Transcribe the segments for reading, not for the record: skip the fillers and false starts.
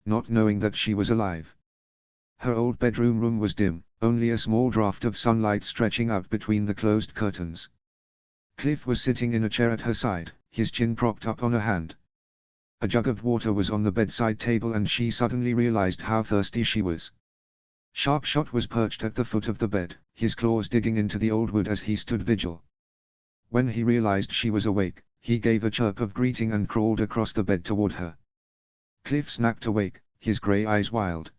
not knowing that she was alive. Her old bedroom room was dim, only a small draft of sunlight stretching out between the closed curtains. Cliff was sitting in a chair at her side, his chin propped up on a hand. A jug of water was on the bedside table and she suddenly realized how thirsty she was. Sharpshot was perched at the foot of the bed, his claws digging into the old wood as he stood vigil. When he realized she was awake, he gave a chirp of greeting and crawled across the bed toward her. Cliff snapped awake, his grey eyes wild.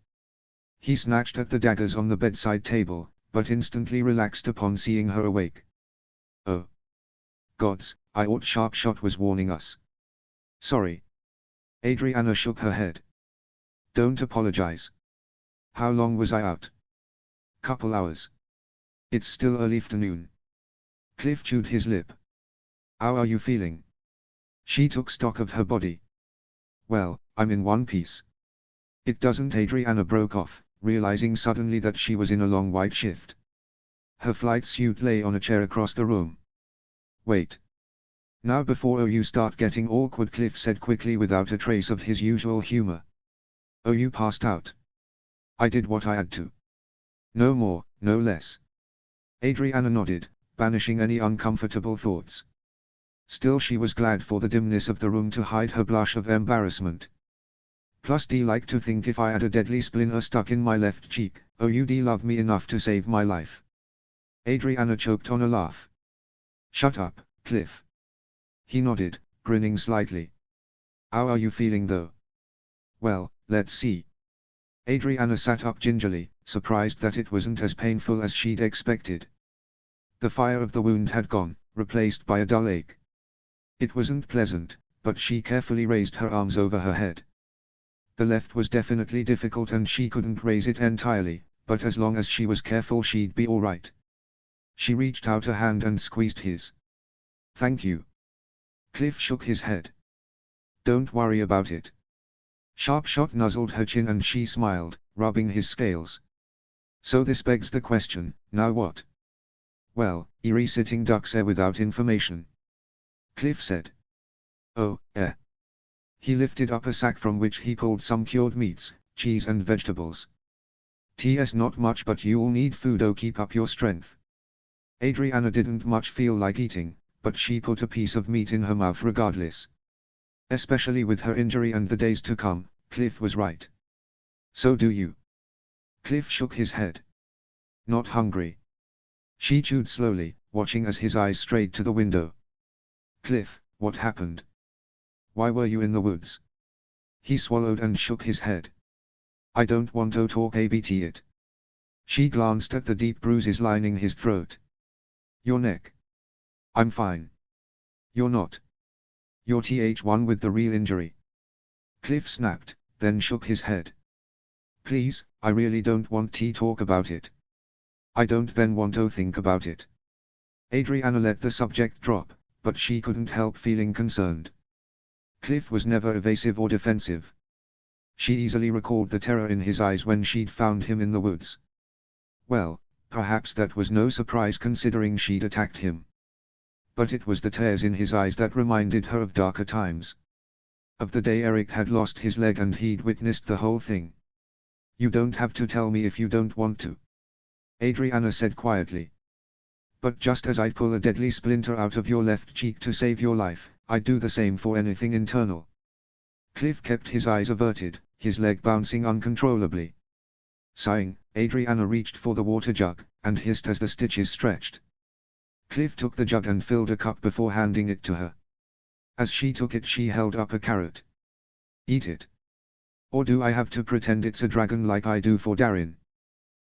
He snatched at the daggers on the bedside table, but instantly relaxed upon seeing her awake. Oh. Gods, I ought Sharpshot was warning us. Sorry. Adriana shook her head. Don't apologize. How long was I out? Couple hours. It's still early afternoon. Cliff chewed his lip. How are you feeling? She took stock of her body. Well, I'm in one piece. It doesn't. Adriana broke off, realizing suddenly that she was in a long white shift. Her flight suit lay on a chair across the room. Wait. Now before you start getting awkward, Cliff said quickly without a trace of his usual humor. Oh, you passed out. I did what I had to. No more, no less. Adriana nodded, banishing any uncomfortable thoughts. Still she was glad for the dimness of the room to hide her blush of embarrassment. Plus D like to think if I had a deadly splinter stuck in my left cheek, oh you'd love me enough to save my life. Adriana choked on a laugh. Shut up, Cliff. He nodded, grinning slightly. How are you feeling though? Well, let's see. Adriana sat up gingerly, surprised that it wasn't as painful as she'd expected. The fire of the wound had gone, replaced by a dull ache. It wasn't pleasant, but she carefully raised her arms over her head. The left was definitely difficult and she couldn't raise it entirely, but as long as she was careful she'd be alright. She reached out a hand and squeezed his. Thank you. Cliff shook his head. Don't worry about it. Sharpshot nuzzled her chin and she smiled, rubbing his scales. So this begs the question, now what? Well, eerie sitting ducks there without information. Cliff said. Oh, He lifted up a sack from which he pulled some cured meats, cheese and vegetables. T.S. not much but you'll need food. Oh, keep up your strength. Adriana didn't much feel like eating, but she put a piece of meat in her mouth regardless. Especially with her injury and the days to come, Cliff was right. So do you. Cliff shook his head. Not hungry. She chewed slowly, watching as his eyes strayed to the window. Cliff, what happened? Why were you in the woods? He swallowed and shook his head. I don't want to talk about it. She glanced at the deep bruises lining his throat. Your neck. I'm fine. You're not. You're Th1 with the real injury. Cliff snapped, then shook his head. Please, I really don't want to talk about it. I don't then want to think about it. Adriana let the subject drop, but she couldn't help feeling concerned. Cliff was never evasive or defensive. She easily recalled the terror in his eyes when she'd found him in the woods. Well, perhaps that was no surprise considering she'd attacked him. But it was the tears in his eyes that reminded her of darker times. Of the day Eric had lost his leg and he'd witnessed the whole thing. You don't have to tell me if you don't want to. Adriana said quietly. But just as I'd pull a deadly splinter out of your left cheek to save your life, I'd do the same for anything internal. Cliff kept his eyes averted, his leg bouncing uncontrollably. Sighing, Adriana reached for the water jug, and hissed as the stitches stretched. Cliff took the jug and filled a cup before handing it to her. As she took it she held up a carrot. Eat it. Or do I have to pretend it's a dragon like I do for Darin?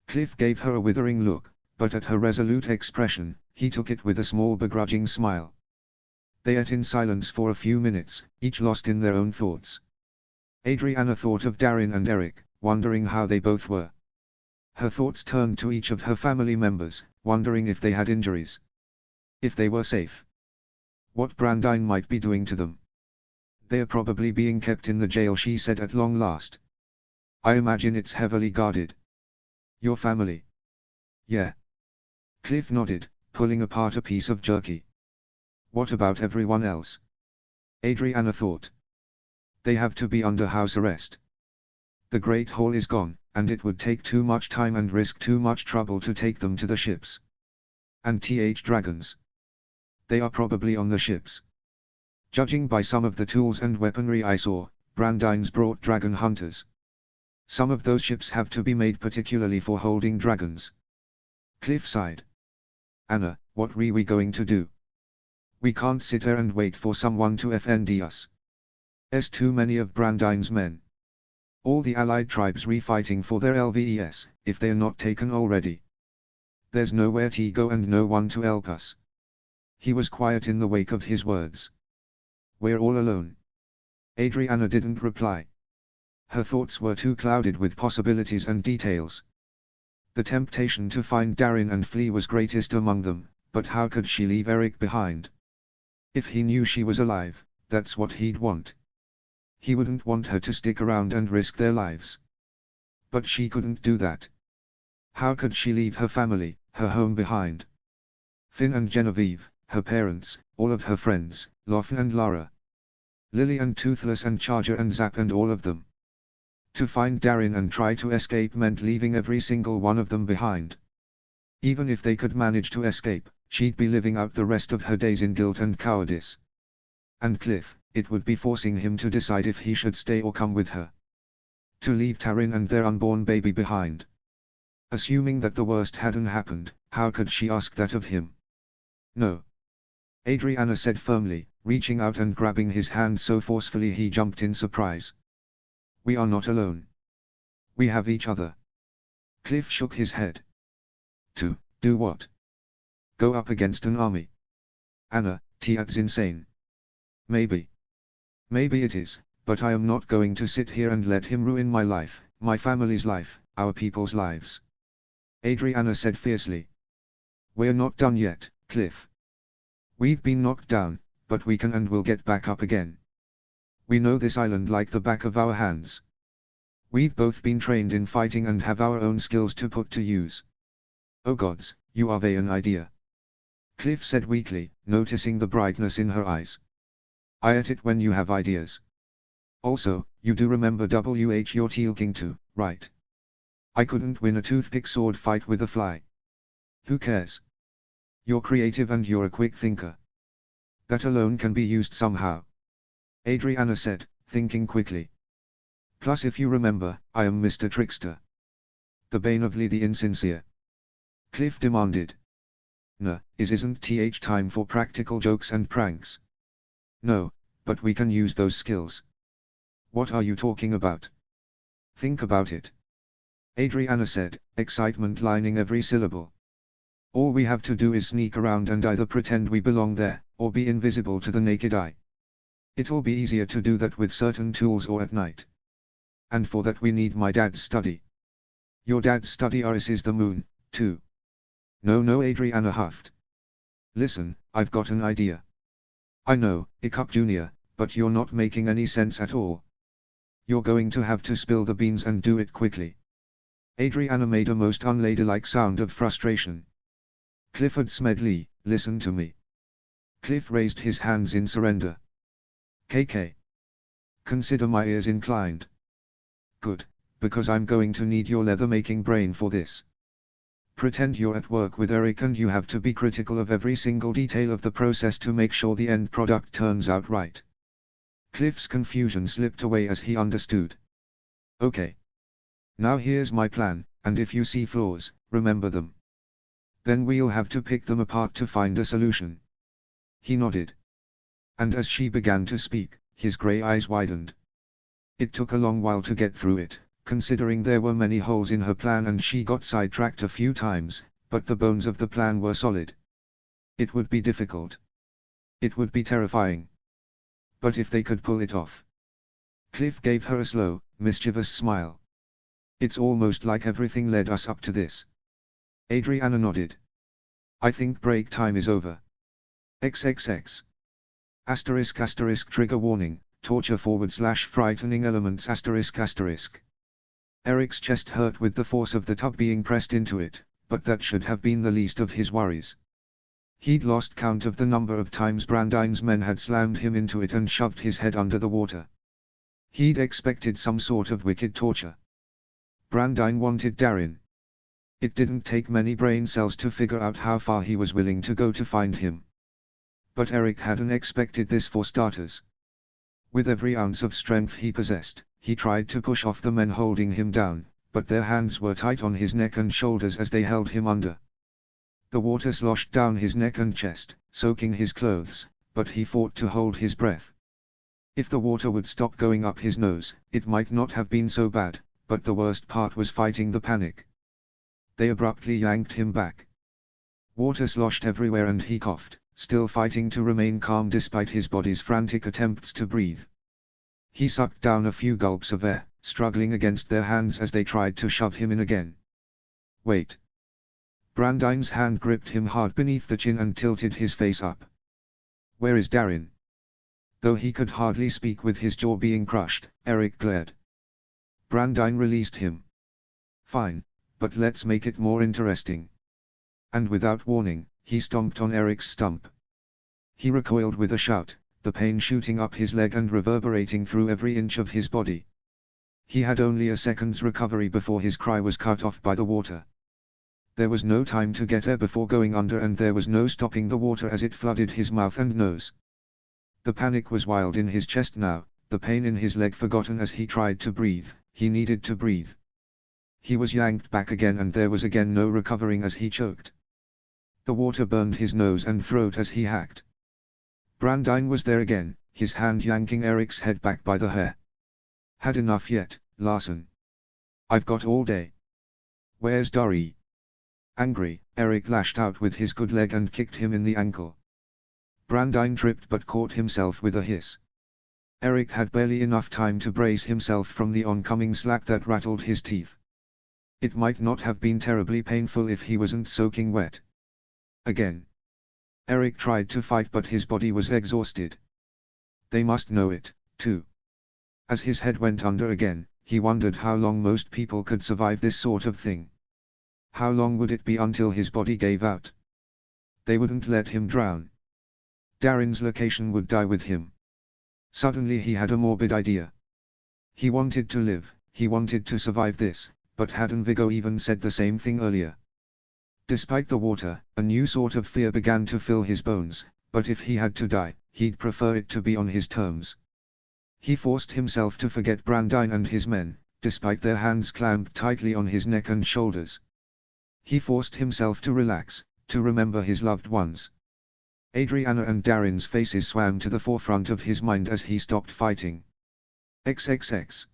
Cliff gave her a withering look, but at her resolute expression, he took it with a small begrudging smile. They ate in silence for a few minutes, each lost in their own thoughts. Adriana thought of Darin and Eric, wondering how they both were. Her thoughts turned to each of her family members, wondering if they had injuries. If they were safe. What Brandine might be doing to them. They're probably being kept in the jail, she said at long last. I imagine it's heavily guarded. Your family? Yeah. Cliff nodded, pulling apart a piece of jerky. What about everyone else? Adriana thought. They have to be under house arrest. The Great Hall is gone, and it would take too much time and risk too much trouble to take them to the ships. And dragons. They are probably on the ships. Judging by some of the tools and weaponry I saw, Brandine's brought dragon hunters. Some of those ships have to be made particularly for holding dragons. Cliff sighed. Anna, what are we going to do? We can't sit here and wait for someone to FND us. There's too many of Brandine's men. All the allied tribes refighting for their LVES, if they're not taken already. There's nowhere to go and no one to help us. He was quiet in the wake of his words. We're all alone. Adriana didn't reply. Her thoughts were too clouded with possibilities and details. The temptation to find Darin and flee was greatest among them, but how could she leave Eric behind? If he knew she was alive, that's what he'd want. He wouldn't want her to stick around and risk their lives. But she couldn't do that. How could she leave her family, her home behind? Finn and Genevieve, her parents, all of her friends, Lofn and Lara. Lily and Toothless and Charger and Zap and all of them. To find Darin and try to escape meant leaving every single one of them behind. Even if they could manage to escape, she'd be living out the rest of her days in guilt and cowardice. And Cliff, it would be forcing him to decide if he should stay or come with her. To leave Tarin and their unborn baby behind. Assuming that the worst hadn't happened, how could she ask that of him? No. Adriana said firmly, reaching out and grabbing his hand so forcefully he jumped in surprise. We are not alone. We have each other. Cliff shook his head. To do what? Go up against an army? Anna, that's insane. Maybe. Maybe it is, but I am not going to sit here and let him ruin my life, my family's life, our people's lives. Adriana said fiercely. We're not done yet, Cliff. We've been knocked down, but we can and will get back up again. We know this island like the back of our hands. We've both been trained in fighting and have our own skills to put to use. Oh gods, you have an idea. Cliff said weakly, noticing the brightness in her eyes. I at it when you have ideas. Also, you do remember you're Teal King too, right? I couldn't win a toothpick sword fight with a fly. Who cares? You're creative and you're a quick thinker. That alone can be used somehow. Adriana said, thinking quickly. Plus if you remember, I am Mr. Trickster. The bane of Lee the Insincere. Cliff demanded. No, isn't time for practical jokes and pranks. No, but we can use those skills. What are you talking about? Think about it. Adriana said, excitement lining every syllable. All we have to do is sneak around and either pretend we belong there, or be invisible to the naked eye. It'll be easier to do that with certain tools or at night. And for that we need my dad's study. Your dad's study is the moon, too. No, Adriana huffed. Listen, I've got an idea. I know, Ikup Jr., but you're not making any sense at all. You're going to have to spill the beans and do it quickly. Adriana made a most unladylike sound of frustration. Clifford Smedley, listen to me. Cliff raised his hands in surrender. KK. Consider my ears inclined. Good, because I'm going to need your leather-making brain for this. Pretend you're at work with Eric and you have to be critical of every single detail of the process to make sure the end product turns out right. Cliff's confusion slipped away as he understood. Okay. Now here's my plan, and if you see flaws, remember them. Then we'll have to pick them apart to find a solution. He nodded. And as she began to speak, his grey eyes widened. It took a long while to get through it, considering there were many holes in her plan and she got sidetracked a few times, but the bones of the plan were solid. It would be difficult. It would be terrifying. But if they could pull it off. Cliff gave her a slow, mischievous smile. It's almost like everything led us up to this. Adriana nodded. I think break time is over. XXX. *** trigger warning, torture / frightening elements ***. Eric's chest hurt with the force of the tub being pressed into it, but that should have been the least of his worries. He'd lost count of the number of times Brandine's men had slammed him into it and shoved his head under the water. He'd expected some sort of wicked torture, Brandine wanted Darin. It didn't take many brain cells to figure out how far he was willing to go to find him. But Eric hadn't expected this for starters. With every ounce of strength he possessed, he tried to push off the men holding him down, but their hands were tight on his neck and shoulders as they held him under. The water sloshed down his neck and chest, soaking his clothes, but he fought to hold his breath. If the water would stop going up his nose, it might not have been so bad, but the worst part was fighting the panic. They abruptly yanked him back. Water sloshed everywhere and he coughed, still fighting to remain calm despite his body's frantic attempts to breathe. He sucked down a few gulps of air, struggling against their hands as they tried to shove him in again. Wait. Brandine's hand gripped him hard beneath the chin and tilted his face up. Where is Darin? Though he could hardly speak with his jaw being crushed, Eric glared. Brandine released him. Fine, but let's make it more interesting. And without warning, he stomped on Eric's stump. He recoiled with a shout, the pain shooting up his leg and reverberating through every inch of his body. He had only a second's recovery before his cry was cut off by the water. There was no time to get air before going under and there was no stopping the water as it flooded his mouth and nose. The panic was wild in his chest now, the pain in his leg forgotten as he tried to breathe. He needed to breathe. He was yanked back again and there was again no recovering as he choked. The water burned his nose and throat as he hacked. Brandine was there again, his hand yanking Eric's head back by the hair. Had enough yet, Larson? I've got all day. Where's Dory? Angry, Eric lashed out with his good leg and kicked him in the ankle. Brandine tripped but caught himself with a hiss. Eric had barely enough time to brace himself from the oncoming slap that rattled his teeth. It might not have been terribly painful if he wasn't soaking wet. Again. Eric tried to fight but his body was exhausted. They must know it, too. As his head went under again, he wondered how long most people could survive this sort of thing. How long would it be until his body gave out? They wouldn't let him drown. Darin's location would die with him. Suddenly he had a morbid idea. He wanted to live, he wanted to survive this, but hadn't Viggo even said the same thing earlier? Despite the water, a new sort of fear began to fill his bones, but if he had to die, he'd prefer it to be on his terms. He forced himself to forget Brandine and his men, despite their hands clamped tightly on his neck and shoulders. He forced himself to relax, to remember his loved ones. Adriana and Darin's faces swam to the forefront of his mind as he stopped fighting. XXX.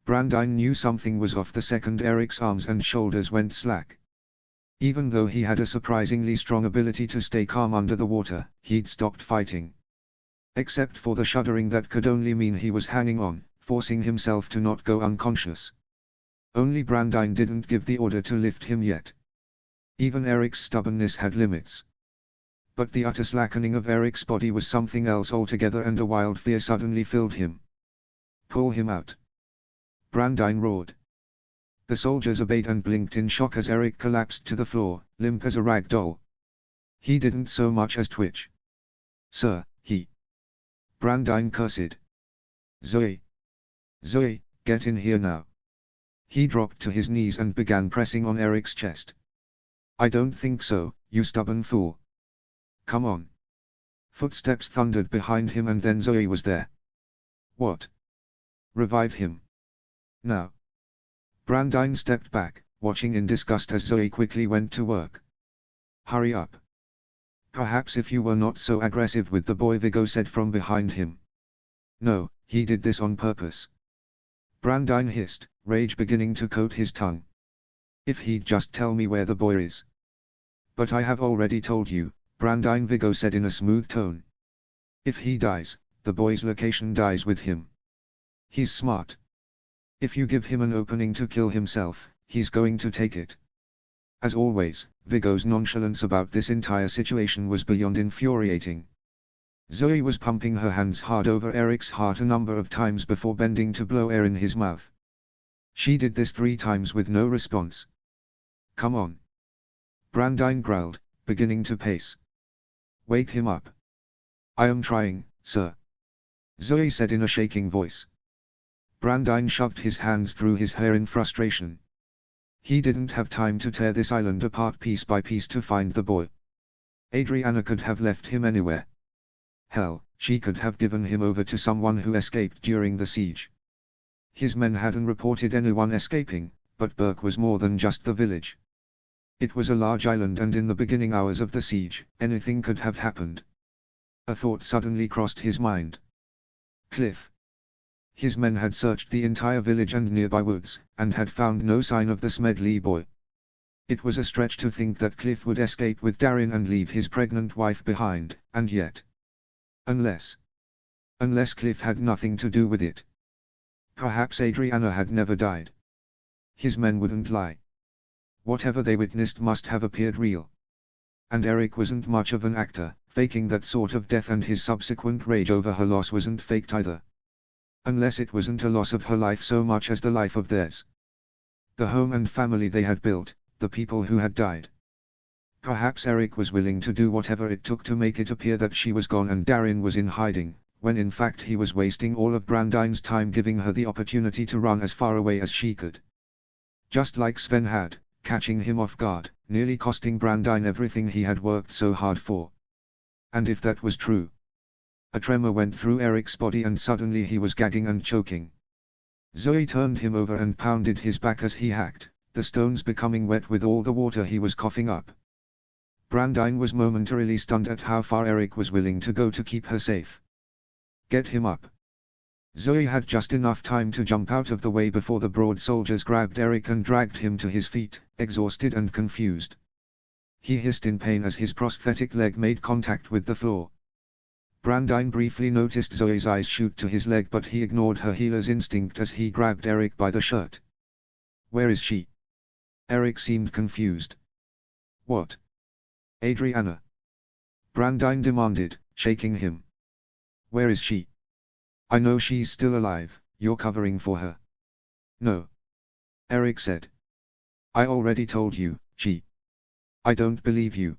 Brandine knew something was off the second Eric's arms and shoulders went slack. Even though he had a surprisingly strong ability to stay calm under the water, he'd stopped fighting. Except for the shuddering that could only mean he was hanging on, forcing himself to not go unconscious. Only Brandine didn't give the order to lift him yet. Even Eric's stubbornness had limits. But the utter slackening of Eric's body was something else altogether and a wild fear suddenly filled him. Pull him out. Brandine roared. The soldiers obeyed and blinked in shock as Eric collapsed to the floor, limp as a rag doll. He didn't so much as twitch. Sir, he. Brandine cursed. Zoe. Zoe, get in here now. He dropped to his knees and began pressing on Eric's chest. I don't think so, you stubborn fool. Come on. Footsteps thundered behind him and then Zoe was there. What? Revive him. Now. Brandine stepped back, watching in disgust as Zoe quickly went to work. Hurry up. Perhaps if you were not so aggressive with the boy, Viggo said from behind him. No, he did this on purpose. Brandine hissed, rage beginning to coat his tongue. If he'd just tell me where the boy is. But I have already told you, Brandine, Viggo said in a smooth tone. If he dies, the boy's location dies with him. He's smart. If you give him an opening to kill himself, he's going to take it. As always, Viggo's nonchalance about this entire situation was beyond infuriating. Zoe was pumping her hands hard over Eric's heart a number of times before bending to blow air in his mouth. She did this 3 times with no response. Come on. Brandine growled, beginning to pace. Wake him up. I am trying, sir. Zoe said in a shaking voice. Brandine shoved his hands through his hair in frustration. He didn't have time to tear this island apart piece by piece to find the boy. Adriana could have left him anywhere. Hell, she could have given him over to someone who escaped during the siege. His men hadn't reported anyone escaping, but Burke was more than just the village. It was a large island, and in the beginning hours of the siege, anything could have happened. A thought suddenly crossed his mind. Cliff. His men had searched the entire village and nearby woods, and had found no sign of the Smedley boy. It was a stretch to think that Cliff would escape with Darren and leave his pregnant wife behind, and yet. Unless Cliff had nothing to do with it. Perhaps Adriana had never died. His men wouldn't lie. Whatever they witnessed must have appeared real. And Eric wasn't much of an actor, faking that sort of death, and his subsequent rage over her loss wasn't faked either. Unless it wasn't a loss of her life so much as the life of theirs. The home and family they had built, the people who had died. Perhaps Eric was willing to do whatever it took to make it appear that she was gone and Darren was in hiding, when in fact he was wasting all of Brandine's time giving her the opportunity to run as far away as she could. Just like Sven had, catching him off guard, nearly costing Brandine everything he had worked so hard for. And if that was true. A tremor went through Eric's body and suddenly he was gagging and choking. Zoe turned him over and pounded his back as he hacked, the stones becoming wet with all the water he was coughing up. Brandine was momentarily stunned at how far Eric was willing to go to keep her safe. Get him up. Zoe had just enough time to jump out of the way before the broad soldiers grabbed Eric and dragged him to his feet, exhausted and confused. He hissed in pain as his prosthetic leg made contact with the floor. Brandine briefly noticed Zoe's eyes shoot to his leg, but he ignored her healer's instinct as he grabbed Eric by the shirt. Where is she? Eric seemed confused. What? Adriana? Brandine demanded, shaking him. Where is she? I know she's still alive, you're covering for her. No. Eric said. I already told you, I don't believe you.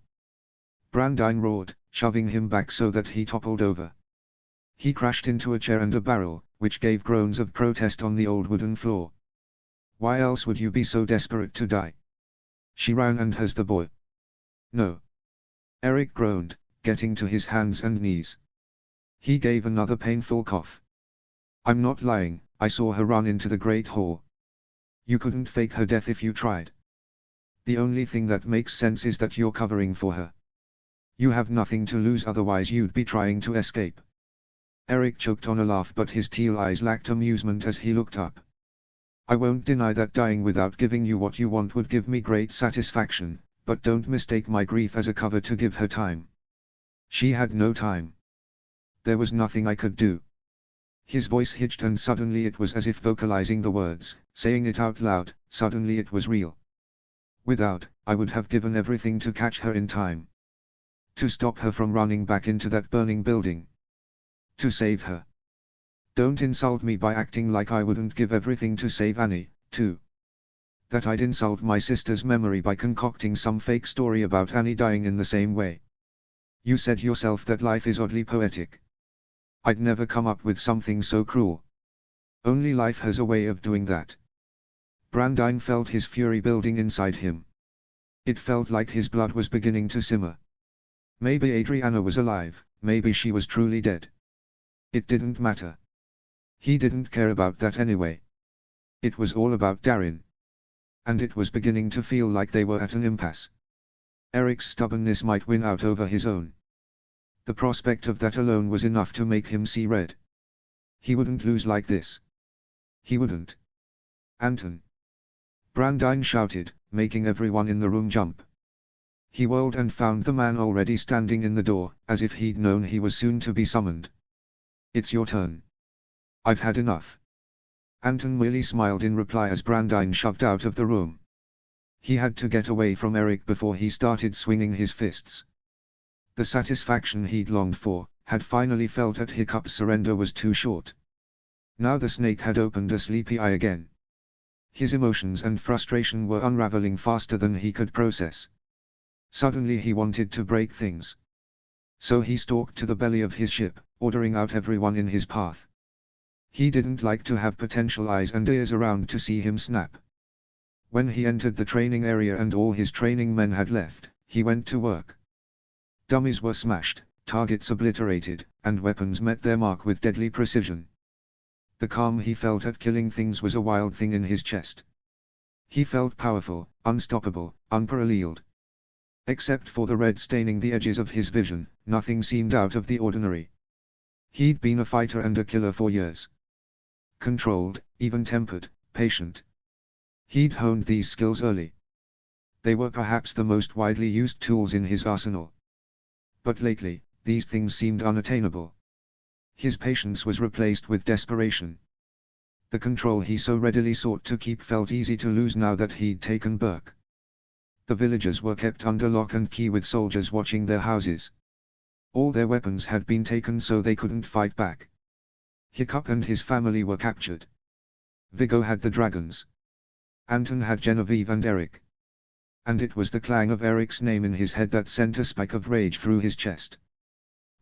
Brandine roared, shoving him back so that he toppled over. He crashed into a chair and a barrel, which gave groans of protest on the old wooden floor. Why else would you be so desperate to die? She ran and has the boy. No. Eric groaned, getting to his hands and knees. He gave another painful cough. I'm not lying, I saw her run into the Great Hall. You couldn't fake her death if you tried. The only thing that makes sense is that you're covering for her. You have nothing to lose, otherwise you'd be trying to escape. Eric choked on a laugh, but his teal eyes lacked amusement as he looked up. I won't deny that dying without giving you what you want would give me great satisfaction, but don't mistake my grief as a cover to give her time. She had no time. There was nothing I could do. His voice hitched and suddenly it was as if vocalizing the words, saying it out loud, suddenly it was real. Without, I would have given everything to catch her in time. To stop her from running back into that burning building. To save her. Don't insult me by acting like I wouldn't give everything to save Annie, too. That I'd insult my sister's memory by concocting some fake story about Annie dying in the same way. You said yourself that life is oddly poetic. I'd never come up with something so cruel. Only life has a way of doing that. Brandine felt his fury building inside him. It felt like his blood was beginning to simmer. Maybe Adriana was alive, maybe she was truly dead. It didn't matter. He didn't care about that anyway. It was all about Darren. And it was beginning to feel like they were at an impasse. Eric's stubbornness might win out over his own. The prospect of that alone was enough to make him see red. He wouldn't lose like this. He wouldn't. Anton! Brandine shouted, making everyone in the room jump. He whirled and found the man already standing in the door, as if he'd known he was soon to be summoned. It's your turn. I've had enough. Anton merely smiled in reply as Brandine shoved out of the room. He had to get away from Eric before he started swinging his fists. The satisfaction he'd longed for, had finally felt at Hiccup's surrender, was too short. Now the snake had opened a sleepy eye again. His emotions and frustration were unraveling faster than he could process. Suddenly he wanted to break things. So he stalked to the belly of his ship, ordering out everyone in his path. He didn't like to have potential eyes and ears around to see him snap. When he entered the training area and all his training men had left, he went to work. Dummies were smashed, targets obliterated, and weapons met their mark with deadly precision. The calm he felt at killing things was a wild thing in his chest. He felt powerful, unstoppable, unparalleled. Except for the red staining the edges of his vision, nothing seemed out of the ordinary. He'd been a fighter and a killer for years. Controlled, even-tempered, patient. He'd honed these skills early. They were perhaps the most widely used tools in his arsenal. But lately, these things seemed unattainable. His patience was replaced with desperation. The control he so readily sought to keep felt easy to lose now that he'd taken Burke. The villagers were kept under lock and key with soldiers watching their houses. All their weapons had been taken so they couldn't fight back. Hiccup and his family were captured. Viggo had the dragons. Anton had Genevieve and Eric. And it was the clang of Eric's name in his head that sent a spike of rage through his chest.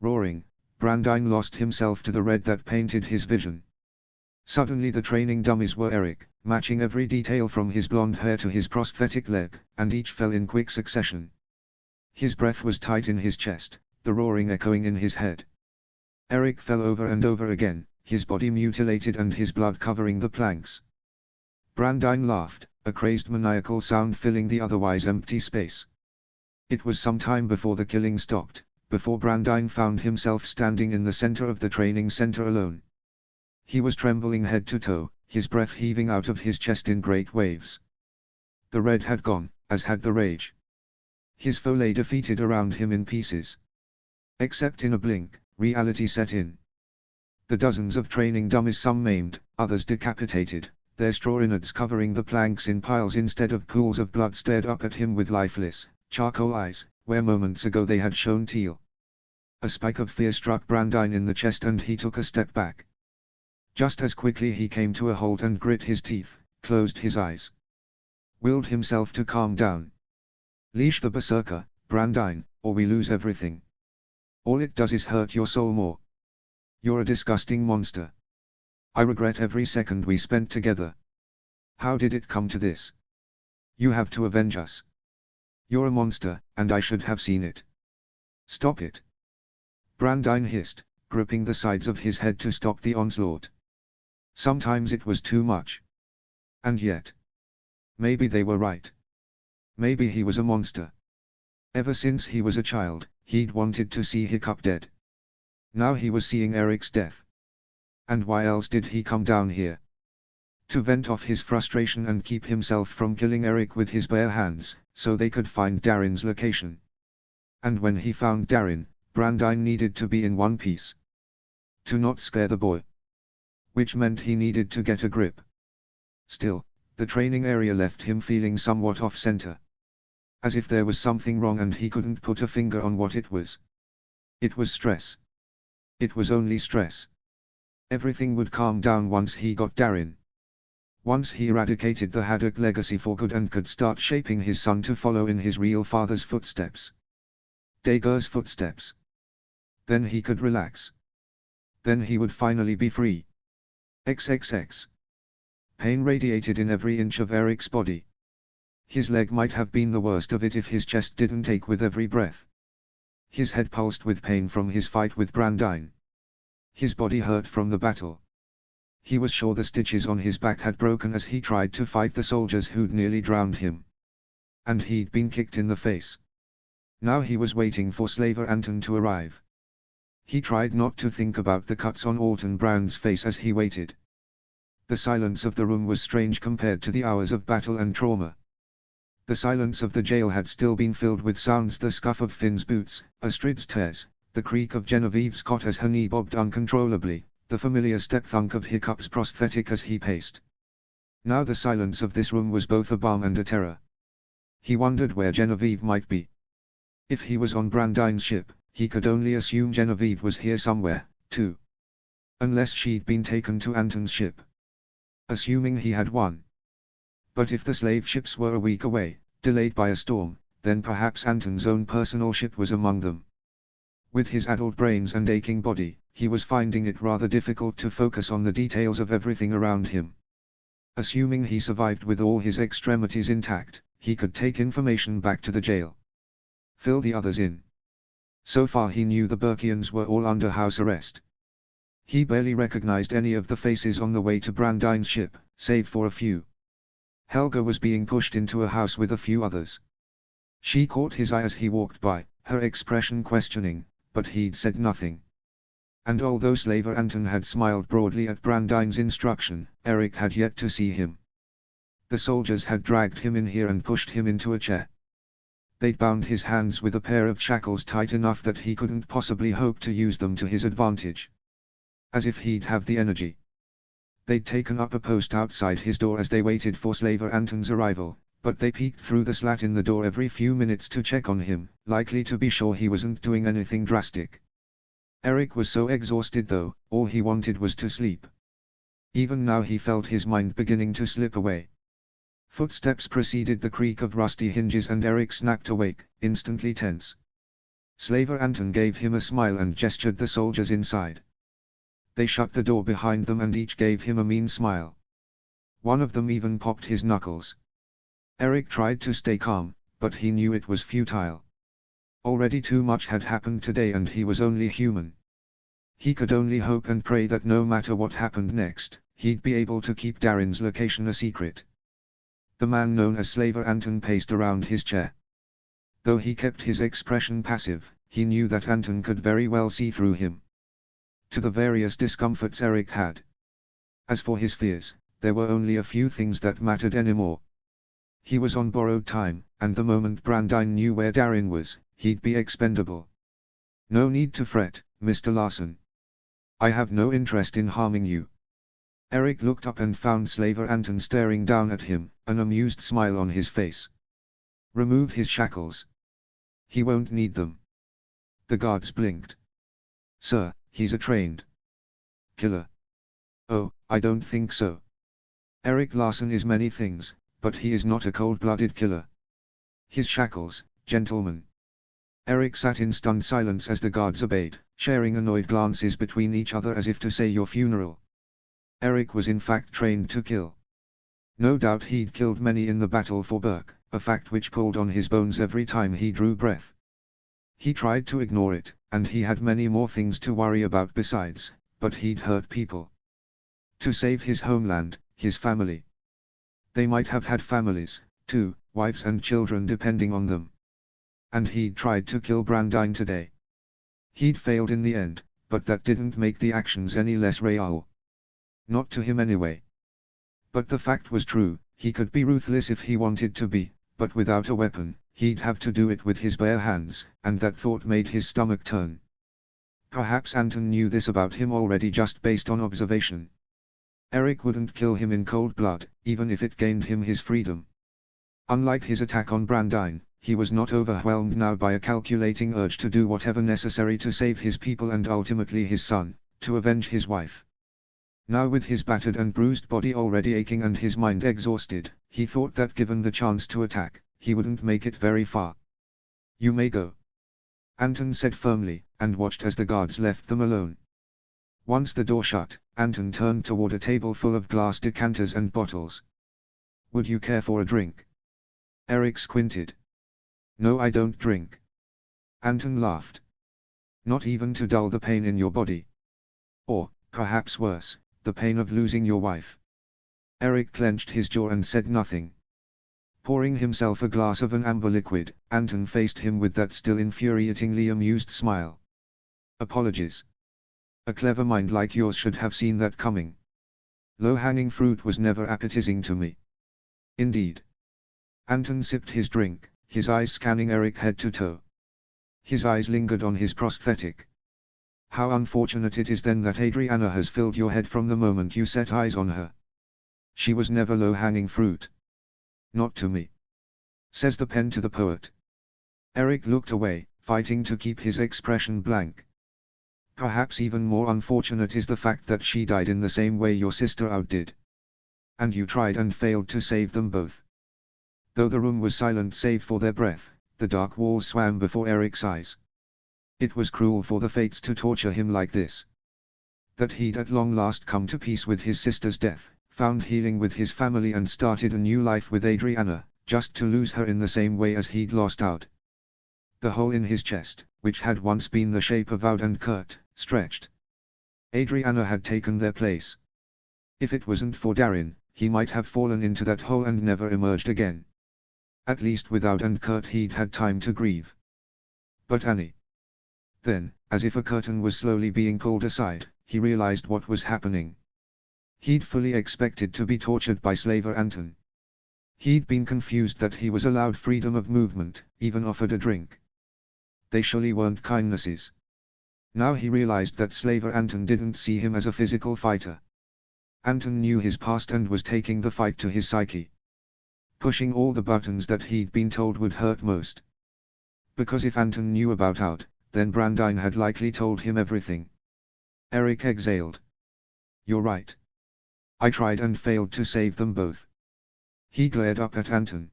Roaring, Brandine lost himself to the red that painted his vision. Suddenly the training dummies were Eric, matching every detail from his blonde hair to his prosthetic leg, and each fell in quick succession. His breath was tight in his chest, the roaring echoing in his head. Eric fell over and over again, his body mutilated and his blood covering the planks. Brandine laughed, a crazed maniacal sound filling the otherwise empty space. It was some time before the killing stopped, before Brandine found himself standing in the center of the training center alone. He was trembling head to toe, his breath heaving out of his chest in great waves. The red had gone, as had the rage. His foe lay defeated around him in pieces. Except in a blink, reality set in. The dozens of training dummies, some maimed, others decapitated, their straw innards covering the planks in piles instead of pools of blood, stared up at him with lifeless, charcoal eyes, where moments ago they had shown teal. A spike of fear struck Brandine in the chest and he took a step back. Just as quickly he came to a halt and grit his teeth, closed his eyes. Willed himself to calm down. Leash the berserker, Brandine, or we lose everything. All it does is hurt your soul more. You're a disgusting monster. I regret every second we spent together. How did it come to this? You have to avenge us. You're a monster, and I should have seen it. Stop it. Brandine hissed, gripping the sides of his head to stop the onslaught. Sometimes it was too much. And yet. Maybe they were right. Maybe he was a monster. Ever since he was a child, he'd wanted to see Hiccup dead. Now he was seeing Eric's death. And why else did he come down here? To vent off his frustration and keep himself from killing Eric with his bare hands, so they could find Darren's location. And when he found Darren, Brandine needed to be in one piece. To not scare the boy. Which meant he needed to get a grip. Still, the training area left him feeling somewhat off-center. As if there was something wrong and he couldn't put a finger on what it was. It was stress. It was only stress. Everything would calm down once he got Darren. Once he eradicated the Haddock legacy for good and could start shaping his son to follow in his real father's footsteps. Dager's footsteps. Then he could relax. Then he would finally be free. XXX. Pain radiated in every inch of Eric's body. His leg might have been the worst of it if his chest didn't ache with every breath. His head pulsed with pain from his fight with Brandine. His body hurt from the battle. He was sure the stitches on his back had broken as he tried to fight the soldiers who'd nearly drowned him. And he'd been kicked in the face. Now he was waiting for Slaver Anton to arrive. He tried not to think about the cuts on Alton Brown's face as he waited. The silence of the room was strange compared to the hours of battle and trauma. The silence of the jail had still been filled with sounds: the scuff of Finn's boots, Astrid's tears, the creak of Genevieve's cot as her knee bobbed uncontrollably, the familiar step thunk of Hiccup's prosthetic as he paced. Now the silence of this room was both a balm and a terror. He wondered where Genevieve might be. If he was on Brandine's ship, he could only assume Genevieve was here somewhere, too. Unless she'd been taken to Anton's ship. Assuming he had one. But if the slave ships were a week away, delayed by a storm, then perhaps Anton's own personal ship was among them. With his addled brains and aching body, he was finding it rather difficult to focus on the details of everything around him. Assuming he survived with all his extremities intact, he could take information back to the jail. Fill the others in. So far he knew the Burkians were all under house arrest. He barely recognized any of the faces on the way to Brandine's ship, save for a few. Helga was being pushed into a house with a few others. She caught his eye as he walked by, her expression questioning, but he'd said nothing. And although Slaver Anton had smiled broadly at Brandine's instruction, Eric had yet to see him. The soldiers had dragged him in here and pushed him into a chair. They'd bound his hands with a pair of shackles tight enough that he couldn't possibly hope to use them to his advantage. As if he'd have the energy. They'd taken up a post outside his door as they waited for Slaver Anton's arrival, but they peeked through the slat in the door every few minutes to check on him, likely to be sure he wasn't doing anything drastic. Eric was so exhausted though, all he wanted was to sleep. Even now he felt his mind beginning to slip away. Footsteps preceded the creak of rusty hinges and Eric snapped awake, instantly tense. Slaver Anton gave him a smile and gestured the soldiers inside. They shut the door behind them and each gave him a mean smile. One of them even popped his knuckles. Eric tried to stay calm, but he knew it was futile. Already too much had happened today and he was only human. He could only hope and pray that no matter what happened next, he'd be able to keep Darren's location a secret. The man known as Slaver Anton paced around his chair. Though he kept his expression passive, he knew that Anton could very well see through him. To the various discomforts Eric had. As for his fears, there were only a few things that mattered anymore. He was on borrowed time, and the moment Brandine knew where Darren was, he'd be expendable. No need to fret, Mr. Larson. I have no interest in harming you. Eric looked up and found Slaver Anton staring down at him, an amused smile on his face. Remove his shackles. He won't need them. The guards blinked. Sir, he's a trained killer. Oh, I don't think so. Eric Larson is many things, but he is not a cold-blooded killer. His shackles, gentlemen. Eric sat in stunned silence as the guards obeyed, sharing annoyed glances between each other as if to say your funeral. Eric was in fact trained to kill. No doubt he'd killed many in the battle for Burke, a fact which pulled on his bones every time he drew breath. He tried to ignore it, and he had many more things to worry about besides, but he'd hurt people. To save his homeland, his family. They might have had families, too, wives and children depending on them. And he'd tried to kill Brandine today. He'd failed in the end, but that didn't make the actions any less real. Not to him anyway. But the fact was true, he could be ruthless if he wanted to be, but without a weapon, he'd have to do it with his bare hands, and that thought made his stomach turn. Perhaps Anton knew this about him already just based on observation. Eric wouldn't kill him in cold blood, even if it gained him his freedom. Unlike his attack on Brandine, he was not overwhelmed now by a calculating urge to do whatever necessary to save his people and ultimately his son, to avenge his wife. Now with his battered and bruised body already aching and his mind exhausted, he thought that given the chance to attack, he wouldn't make it very far. You may go. Anton said firmly, and watched as the guards left them alone. Once the door shut, Anton turned toward a table full of glass decanters and bottles. Would you care for a drink? Eric squinted. No, I don't drink. Anton laughed. Not even to dull the pain in your body. Or, perhaps worse, the pain of losing your wife. Eric clenched his jaw and said nothing. Pouring himself a glass of an amber liquid, Anton faced him with that still infuriatingly amused smile. Apologies. A clever mind like yours should have seen that coming. Low-hanging fruit was never appetizing to me. Indeed. Anton sipped his drink, his eyes scanning Eric head to toe. His eyes lingered on his prosthetic. How unfortunate it is then that Adriana has filled your head from the moment you set eyes on her. She was never low-hanging fruit. Not to me. Says the pen to the poet. Eric looked away, fighting to keep his expression blank. Perhaps even more unfortunate is the fact that she died in the same way your sister outdid. And you tried and failed to save them both. Though the room was silent save for their breath, the dark walls swam before Eric's eyes. It was cruel for the fates to torture him like this. That he'd at long last come to peace with his sister's death, found healing with his family and started a new life with Adriana, just to lose her in the same way as he'd lost out. The hole in his chest, which had once been the shape of Wout and Kurt, stretched. Adriana had taken their place. If it wasn't for Darin, he might have fallen into that hole and never emerged again. At least with Wout and Kurt he'd had time to grieve. But Annie. Then, as if a curtain was slowly being pulled aside, he realized what was happening. He'd fully expected to be tortured by slaver Anton. He'd been confused that he was allowed freedom of movement, even offered a drink. They surely weren't kindnesses. Now he realized that slaver Anton didn't see him as a physical fighter. Anton knew his past and was taking the fight to his psyche. Pushing all the buttons that he'd been told would hurt most. Because if Anton knew about Wout, then Brandine had likely told him everything. Erik exhaled. You're right. I tried and failed to save them both. He glared up at Anton.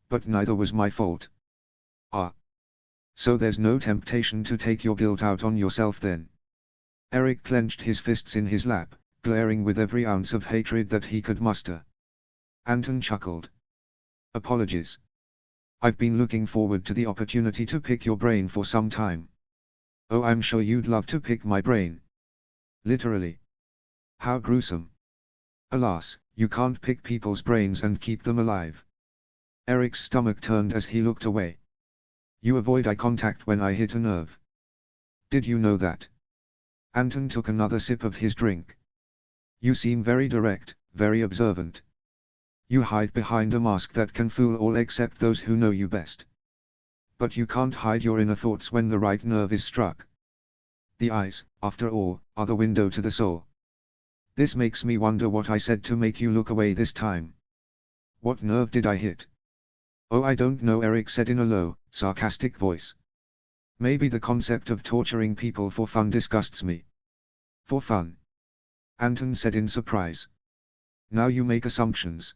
But neither was my fault. Ah. So there's no temptation to take your guilt out on yourself then? Erik clenched his fists in his lap, glaring with every ounce of hatred that he could muster. Anton chuckled. Apologies. I've been looking forward to the opportunity to pick your brain for some time. Oh, I'm sure you'd love to pick my brain. Literally. How gruesome. Alas, you can't pick people's brains and keep them alive. Erik's stomach turned as he looked away. You avoid eye contact when I hit a nerve. Did you know that? Anton took another sip of his drink. You seem very direct, very observant. You hide behind a mask that can fool all except those who know you best. But you can't hide your inner thoughts when the right nerve is struck. The eyes, after all, are the window to the soul. This makes me wonder what I said to make you look away this time. What nerve did I hit? Oh, I don't know, Erik said in a low, sarcastic voice. Maybe the concept of torturing people for fun disgusts me. For fun? Anton said in surprise. Now you make assumptions.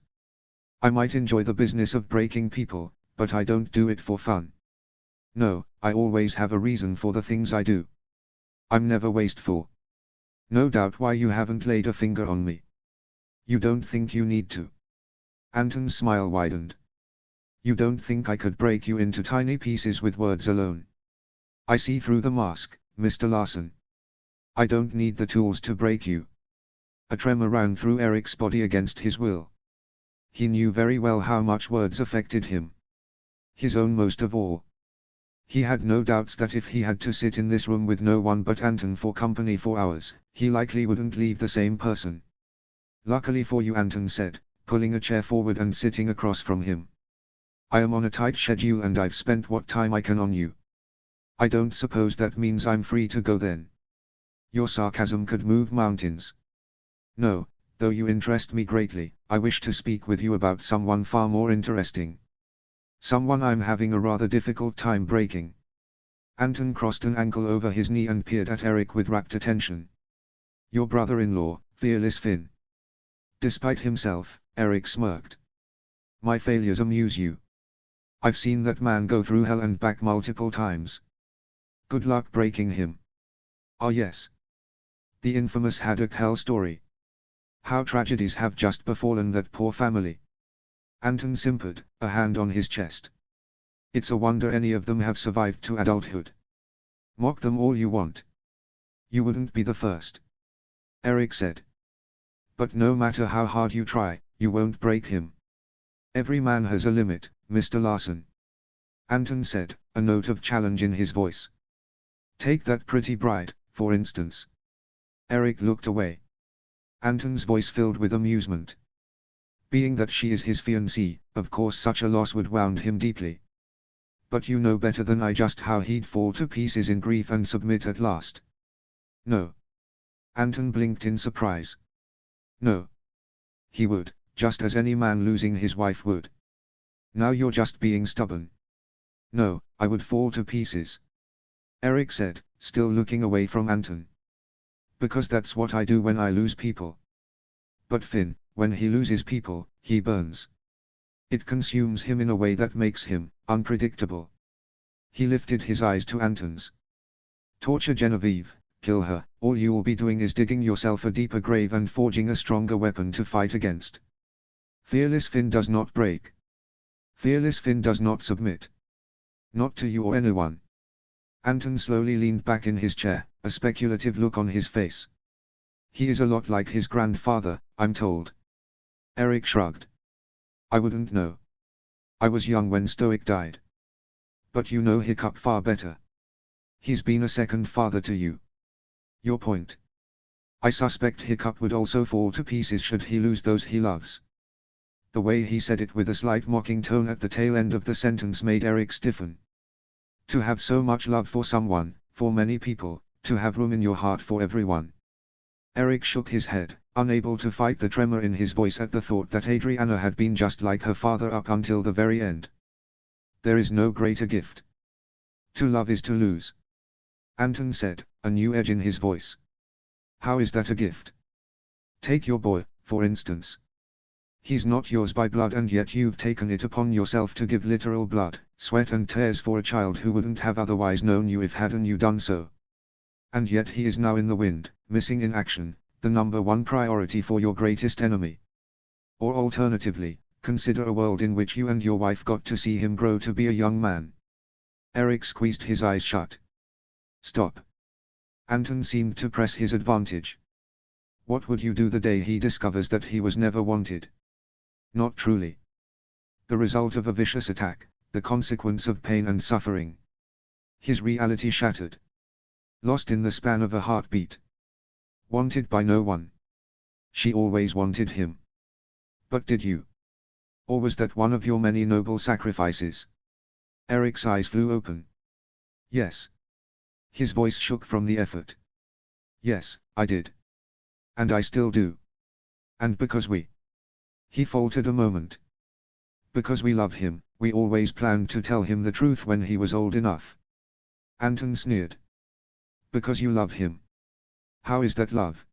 I might enjoy the business of breaking people, but I don't do it for fun. No, I always have a reason for the things I do. I'm never wasteful. No doubt why you haven't laid a finger on me. You don't think you need to. Anton's smile widened. You don't think I could break you into tiny pieces with words alone? I see through the mask, Mr. Larson. I don't need the tools to break you. A tremor ran through Erik's body against his will. He knew very well how much words affected him. His own most of all. He had no doubts that if he had to sit in this room with no one but Anton for company for hours, he likely wouldn't leave the same person. Luckily for you, Anton said, pulling a chair forward and sitting across from him. I am on a tight schedule and I've spent what time I can on you. I don't suppose that means I'm free to go then. Your sarcasm could move mountains. No, though you interest me greatly, I wish to speak with you about someone far more interesting. Someone I'm having a rather difficult time breaking. Anton crossed an ankle over his knee and peered at Erik with rapt attention. Your brother-in-law, Fearless Finn. Despite himself, Erik smirked. My failures amuse you. I've seen that man go through hell and back multiple times. Good luck breaking him. Ah yes. The infamous Haddock Hell story. How tragedies have just befallen that poor family. Anton simpered, a hand on his chest. It's a wonder any of them have survived to adulthood. Mock them all you want. You wouldn't be the first. Erik said. But no matter how hard you try, you won't break him. Every man has a limit, Mr. Larson. Anton said, a note of challenge in his voice. Take that pretty bride, for instance. Erik looked away. Anton's voice filled with amusement. Being that she is his fiancée, of course such a loss would wound him deeply. But you know better than I just how he'd fall to pieces in grief and submit at last. No. Anton blinked in surprise. No. He would, just as any man losing his wife would. Now you're just being stubborn. No, I would fall to pieces. Erik said, still looking away from Anton. Because that's what I do when I lose people. But Finn, when he loses people, he burns. It consumes him in a way that makes him unpredictable. He lifted his eyes to Anton's. Torture Genevieve, kill her, all you will be doing is digging yourself a deeper grave and forging a stronger weapon to fight against. Fearless Finn does not break. Fearless Finn does not submit. Not to you or anyone. Anton slowly leaned back in his chair, a speculative look on his face. He is a lot like his grandfather, I'm told. Eric shrugged. I wouldn't know. I was young when Stoic died. But you know Hiccup far better. He's been a second father to you. Your point. I suspect Hiccup would also fall to pieces should he lose those he loves. The way he said it with a slight mocking tone at the tail end of the sentence made Eric stiffen. To have so much love for someone, for many people, to have room in your heart for everyone. Eric shook his head, unable to fight the tremor in his voice at the thought that Adriana had been just like her father up until the very end. There is no greater gift. To love is to lose. Anton said, a new edge in his voice. How is that a gift? Take your boy, for instance. He's not yours by blood and yet you've taken it upon yourself to give literal blood, sweat and tears for a child who wouldn't have otherwise known you if hadn't you done so. And yet he is now in the wind, missing in action, the number one priority for your greatest enemy. Or alternatively, consider a world in which you and your wife got to see him grow to be a young man. Eric squeezed his eyes shut. Stop. Anton seemed to press his advantage. What would you do the day he discovers that he was never wanted? Not truly. The result of a vicious attack, the consequence of pain and suffering. His reality shattered. Lost in the span of a heartbeat. Wanted by no one. She always wanted him. But did you? Or was that one of your many noble sacrifices? Eric's eyes flew open. Yes. His voice shook from the effort. Yes, I did. And I still do. And because we... He faltered a moment. Because we love him, we always planned to tell him the truth when he was old enough. Anton sneered. Because you love him. How is that love?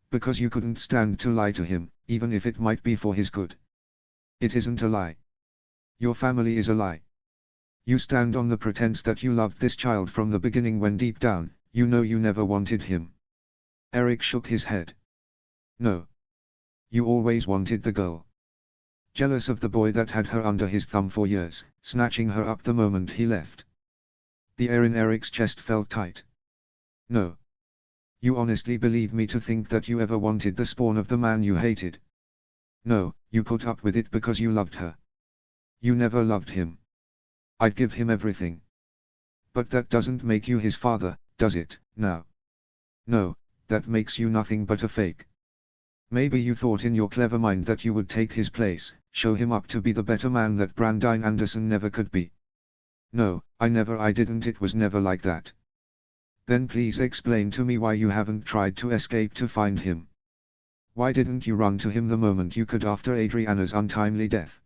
Because you couldn't stand to lie to him, even if it might be for his good. It isn't a lie. Your family is a lie. You stand on the pretense that you loved this child from the beginning when deep down, you know you never wanted him. Eric shook his head. No. You always wanted the girl. Jealous of the boy that had her under his thumb for years, snatching her up the moment he left. The air in Eric's chest felt tight. No. You honestly believe me to think that you ever wanted the spawn of the man you hated? No, you put up with it because you loved her. You never loved him. I'd give him everything. But that doesn't make you his father, does it, now? No, that makes you nothing but a fake. Maybe you thought in your clever mind that you would take his place, show him up to be the better man that Brandine Anderson never could be. No, I didn't, it was never like that. Then please explain to me why you haven't tried to escape to find him. Why didn't you run to him the moment you could after Adriana's untimely death?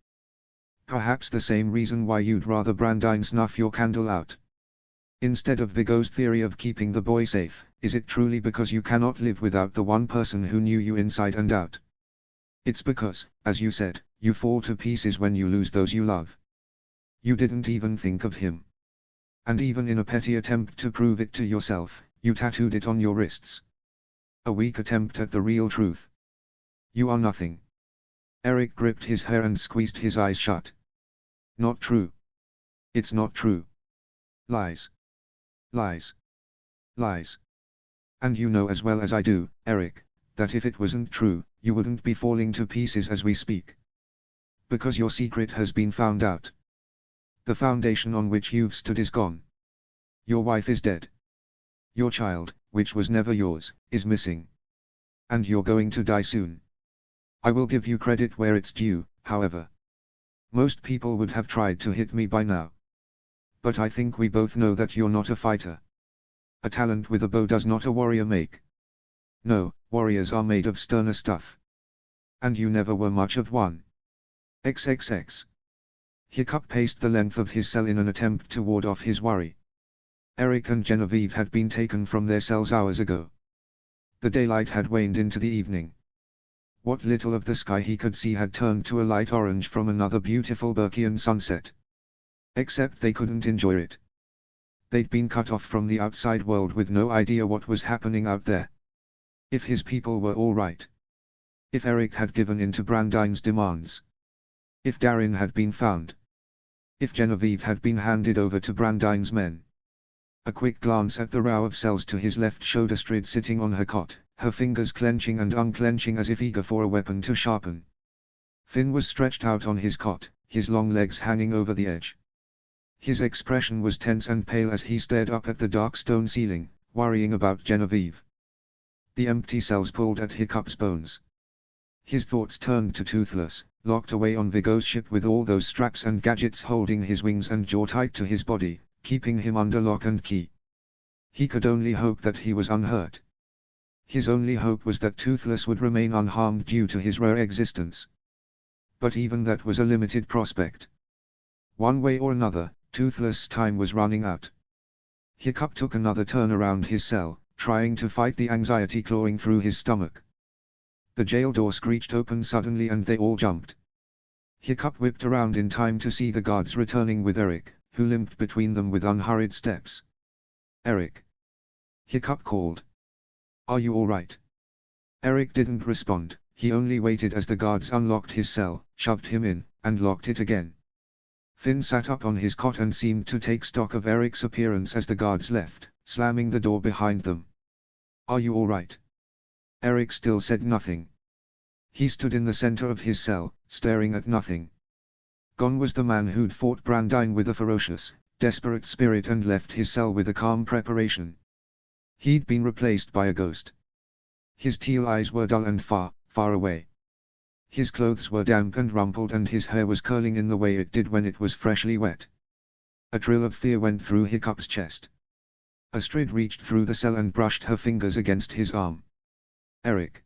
Perhaps the same reason why you'd rather Brandine snuff your candle out. Instead of Viggo's theory of keeping the boy safe, is it truly because you cannot live without the one person who knew you inside and out? It's because, as you said, you fall to pieces when you lose those you love. You didn't even think of him. And even in a petty attempt to prove it to yourself, you tattooed it on your wrists. A weak attempt at the real truth. You are nothing. Eric gripped his hair and squeezed his eyes shut. Not true. It's not true. Lies. Lies. Lies. And you know as well as I do, Eric, that if it wasn't true, you wouldn't be falling to pieces as we speak. Because your secret has been found out. The foundation on which you've stood is gone. Your wife is dead. Your child, which was never yours, is missing. And you're going to die soon. I will give you credit where it's due, however. Most people would have tried to hit me by now. But I think we both know that you're not a fighter. A talent with a bow does not a warrior make. No, warriors are made of sterner stuff. And you never were much of one. XXX. Hiccup paced the length of his cell in an attempt to ward off his worry. Eric and Genevieve had been taken from their cells hours ago. The daylight had waned into the evening. What little of the sky he could see had turned to a light orange from another beautiful Burkean sunset. Except they couldn't enjoy it. They'd been cut off from the outside world with no idea what was happening out there. If his people were all right. If Eric had given in to Brandine's demands. If Darin had been found. If Genevieve had been handed over to Brandine's men. A quick glance at the row of cells to his left showed Astrid sitting on her cot, her fingers clenching and unclenching as if eager for a weapon to sharpen. Finn was stretched out on his cot, his long legs hanging over the edge. His expression was tense and pale as he stared up at the dark stone ceiling, worrying about Genevieve. The empty cells pulled at Hiccup's bones. His thoughts turned to Toothless, locked away on Viggo's ship with all those straps and gadgets holding his wings and jaw tight to his body, keeping him under lock and key. He could only hope that he was unhurt. His only hope was that Toothless would remain unharmed due to his rare existence. But even that was a limited prospect. One way or another, Toothless' time was running out. Hiccup took another turn around his cell, trying to fight the anxiety clawing through his stomach. The jail door screeched open suddenly and they all jumped. Hiccup whipped around in time to see the guards returning with Eric, who limped between them with unhurried steps. "Eric!" Hiccup called. "Are you all right?" Eric didn't respond, he only waited as the guards unlocked his cell, shoved him in, and locked it again. Finn sat up on his cot and seemed to take stock of Eric's appearance as the guards left, slamming the door behind them. "Are you all right?" Eric still said nothing. He stood in the center of his cell, staring at nothing. Gone was the man who'd fought Brandine with a ferocious, desperate spirit and left his cell with a calm preparation. He'd been replaced by a ghost. His teal eyes were dull and far, far away. His clothes were damp and rumpled and his hair was curling in the way it did when it was freshly wet. A thrill of fear went through Hiccup's chest. Astrid reached through the cell and brushed her fingers against his arm. "Eric."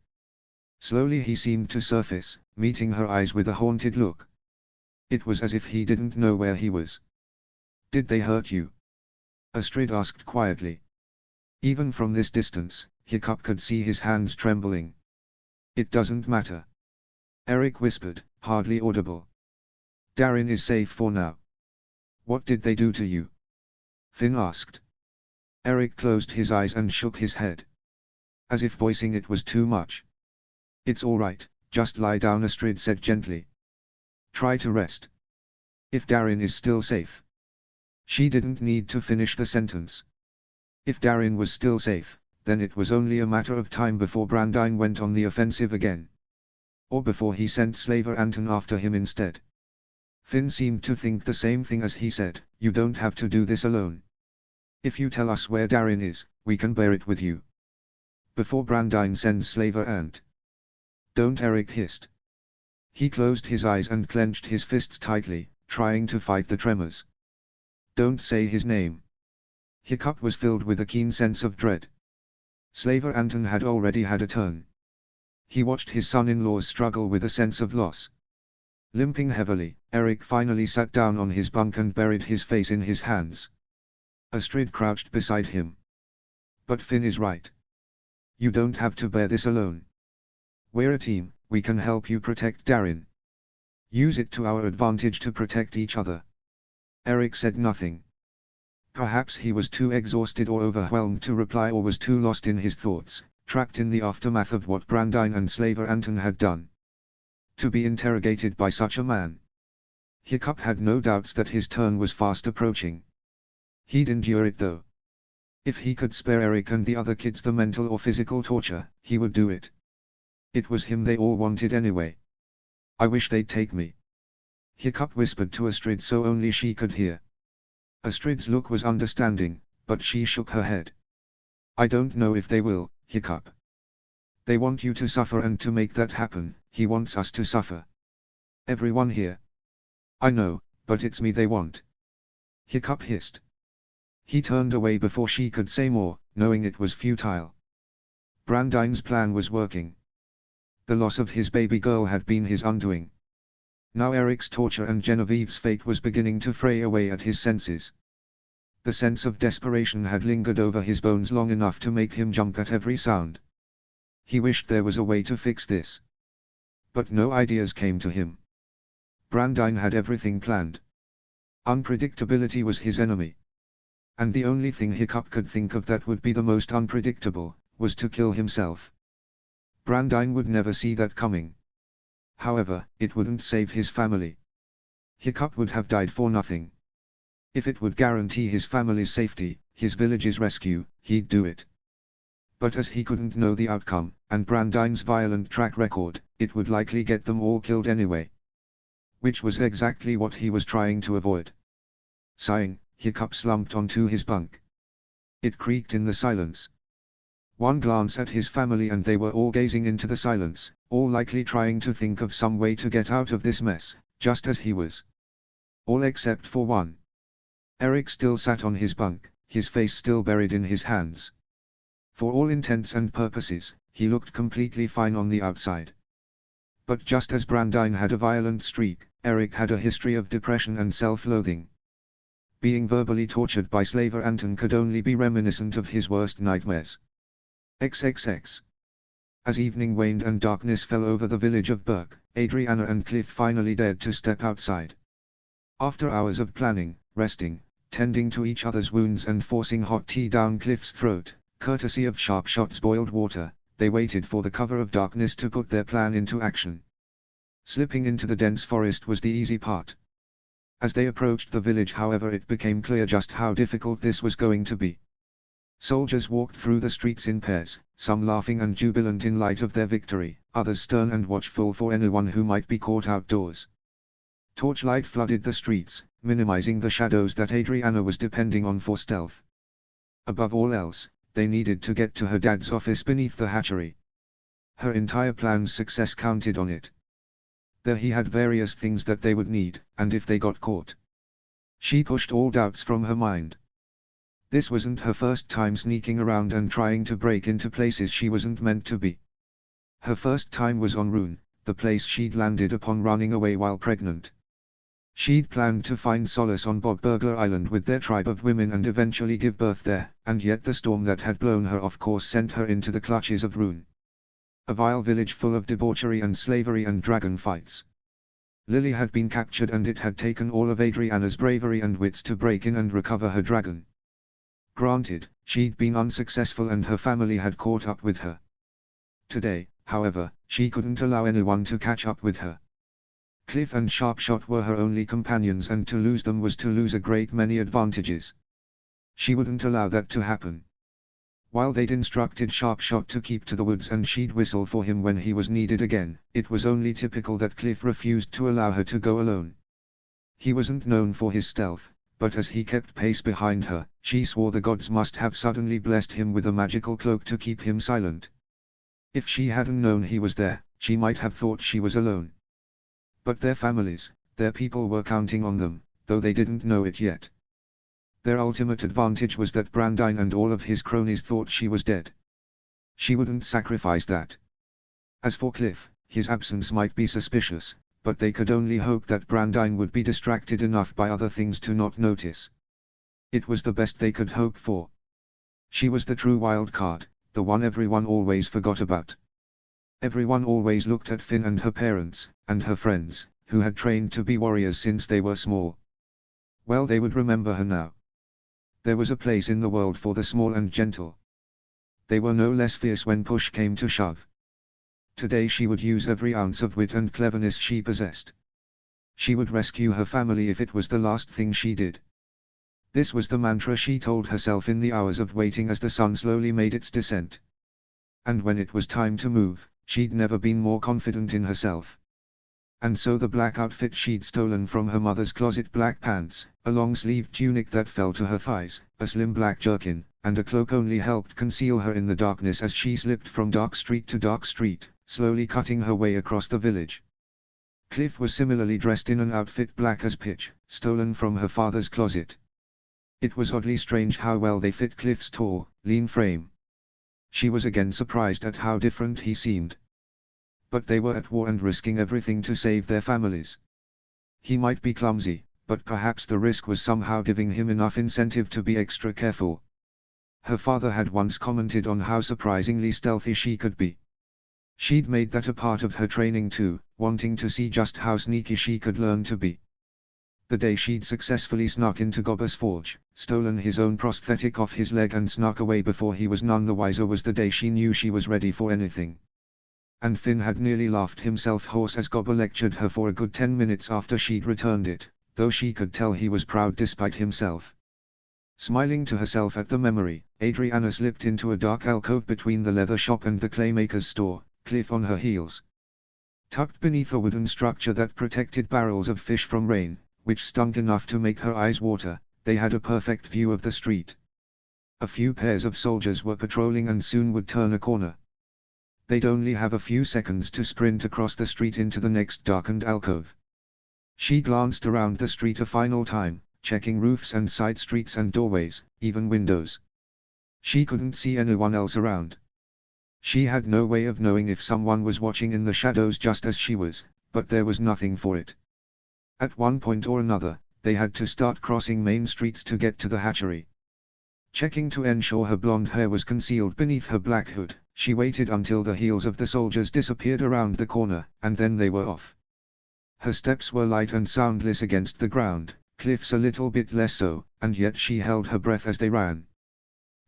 Slowly he seemed to surface, meeting her eyes with a haunted look. It was as if he didn't know where he was. "Did they hurt you?" Astrid asked quietly. Even from this distance, Hiccup could see his hands trembling. "It doesn't matter," Eric whispered, hardly audible. "Darin is safe for now." "What did they do to you?" Finn asked. Eric closed his eyes and shook his head. As if voicing it was too much. "It's all right, just lie down," Astrid said gently. "Try to rest. If Darin is still safe." She didn't need to finish the sentence. If Darin was still safe, then it was only a matter of time before Brandine went on the offensive again. Or before he sent Slaver Anton after him instead. Finn seemed to think the same thing as he said, "You don't have to do this alone. If you tell us where Darin is, we can bear it with you. Before Brandine sends Slaver Ant." "Don't," Eric hissed. He closed his eyes and clenched his fists tightly, trying to fight the tremors. "Don't say his name." Hiccup was filled with a keen sense of dread. Slaver Anton had already had a turn. He watched his son-in-law's struggle with a sense of loss. Limping heavily, Eric finally sat down on his bunk and buried his face in his hands. Astrid crouched beside him. "But Finn is right. You don't have to bear this alone. We're a team, we can help you protect Darin. Use it to our advantage to protect each other." Eric said nothing. Perhaps he was too exhausted or overwhelmed to reply, or was too lost in his thoughts, trapped in the aftermath of what Brandine and Slaver Anton had done. To be interrogated by such a man. Hiccup had no doubts that his turn was fast approaching. He'd endure it though. If he could spare Eric and the other kids the mental or physical torture, he would do it. It was him they all wanted anyway. "I wish they'd take me," Hiccup whispered to Astrid so only she could hear. Astrid's look was understanding, but she shook her head. "I don't know if they will, Hiccup. They want you to suffer, and to make that happen, he wants us to suffer. Everyone here." "I know, but it's me they want," Hiccup hissed. He turned away before she could say more, knowing it was futile. Brandine's plan was working. The loss of his baby girl had been his undoing. Now Eric's torture and Genevieve's fate was beginning to fray away at his senses. The sense of desperation had lingered over his bones long enough to make him jump at every sound. He wished there was a way to fix this. But no ideas came to him. Brandine had everything planned. Unpredictability was his enemy. And the only thing Hiccup could think of that would be the most unpredictable, was to kill himself. Brandine would never see that coming. However, it wouldn't save his family. Hiccup would have died for nothing. If it would guarantee his family's safety, his village's rescue, he'd do it. But as he couldn't know the outcome, and Brandine's violent track record, it would likely get them all killed anyway. Which was exactly what he was trying to avoid. Sighing, Hiccup slumped onto his bunk. It creaked in the silence. One glance at his family and they were all gazing into the silence, all likely trying to think of some way to get out of this mess, just as he was. All except for one. Eric still sat on his bunk, his face still buried in his hands. For all intents and purposes, he looked completely fine on the outside. But just as Brandine had a violent streak, Eric had a history of depression and self-loathing. Being verbally tortured by Slaver Anton could only be reminiscent of his worst nightmares. XXX. As evening waned and darkness fell over the village of Burke, Adriana and Cliff finally dared to step outside. After hours of planning, resting, tending to each other's wounds and forcing hot tea down Cliff's throat, courtesy of Sharpshot's boiled water, they waited for the cover of darkness to put their plan into action. Slipping into the dense forest was the easy part. As they approached the village, however, it became clear just how difficult this was going to be. Soldiers walked through the streets in pairs, some laughing and jubilant in light of their victory, others stern and watchful for anyone who might be caught outdoors. Torchlight flooded the streets, minimizing the shadows that Adriana was depending on for stealth. Above all else, they needed to get to her dad's office beneath the hatchery. Her entire plan's success counted on it. There he had various things that they would need, and if they got caught. She pushed all doubts from her mind. This wasn't her first time sneaking around and trying to break into places she wasn't meant to be. Her first time was on Rune, the place she'd landed upon running away while pregnant. She'd planned to find solace on Bob Burglar Island with their tribe of women and eventually give birth there, and yet the storm that had blown her off course sent her into the clutches of Rune. A vile village full of debauchery and slavery and dragon fights. Lily had been captured and it had taken all of Adriana's bravery and wits to break in and recover her dragon. Granted, she'd been unsuccessful and her family had caught up with her. Today, however, she couldn't allow anyone to catch up with her. Cliff and Sharpshot were her only companions and to lose them was to lose a great many advantages. She wouldn't allow that to happen. While they'd instructed Sharpshot to keep to the woods and she'd whistle for him when he was needed again, it was only typical that Cliff refused to allow her to go alone. He wasn't known for his stealth, but as he kept pace behind her, she swore the gods must have suddenly blessed him with a magical cloak to keep him silent. If she hadn't known he was there, she might have thought she was alone. But their families, their people were counting on them, though they didn't know it yet. Their ultimate advantage was that Brandine and all of his cronies thought she was dead. She wouldn't sacrifice that. As for Cliff, his absence might be suspicious, but they could only hope that Brandine would be distracted enough by other things to not notice. It was the best they could hope for. She was the true wild card, the one everyone always forgot about. Everyone always looked at Finn and her parents, and her friends, who had trained to be warriors since they were small. Well, they would remember her now. There was a place in the world for the small and gentle. They were no less fierce when push came to shove. Today she would use every ounce of wit and cleverness she possessed. She would rescue her family if it was the last thing she did. This was the mantra she told herself in the hours of waiting as the sun slowly made its descent. And when it was time to move, she'd never been more confident in herself. And so the black outfit she'd stolen from her mother's closet, black pants, a long-sleeved tunic that fell to her thighs, a slim black jerkin, and a cloak only helped conceal her in the darkness as she slipped from dark street to dark street, slowly cutting her way across the village. Cliff was similarly dressed in an outfit black as pitch, stolen from her father's closet. It was oddly strange how well they fit Cliff's tall, lean frame. She was again surprised at how different he seemed. But they were at war and risking everything to save their families. He might be clumsy, but perhaps the risk was somehow giving him enough incentive to be extra careful. Her father had once commented on how surprisingly stealthy she could be. She'd made that a part of her training too, wanting to see just how sneaky she could learn to be. The day she'd successfully snuck into Gobber's forge, stolen his own prosthetic off his leg and snuck away before he was none the wiser was the day she knew she was ready for anything. And Finn had nearly laughed himself hoarse as Gobber lectured her for a good 10 minutes after she'd returned it, though she could tell he was proud despite himself. Smiling to herself at the memory, Adriana slipped into a dark alcove between the leather shop and the claymaker's store, Cliff on her heels. Tucked beneath a wooden structure that protected barrels of fish from rain, which stunk enough to make her eyes water, they had a perfect view of the street. A few pairs of soldiers were patrolling and soon would turn a corner. They'd only have a few seconds to sprint across the street into the next darkened alcove. She glanced around the street a final time, checking roofs and side streets and doorways, even windows. She couldn't see anyone else around. She had no way of knowing if someone was watching in the shadows just as she was, but there was nothing for it. At one point or another, they had to start crossing main streets to get to the hatchery. Checking to ensure her blonde hair was concealed beneath her black hood, she waited until the heels of the soldiers disappeared around the corner, and then they were off. Her steps were light and soundless against the ground, Cliff's a little bit less so, and yet she held her breath as they ran.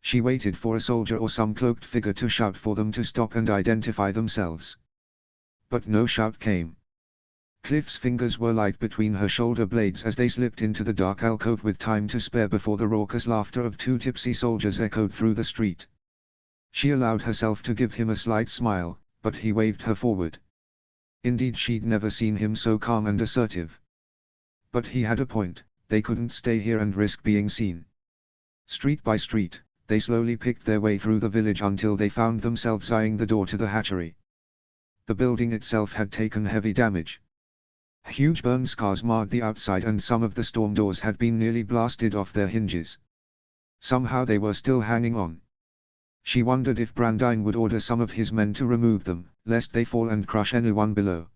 She waited for a soldier or some cloaked figure to shout for them to stop and identify themselves. But no shout came. Cliff's fingers were light between her shoulder blades as they slipped into the dark alcove with time to spare before the raucous laughter of two tipsy soldiers echoed through the street. She allowed herself to give him a slight smile, but he waved her forward. Indeed, she'd never seen him so calm and assertive. But he had a point, they couldn't stay here and risk being seen. Street by street, they slowly picked their way through the village until they found themselves eyeing the door to the hatchery. The building itself had taken heavy damage. Huge burn scars marred the outside and some of the storm doors had been nearly blasted off their hinges. Somehow they were still hanging on. She wondered if Brandine would order some of his men to remove them, lest they fall and crush anyone below.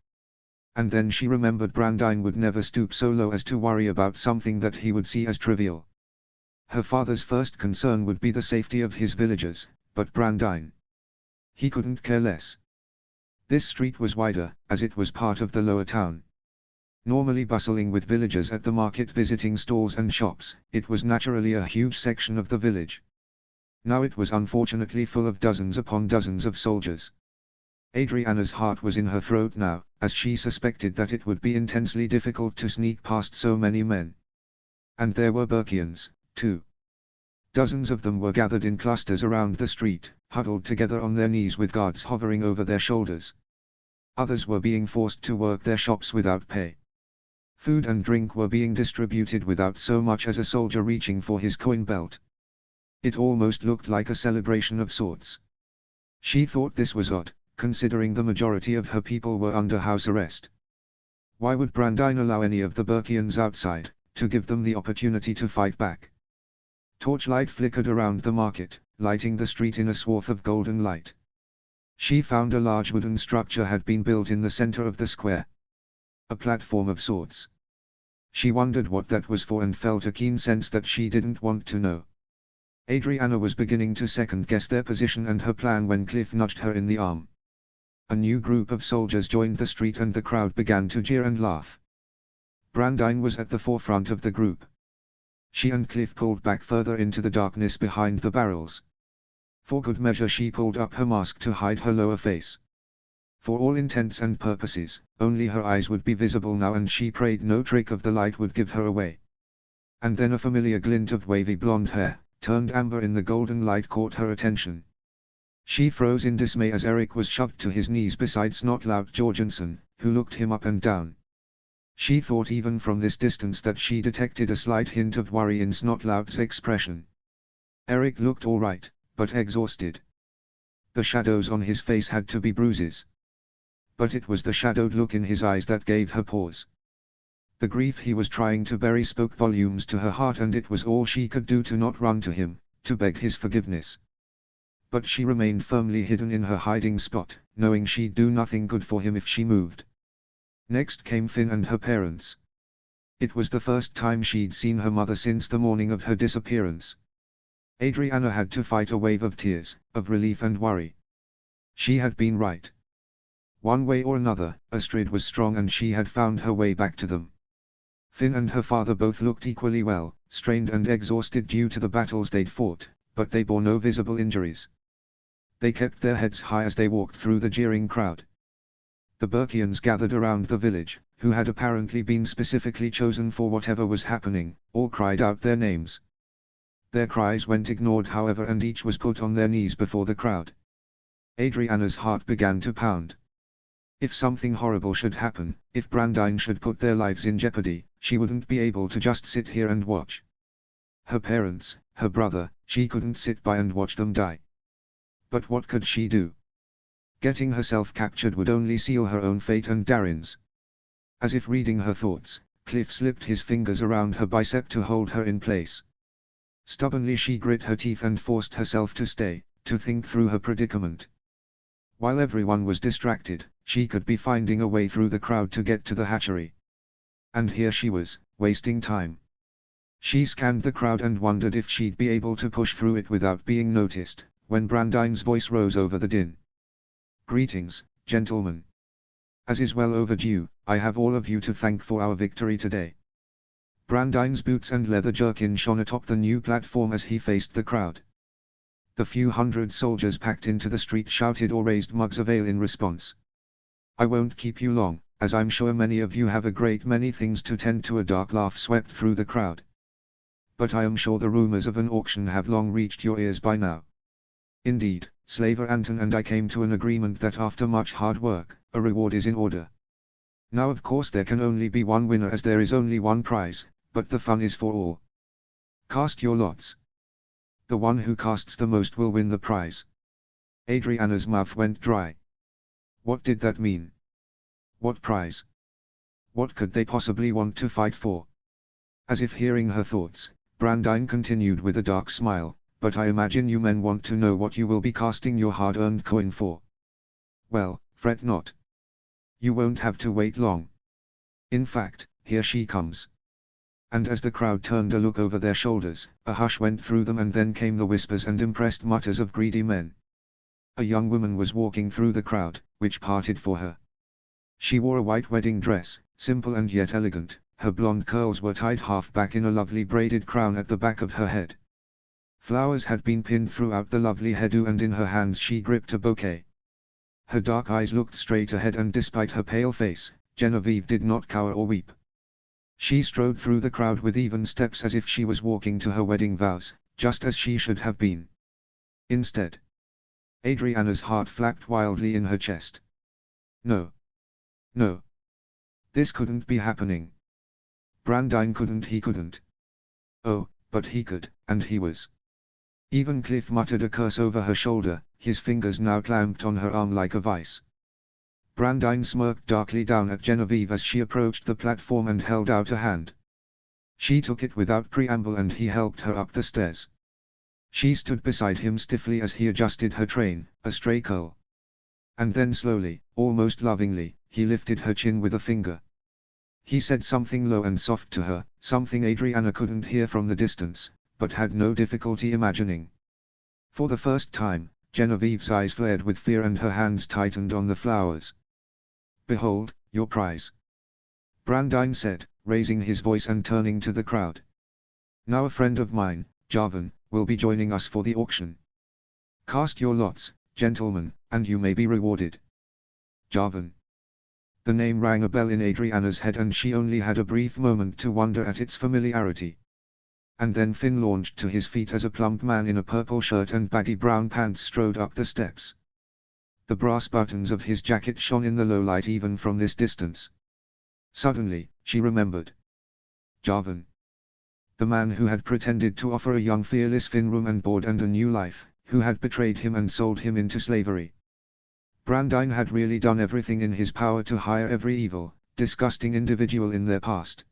And then she remembered Brandine would never stoop so low as to worry about something that he would see as trivial. Her father's first concern would be the safety of his villagers, but Brandine, he couldn't care less. This street was wider, as it was part of the lower town. Normally bustling with villagers at the market visiting stalls and shops, it was naturally a huge section of the village. Now it was unfortunately full of dozens upon dozens of soldiers. Adriana's heart was in her throat now, as she suspected that it would be intensely difficult to sneak past so many men. And there were Burkians, too. Dozens of them were gathered in clusters around the street, huddled together on their knees with guards hovering over their shoulders. Others were being forced to work their shops without pay. Food and drink were being distributed without so much as a soldier reaching for his coin belt. It almost looked like a celebration of sorts. She thought this was odd, considering the majority of her people were under house arrest. Why would Brandine allow any of the Burkians outside, to give them the opportunity to fight back? Torchlight flickered around the market, lighting the street in a swath of golden light. She found a large wooden structure had been built in the center of the square. A platform of sorts. She wondered what that was for and felt a keen sense that she didn't want to know. Adriana was beginning to second-guess their position and her plan when Cliff nudged her in the arm. A new group of soldiers joined the street and the crowd began to jeer and laugh. Brandine was at the forefront of the group. She and Cliff pulled back further into the darkness behind the barrels. For good measure she pulled up her mask to hide her lower face. For all intents and purposes, only her eyes would be visible now and she prayed no trick of the light would give her away. And then a familiar glint of wavy blonde hair, turned amber in the golden light caught her attention. She froze in dismay as Eric was shoved to his knees beside Snotlout Jorgensen, who looked him up and down. She thought even from this distance that she detected a slight hint of worry in Snotlout's expression. Eric looked all right, but exhausted. The shadows on his face had to be bruises. But it was the shadowed look in his eyes that gave her pause. The grief he was trying to bury spoke volumes to her heart and it was all she could do to not run to him, to beg his forgiveness. But she remained firmly hidden in her hiding spot, knowing she'd do nothing good for him if she moved. Next came Finn and her parents. It was the first time she'd seen her mother since the morning of her disappearance. Adriana had to fight a wave of tears, of relief and worry. She had been right. One way or another, Astrid was strong and she had found her way back to them. Finn and her father both looked equally well, strained and exhausted due to the battles they'd fought, but they bore no visible injuries. They kept their heads high as they walked through the jeering crowd. The Burkians gathered around the village, who had apparently been specifically chosen for whatever was happening, all cried out their names. Their cries went ignored however, and each was put on their knees before the crowd. Adriana's heart began to pound. If something horrible should happen, if Brandine should put their lives in jeopardy, she wouldn't be able to just sit here and watch. Her parents, her brother, she couldn't sit by and watch them die. But what could she do? Getting herself captured would only seal her own fate and Darren's. As if reading her thoughts, Cliff slipped his fingers around her bicep to hold her in place. Stubbornly she grit her teeth and forced herself to stay, to think through her predicament. While everyone was distracted, she could be finding a way through the crowd to get to the hatchery. And here she was, wasting time. She scanned the crowd and wondered if she'd be able to push through it without being noticed, when Brandine's voice rose over the din. "Greetings, gentlemen. As is well overdue, I have all of you to thank for our victory today." Brandine's boots and leather jerkin shone atop the new platform as he faced the crowd. The few hundred soldiers packed into the street shouted or raised mugs of ale in response. "I won't keep you long, as I'm sure many of you have a great many things to tend to." A dark laugh swept through the crowd. "But I am sure the rumors of an auction have long reached your ears by now. Indeed, Slaver Anton and I came to an agreement that after much hard work, a reward is in order. Now of course there can only be one winner as there is only one prize, but the fun is for all. Cast your lots. The one who casts the most will win the prize." Adriana's mouth went dry. What did that mean? What prize? What could they possibly want to fight for? As if hearing her thoughts, Brandine continued with a dark smile, "But I imagine you men want to know what you will be casting your hard-earned coin for. Well, fret not. You won't have to wait long. In fact, here she comes." And as the crowd turned a look over their shoulders, a hush went through them, and then came the whispers and impressed mutters of greedy men. A young woman was walking through the crowd, which parted for her. She wore a white wedding dress, simple and yet elegant. Her blonde curls were tied half back in a lovely braided crown at the back of her head. Flowers had been pinned throughout the lovely hairdo, and in her hands she gripped a bouquet. Her dark eyes looked straight ahead, and despite her pale face, Genevieve did not cower or weep. She strode through the crowd with even steps as if she was walking to her wedding vows, just as she should have been. Instead, Adriana's heart flapped wildly in her chest. No. No. This couldn't be happening. Brandine couldn't, he couldn't. Oh, but he could, and he was. Even Cliff muttered a curse over her shoulder, his fingers now clamped on her arm like a vice. Brandine smirked darkly down at Genevieve as she approached the platform and held out a hand. She took it without preamble and he helped her up the stairs. She stood beside him stiffly as he adjusted her train, a stray curl. And then slowly, almost lovingly, he lifted her chin with a finger. He said something low and soft to her, something Adriana couldn't hear from the distance, but had no difficulty imagining. For the first time, Genevieve's eyes flared with fear and her hands tightened on the flowers. "Behold, your prize," Brandine said, raising his voice and turning to the crowd. "Now a friend of mine, Javan, will be joining us for the auction. Cast your lots, gentlemen, and you may be rewarded." Javan. The name rang a bell in Adriana's head, and she only had a brief moment to wonder at its familiarity. And then Finn launched to his feet as a plump man in a purple shirt and baggy brown pants strode up the steps. The brass buttons of his jacket shone in the low light even from this distance. Suddenly, she remembered. Javan. The man who had pretended to offer a young fearless Finn room and board and a new life, who had betrayed him and sold him into slavery. Brandine had really done everything in his power to hire every evil, disgusting individual in their past.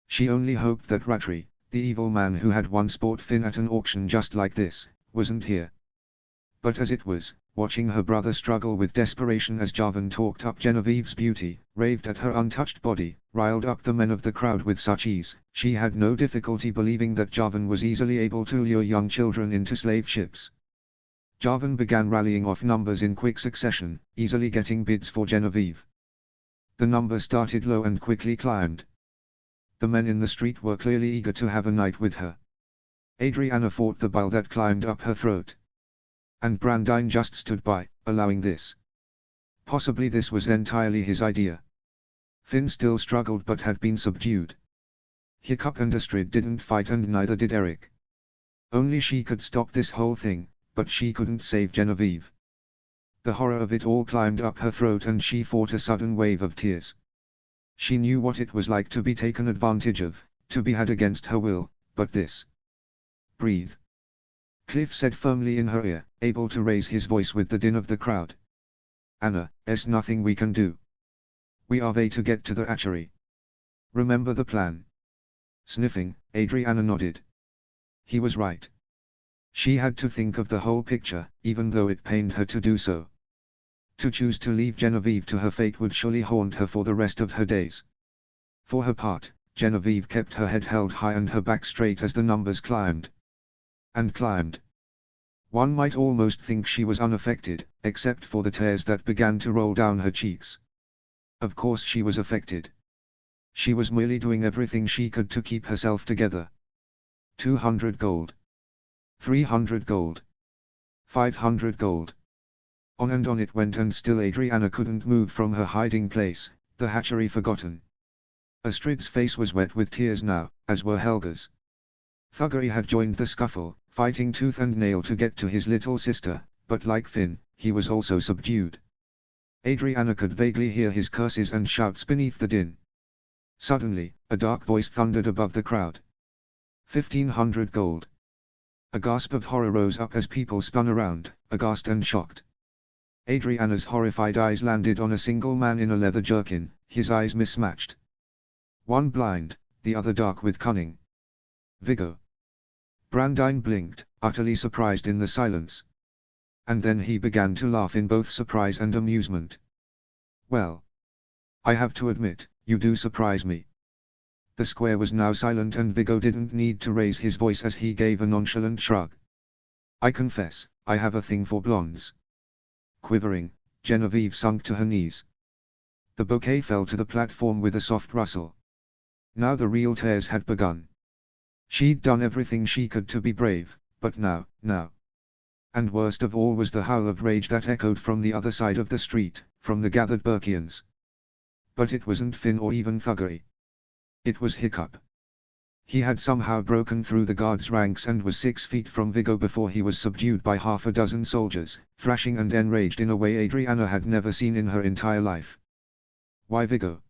She only hoped that Rattray, the evil man who had once bought Finn at an auction just like this, wasn't here. But as it was, watching her brother struggle with desperation as Javan talked up Genevieve's beauty, raved at her untouched body, riled up the men of the crowd with such ease, she had no difficulty believing that Javan was easily able to lure young children into slave ships. Javan began rallying off numbers in quick succession, easily getting bids for Genevieve. The numbers started low and quickly climbed. The men in the street were clearly eager to have a night with her. Adriana fought the bile that climbed up her throat. And Brandine just stood by, allowing this. Possibly this was entirely his idea. Finn still struggled but had been subdued. Hiccup and Astrid didn't fight and neither did Eric. Only she could stop this whole thing, but she couldn't save Genevieve. The horror of it all climbed up her throat and she fought a sudden wave of tears. She knew what it was like to be taken advantage of, to be had against her will, but this. Breathe. Cliff said firmly in her ear, able to raise his voice with the din of the crowd. Anna, there's nothing we can do. We are way to get to the hatchery. Remember the plan. Sniffing, Adriana nodded. He was right. She had to think of the whole picture, even though it pained her to do so. To choose to leave Genevieve to her fate would surely haunt her for the rest of her days. For her part, Genevieve kept her head held high and her back straight as the numbers climbed. And climbed. One might almost think she was unaffected, except for the tears that began to roll down her cheeks. Of course she was affected. She was merely doing everything she could to keep herself together. 200 gold. 300 gold. 500 gold. On and on it went and still Adriana couldn't move from her hiding place, the hatchery forgotten. Astrid's face was wet with tears now, as were Helga's. Thuggery had joined the scuffle, fighting tooth and nail to get to his little sister, but like Finn, he was also subdued. Adriana could vaguely hear his curses and shouts beneath the din. Suddenly, a dark voice thundered above the crowd. 1500 gold. A gasp of horror rose up as people spun around, aghast and shocked. Adriana's horrified eyes landed on a single man in a leather jerkin, his eyes mismatched. One blind, the other dark with cunning. Viggo. Brandine blinked, utterly surprised in the silence. And then he began to laugh in both surprise and amusement. Well. I have to admit, you do surprise me. The square was now silent and Viggo didn't need to raise his voice as he gave a nonchalant shrug. I confess, I have a thing for blondes. Quivering, Genevieve sunk to her knees. The bouquet fell to the platform with a soft rustle. Now the real tears had begun. She'd done everything she could to be brave, but now. And worst of all was the howl of rage that echoed from the other side of the street, from the gathered Burkians. But it wasn't Finn or even Thuggery. It was Hiccup. He had somehow broken through the guards' ranks and was 6 feet from Viggo before he was subdued by half a dozen soldiers, thrashing and enraged in a way Adriana had never seen in her entire life. Why Viggo?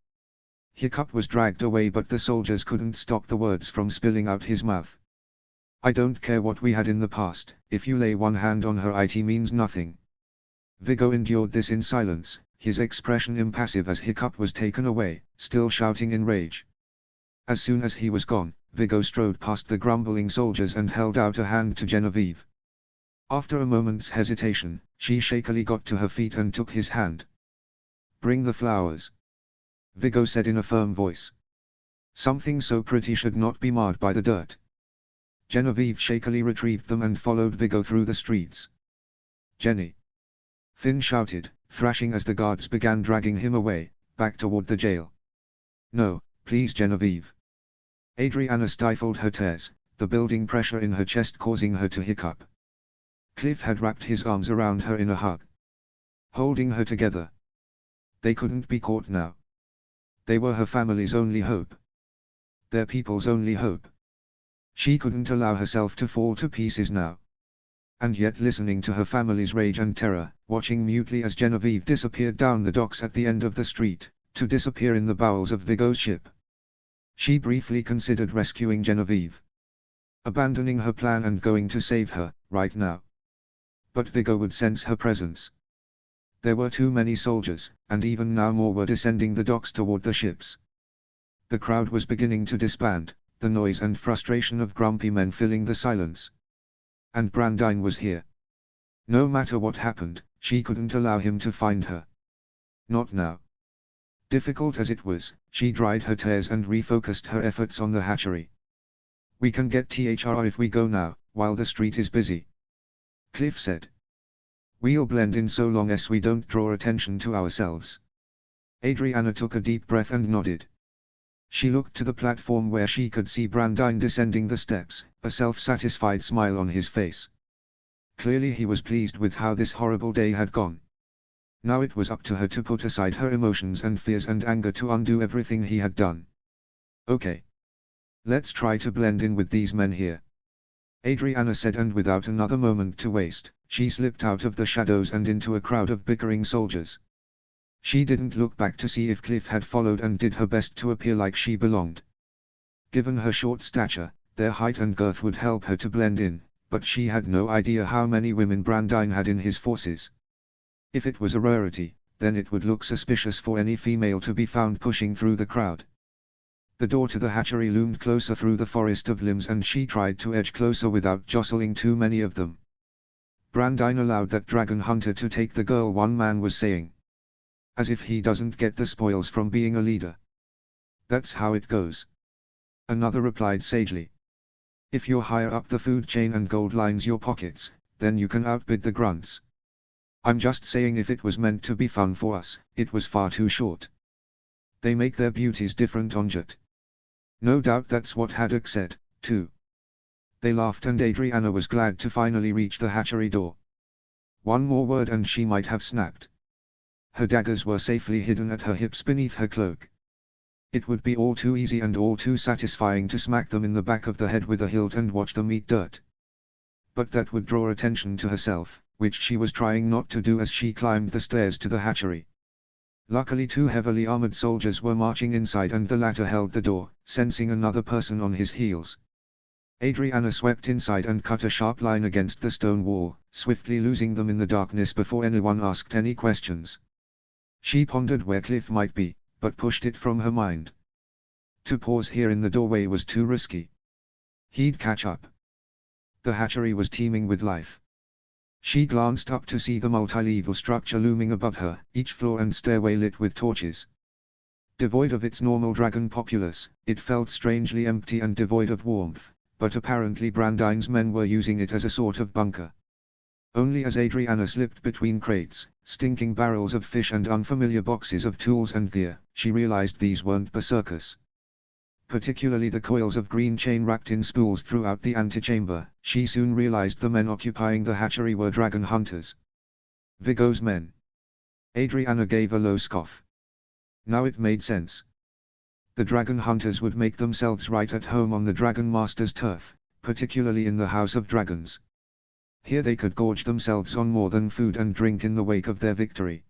Hiccup was dragged away but the soldiers couldn't stop the words from spilling out his mouth. I don't care what we had in the past, if you lay one hand on her it means nothing. Viggo endured this in silence, his expression impassive as Hiccup was taken away, still shouting in rage. As soon as he was gone, Viggo strode past the grumbling soldiers and held out a hand to Genevieve. After a moment's hesitation, she shakily got to her feet and took his hand. Bring the flowers. Viggo said in a firm voice. Something so pretty should not be marred by the dirt. Genevieve shakily retrieved them and followed Viggo through the streets. Jenny! Finn shouted, thrashing as the guards began dragging him away, back toward the jail. No, please Genevieve. Adriana stifled her tears, the building pressure in her chest causing her to hiccup. Cliff had wrapped his arms around her in a hug, holding her together. They couldn't be caught now. They were her family's only hope. Their people's only hope. She couldn't allow herself to fall to pieces now. And yet listening to her family's rage and terror, watching mutely as Genevieve disappeared down the docks at the end of the street, to disappear in the bowels of Viggo's ship. She briefly considered rescuing Genevieve. Abandoning her plan and going to save her, right now. But Viggo would sense her presence. There were too many soldiers, and even now more were descending the docks toward the ships. The crowd was beginning to disband, the noise and frustration of grumpy men filling the silence. And Brandine was here. No matter what happened, she couldn't allow him to find her. Not now. Difficult as it was, she dried her tears and refocused her efforts on the hatchery. We can get THR if we go now, while the street is busy. Cliff said. We'll blend in so long as we don't draw attention to ourselves. Adriana took a deep breath and nodded. She looked to the platform where she could see Brandine descending the steps, a self-satisfied smile on his face. Clearly he was pleased with how this horrible day had gone. Now it was up to her to put aside her emotions and fears and anger to undo everything he had done. Okay. Let's try to blend in with these men here, Adriana said, and without another moment to waste, she slipped out of the shadows and into a crowd of bickering soldiers. She didn't look back to see if Cliff had followed and did her best to appear like she belonged. Given her short stature, their height and girth would help her to blend in, but she had no idea how many women Brandine had in his forces. If it was a rarity, then it would look suspicious for any female to be found pushing through the crowd. The door to the hatchery loomed closer through the forest of limbs, and she tried to edge closer without jostling too many of them. Brandine allowed that dragon hunter to take the girl, one man was saying. As if he doesn't get the spoils from being a leader. That's how it goes. Another replied sagely. If you're higher up the food chain and gold lines your pockets, then you can outbid the grunts. I'm just saying, if it was meant to be fun for us, it was far too short. They make their beauties different on Jut. No doubt that's what Haddock said, too. They laughed, and Adriana was glad to finally reach the hatchery door. One more word and she might have snapped. Her daggers were safely hidden at her hips beneath her cloak. It would be all too easy and all too satisfying to smack them in the back of the head with a hilt and watch them eat dirt. But that would draw attention to herself, which she was trying not to do as she climbed the stairs to the hatchery. Luckily 2 heavily armored soldiers were marching inside, and the latter held the door, sensing another person on his heels. Adriana swept inside and cut a sharp line against the stone wall, swiftly losing them in the darkness before anyone asked any questions. She pondered where Cliff might be, but pushed it from her mind. To pause here in the doorway was too risky. He'd catch up. The hatchery was teeming with life. She glanced up to see the multi-level structure looming above her, each floor and stairway lit with torches. Devoid of its normal dragon populace, it felt strangely empty and devoid of warmth, but apparently Brandine's men were using it as a sort of bunker. Only as Adriana slipped between crates, stinking barrels of fish and unfamiliar boxes of tools and gear, she realized these weren't berserkers. Particularly the coils of green chain wrapped in spools throughout the antechamber. She soon realized the men occupying the hatchery were dragon hunters. Vigo's men. Adriana gave a low scoff. Now it made sense. The dragon hunters would make themselves right at home on the Dragon Master's turf, particularly in the House of Dragons. Here they could gorge themselves on more than food and drink in the wake of their victory.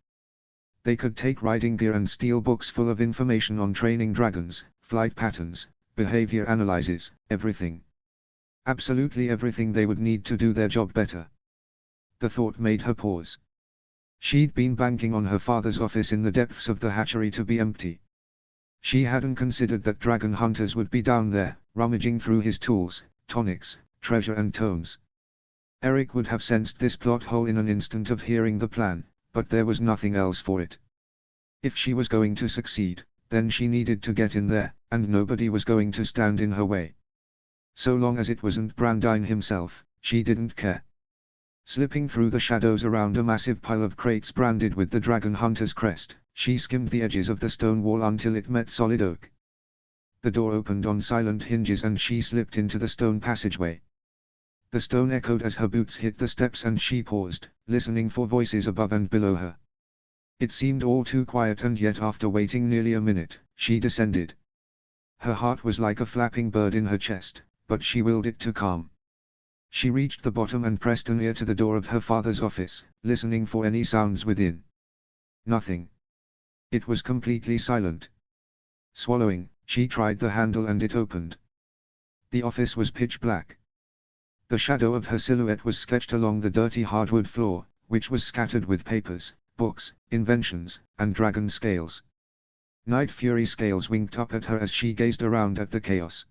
They could take riding gear and steal books full of information on training dragons, flight patterns, behavior analyses, everything. Absolutely everything they would need to do their job better. The thought made her pause. She'd been banking on her father's office in the depths of the hatchery to be empty. She hadn't considered that dragon hunters would be down there, rummaging through his tools, tonics, treasure and tomes. Eric would have sensed this plot hole in an instant of hearing the plan, but there was nothing else for it. If she was going to succeed, then she needed to get in there, and nobody was going to stand in her way. So long as it wasn't Brandine himself, she didn't care. Slipping through the shadows around a massive pile of crates branded with the dragon hunter's crest, she skimmed the edges of the stone wall until it met solid oak. The door opened on silent hinges and she slipped into the stone passageway. The stone echoed as her boots hit the steps and she paused, listening for voices above and below her. It seemed all too quiet, and yet after waiting nearly a minute, she descended. Her heart was like a flapping bird in her chest, but she willed it to calm. She reached the bottom and pressed an ear to the door of her father's office, listening for any sounds within. Nothing. It was completely silent. Swallowing, she tried the handle and it opened. The office was pitch black. The shadow of her silhouette was sketched along the dirty hardwood floor, which was scattered with papers, books, inventions, and dragon scales. Night Fury scales winked up at her as she gazed around at the chaos.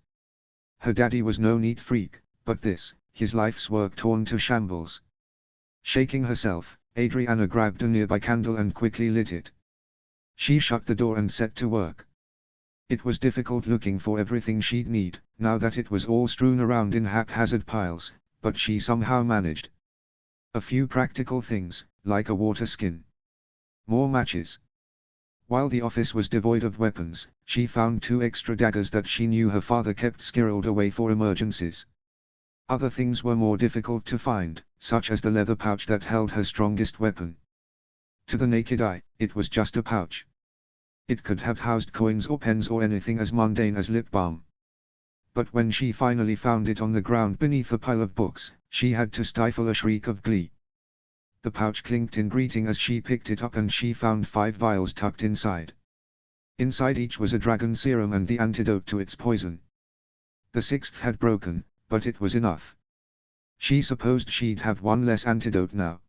Her daddy was no neat freak, but this, his life's work torn to shambles. Shaking herself, Adriana grabbed a nearby candle and quickly lit it. She shut the door and set to work. It was difficult looking for everything she'd need, now that it was all strewn around in haphazard piles, but she somehow managed. A few practical things, like a water skin. More matches. While the office was devoid of weapons, she found 2 extra daggers that she knew her father kept squirreled away for emergencies. Other things were more difficult to find, such as the leather pouch that held her strongest weapon. To the naked eye, it was just a pouch. It could have housed coins or pens or anything as mundane as lip balm. But when she finally found it on the ground beneath a pile of books, she had to stifle a shriek of glee. The pouch clinked in greeting as she picked it up, and she found 5 vials tucked inside. Inside each was a dragon serum and the antidote to its poison. The 6th had broken, but it was enough. She supposed she'd have 1 less antidote now.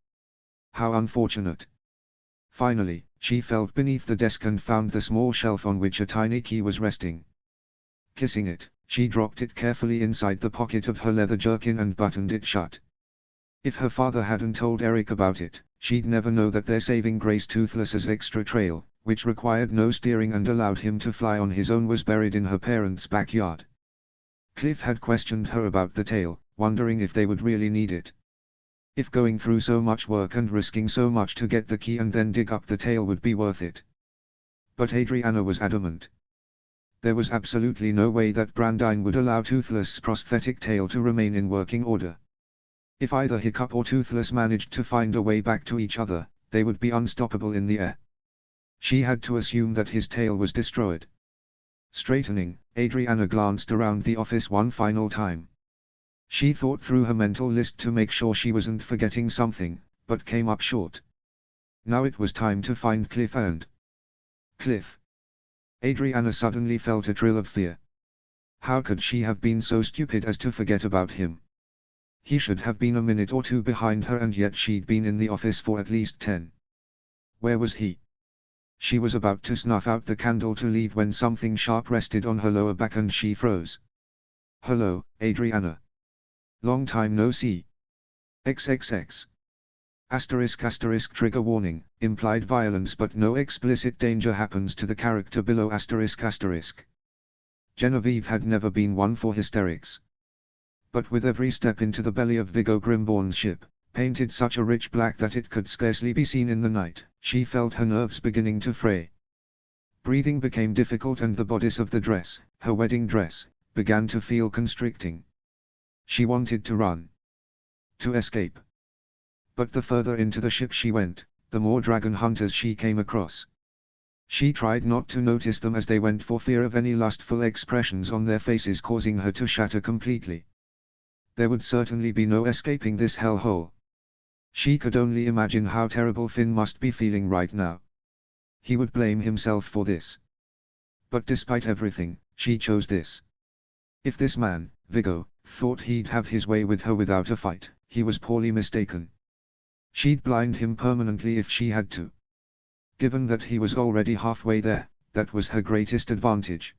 How unfortunate. Finally, she felt beneath the desk and found the small shelf on which a tiny key was resting. Kissing it, she dropped it carefully inside the pocket of her leather jerkin and buttoned it shut. If her father hadn't told Eric about it, she'd never know that their saving grace Toothless's extra trail, which required no steering and allowed him to fly on his own, was buried in her parents' backyard. Cliff had questioned her about the tail, wondering if they would really need it. If going through so much work and risking so much to get the key and then dig up the tail would be worth it. But Adriana was adamant. There was absolutely no way that Brandine would allow Toothless's prosthetic tail to remain in working order. If either Hiccup or Toothless managed to find a way back to each other, they would be unstoppable in the air. She had to assume that his tail was destroyed. Straightening, Adriana glanced around the office one final time. She thought through her mental list to make sure she wasn't forgetting something, but came up short. Now it was time to find Cliff and... Cliff. Adriana suddenly felt a thrill of fear. How could she have been so stupid as to forget about him? He should have been a minute or 2 behind her, and yet she'd been in the office for at least 10. Where was he? She was about to snuff out the candle to leave when something sharp rested on her lower back and she froze. Hello, Adriana. Long time no see. XXX. *** trigger warning, implied violence but no explicit danger happens to the character below ***. Genevieve had never been one for hysterics. But with every step into the belly of Viggo Grimborn's ship, painted such a rich black that it could scarcely be seen in the night, she felt her nerves beginning to fray. Breathing became difficult and the bodice of the dress, her wedding dress, began to feel constricting. She wanted to run. To escape. But the further into the ship she went, the more dragon hunters she came across. She tried not to notice them as they went for fear of any lustful expressions on their faces causing her to shatter completely. There would certainly be no escaping this hellhole. She could only imagine how terrible Finn must be feeling right now. He would blame himself for this. But despite everything, she chose this. If this man, Viggo, thought he'd have his way with her without a fight, he was poorly mistaken. She'd blind him permanently if she had to. Given that he was already halfway there, that was her greatest advantage.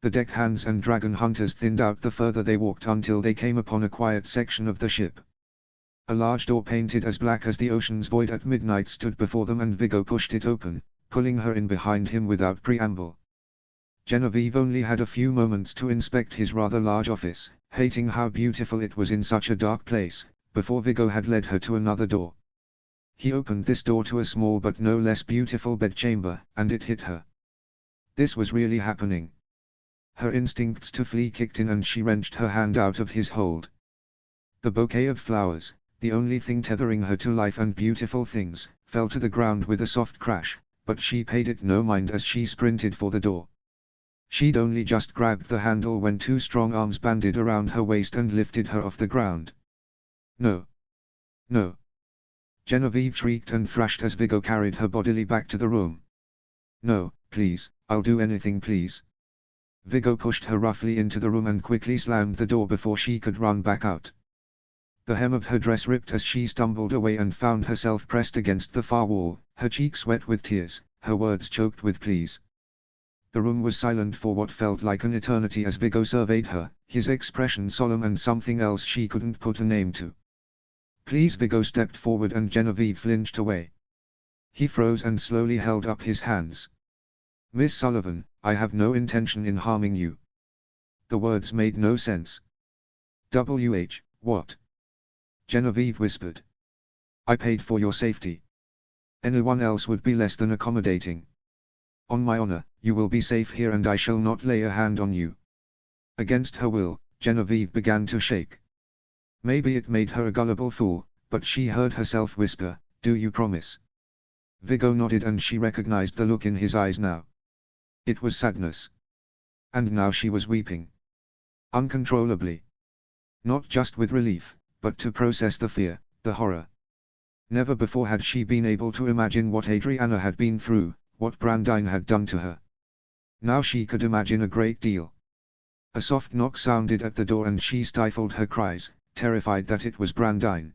The deckhands and dragon hunters thinned out the further they walked until they came upon a quiet section of the ship. A large door painted as black as the ocean's void at midnight stood before them, and Viggo pushed it open, pulling her in behind him without preamble. Genevieve only had a few moments to inspect his rather large office, hating how beautiful it was in such a dark place, before Viggo had led her to another door. He opened this door to a small but no less beautiful bedchamber, and it hit her. This was really happening. Her instincts to flee kicked in and she wrenched her hand out of his hold. The bouquet of flowers, the only thing tethering her to life and beautiful things, fell to the ground with a soft crash, but she paid it no mind as she sprinted for the door. She'd only just grabbed the handle when 2 strong arms banded around her waist and lifted her off the ground. No. No. Genevieve shrieked and thrashed as Viggo carried her bodily back to the room. No, please, I'll do anything please. Viggo pushed her roughly into the room and quickly slammed the door before she could run back out. The hem of her dress ripped as she stumbled away and found herself pressed against the far wall, her cheeks wet with tears, her words choked with pleas. The room was silent for what felt like an eternity as Viggo surveyed her, his expression solemn and something else she couldn't put a name to. Please. Viggo stepped forward and Genevieve flinched away. He froze and slowly held up his hands. Miss Sullivan, I have no intention in harming you. The words made no sense. What? Genevieve whispered. I paid for your safety. Anyone else would be less than accommodating. On my honor, you will be safe here and I shall not lay a hand on you. Against her will, Genevieve began to shake. Maybe it made her a gullible fool, but she heard herself whisper, "Do you promise?" Viggo nodded and she recognized the look in his eyes now. It was sadness. And now she was weeping. Uncontrollably. Not just with relief, but to process the fear, the horror. Never before had she been able to imagine what Adriana had been through, what Brandine had done to her. Now she could imagine a great deal. A soft knock sounded at the door and she stifled her cries, terrified that it was Brandine.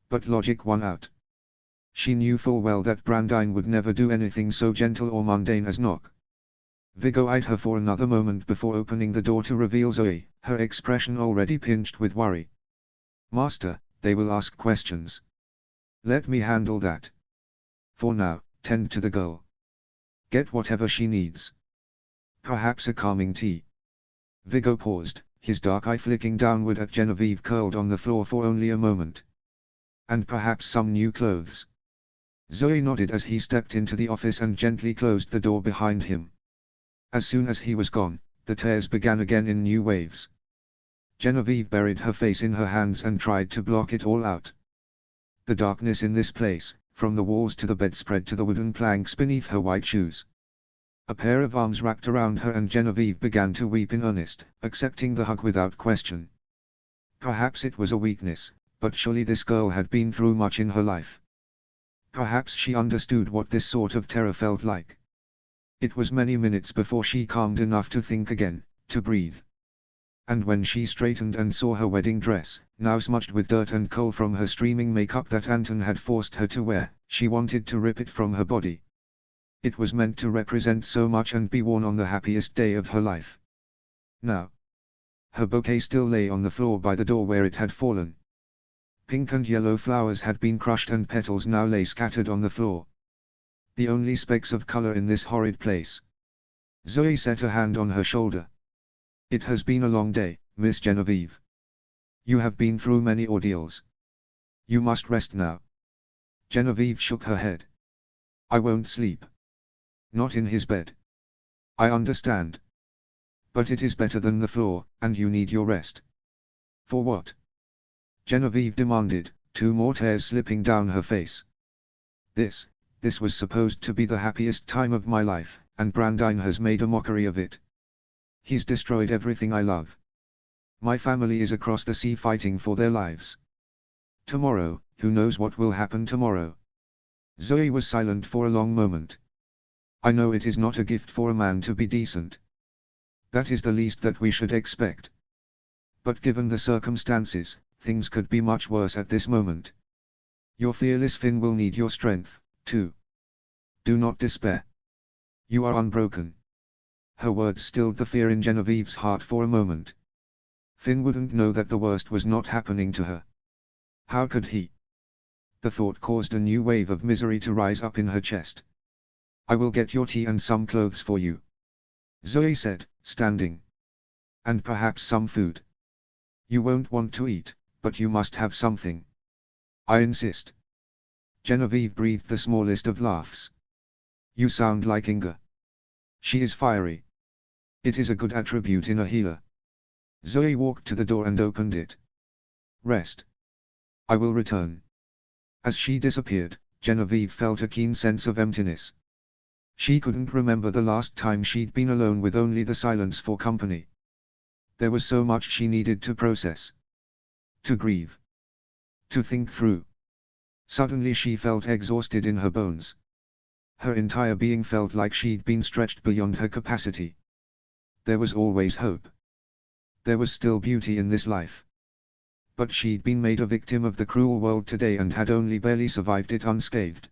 But logic won out. She knew full well that Brandine would never do anything so gentle or mundane as knock. Viggo eyed her for another moment before opening the door to reveal Zoe, her expression already pinched with worry. "Master, they will ask questions. Let me handle that. For now, tend to the girl. Get whatever she needs. Perhaps a calming tea." Viggo paused, his dark eye flicking downward at Genevieve curled on the floor for only a moment. "And perhaps some new clothes." Zoe nodded as he stepped into the office and gently closed the door behind him. As soon as he was gone, the tears began again in new waves. Genevieve buried her face in her hands and tried to block it all out. The darkness in this place, from the walls to the bedspread to the wooden planks beneath her white shoes. A pair of arms wrapped around her and Genevieve began to weep in earnest, accepting the hug without question. Perhaps it was a weakness, but surely this girl had been through much in her life. Perhaps she understood what this sort of terror felt like. It was many minutes before she calmed enough to think again, to breathe. And when she straightened and saw her wedding dress, now smudged with dirt and coal from her streaming makeup that Anton had forced her to wear, she wanted to rip it from her body. It was meant to represent so much and be worn on the happiest day of her life. Now, her bouquet still lay on the floor by the door where it had fallen. Pink and yellow flowers had been crushed and petals now lay scattered on the floor. The only specks of color in this horrid place. Zoe set a hand on her shoulder. "It has been a long day, Miss Genevieve. You have been through many ordeals. You must rest now." Genevieve shook her head. "I won't sleep. Not in his bed." "I understand. But it is better than the floor, and you need your rest." "For what?" Genevieve demanded, two more tears slipping down her face. This was supposed to be the happiest time of my life, and Brandine has made a mockery of it. He's destroyed everything I love. My family is across the sea fighting for their lives. Tomorrow, who knows what will happen tomorrow?" Zoe was silent for a long moment. "I know it is not a gift for a man to be decent. That is the least that we should expect. But given the circumstances, things could be much worse at this moment. Your fearless Finn will need your strength, too. Do not despair. You are unbroken." Her words stilled the fear in Genevieve's heart for a moment. Finn wouldn't know that the worst was not happening to her. How could he? The thought caused a new wave of misery to rise up in her chest. "I will get your tea and some clothes for you," Zoe said, standing. "And perhaps some food. You won't want to eat, but you must have something. I insist." Genevieve breathed the smallest of laughs. "You sound like Inga. She is fiery. It is a good attribute in a healer." Zoe walked to the door and opened it. "Rest. I will return." As she disappeared, Genevieve felt a keen sense of emptiness. She couldn't remember the last time she'd been alone with only the silence for company. There was so much she needed to process. To grieve. To think through. Suddenly she felt exhausted in her bones. Her entire being felt like she'd been stretched beyond her capacity. There was always hope. There was still beauty in this life. But she'd been made a victim of the cruel world today and had only barely survived it unscathed.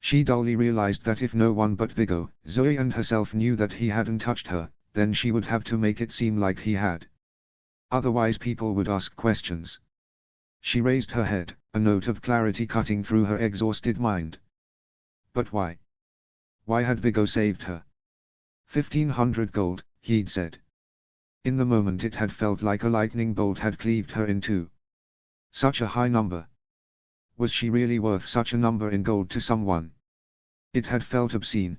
She dully realized that if no one but Viggo, Zoe and herself knew that he hadn't touched her, then she would have to make it seem like he had. Otherwise people would ask questions. She raised her head, a note of clarity cutting through her exhausted mind. But why? Why had Viggo saved her? 1,500 gold, he'd said. In the moment it had felt like a lightning bolt had cleaved her in two. Such a high number. Was she really worth such a number in gold to someone? It had felt obscene,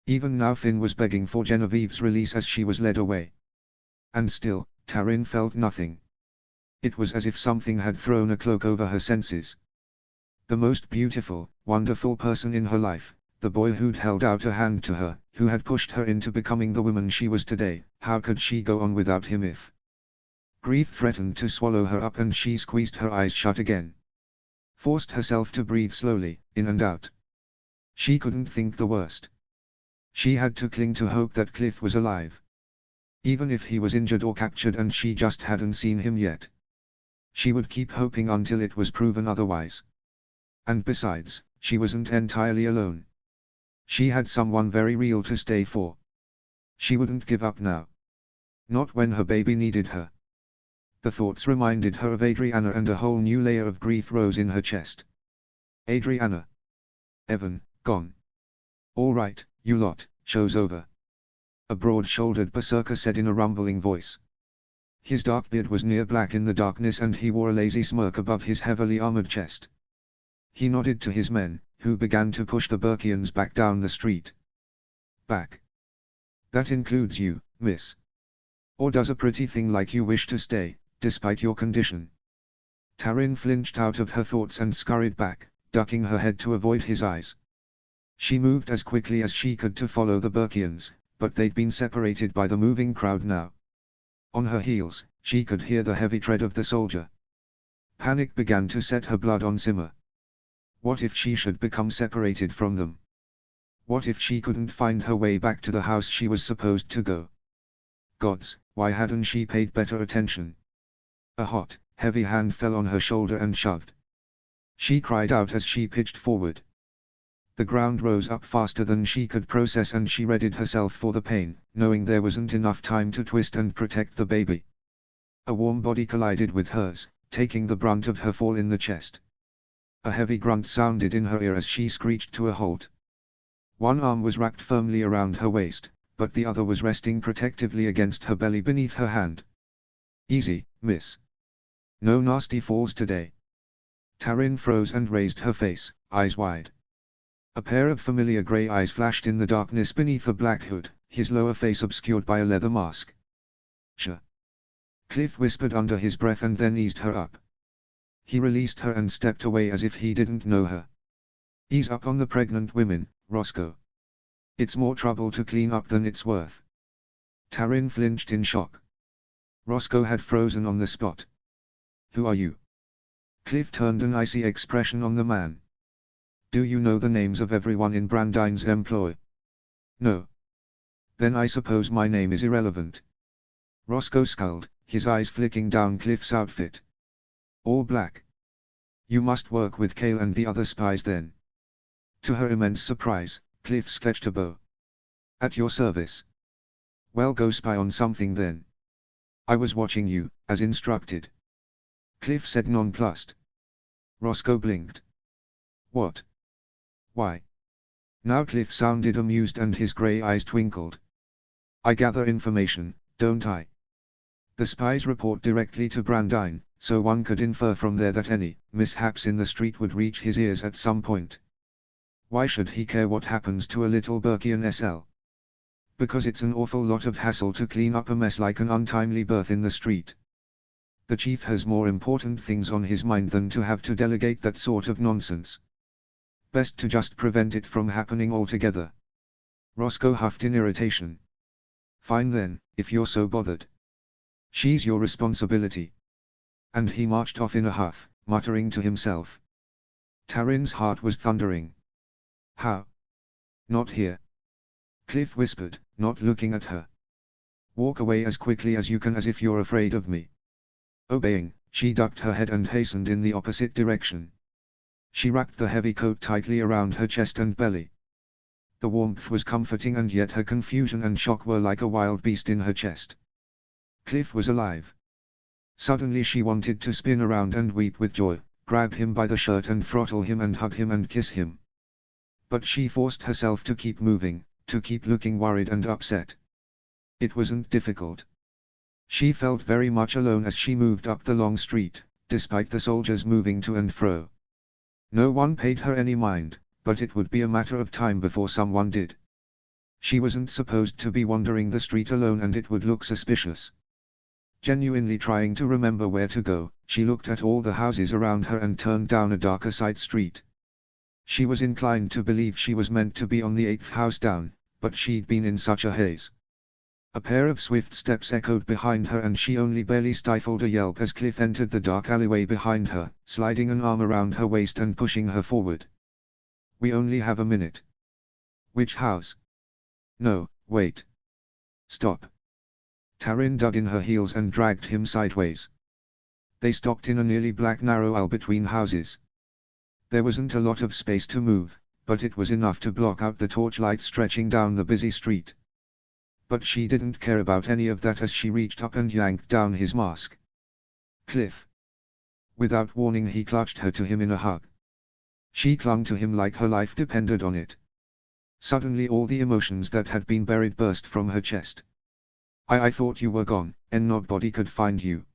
Even now Finn was begging for Genevieve's release as she was led away. And still, Taryn felt nothing. It was as if something had thrown a cloak over her senses. The most beautiful, wonderful person in her life, the boy who'd held out a hand to her, who had pushed her into becoming the woman she was today, how could she go on without him if? Grief threatened to swallow her up and she squeezed her eyes shut again. Forced herself to breathe slowly, in and out. She couldn't think the worst. She had to cling to hope that Cliff was alive. Even if he was injured or captured and she just hadn't seen him yet. She would keep hoping until it was proven otherwise. And besides, she wasn't entirely alone. She had someone very real to stay for. She wouldn't give up now. Not when her baby needed her. The thoughts reminded her of Adriana and a whole new layer of grief rose in her chest. Adriana. Evan, gone. All right, you lot, show's over. A broad-shouldered berserker said in a rumbling voice. His dark beard was near black in the darkness and he wore a lazy smirk above his heavily armored chest. He nodded to his men, who began to push the Burkians back down the street. Back. That includes you, miss. Or does a pretty thing like you wish to stay, despite your condition? Taryn flinched out of her thoughts and scurried back, ducking her head to avoid his eyes. She moved as quickly as she could to follow the Burkians, but they'd been separated by the moving crowd now. On her heels, she could hear the heavy tread of the soldier. Panic began to set her blood on simmer. What if she should become separated from them? What if she couldn't find her way back to the house she was supposed to go? Gods, why hadn't she paid better attention? A hot, heavy hand fell on her shoulder and shoved. She cried out as she pitched forward. The ground rose up faster than she could process and she readied herself for the pain, knowing there wasn't enough time to twist and protect the baby. A warm body collided with hers, taking the brunt of her fall in the chest. A heavy grunt sounded in her ear as she screeched to a halt. One arm was wrapped firmly around her waist, but the other was resting protectively against her belly beneath her hand. Easy, miss. No nasty falls today. Taryn froze and raised her face, eyes wide. A pair of familiar grey eyes flashed in the darkness beneath a black hood, his lower face obscured by a leather mask. Sure. Cliff whispered under his breath and then eased her up. He released her and stepped away as if he didn't know her. Ease up on the pregnant women, Roscoe. It's more trouble to clean up than it's worth. Taryn flinched in shock. Roscoe had frozen on the spot. Who are you? Cliff turned an icy expression on the man. Do you know the names of everyone in Brandine's employ? No. Then I suppose my name is irrelevant. Roscoe scowled, his eyes flicking down Cliff's outfit. All black. You must work with Kale and the other spies then. To her immense surprise, Cliff sketched a bow. At your service. Well, go spy on something then. I was watching you, as instructed. Cliff said nonplussed. Roscoe blinked. What? Why? Now Cliff sounded amused and his grey eyes twinkled. I gather information, don't I? The spies report directly to Brandine, so one could infer from there that any mishaps in the street would reach his ears at some point. Why should he care what happens to a little Burkian SL? Because it's an awful lot of hassle to clean up a mess like an untimely birth in the street. The chief has more important things on his mind than to have to delegate that sort of nonsense. Best to just prevent it from happening altogether. Roscoe huffed in irritation. Fine then, if you're so bothered. She's your responsibility. And he marched off in a huff, muttering to himself. Taryn's heart was thundering. How? Not here. Cliff whispered, not looking at her. Walk away as quickly as you can as if you're afraid of me. Obeying, she ducked her head and hastened in the opposite direction. She wrapped the heavy coat tightly around her chest and belly. The warmth was comforting and yet her confusion and shock were like a wild beast in her chest. Cliff was alive. Suddenly she wanted to spin around and weep with joy, grab him by the shirt and throttle him and hug him and kiss him. But she forced herself to keep moving, to keep looking worried and upset. It wasn't difficult. She felt very much alone as she moved up the long street, despite the soldiers moving to and fro. No one paid her any mind, but it would be a matter of time before someone did. She wasn't supposed to be wandering the street alone and it would look suspicious. Genuinely trying to remember where to go, she looked at all the houses around her and turned down a darker side street. She was inclined to believe she was meant to be on the 8th house down, but she'd been in such a haze. A pair of swift steps echoed behind her and she only barely stifled a yelp as Cliff entered the dark alleyway behind her, sliding an arm around her waist and pushing her forward. "We only have a minute." "Which house?" "No, wait. Stop." Taryn dug in her heels and dragged him sideways. They stopped in a nearly black narrow aisle between houses. There wasn't a lot of space to move, but it was enough to block out the torchlight stretching down the busy street. But she didn't care about any of that as she reached up and yanked down his mask. "Cliff." Without warning he clutched her to him in a hug. She clung to him like her life depended on it. Suddenly all the emotions that had been buried burst from her chest. I thought you were gone, and nobody could find you."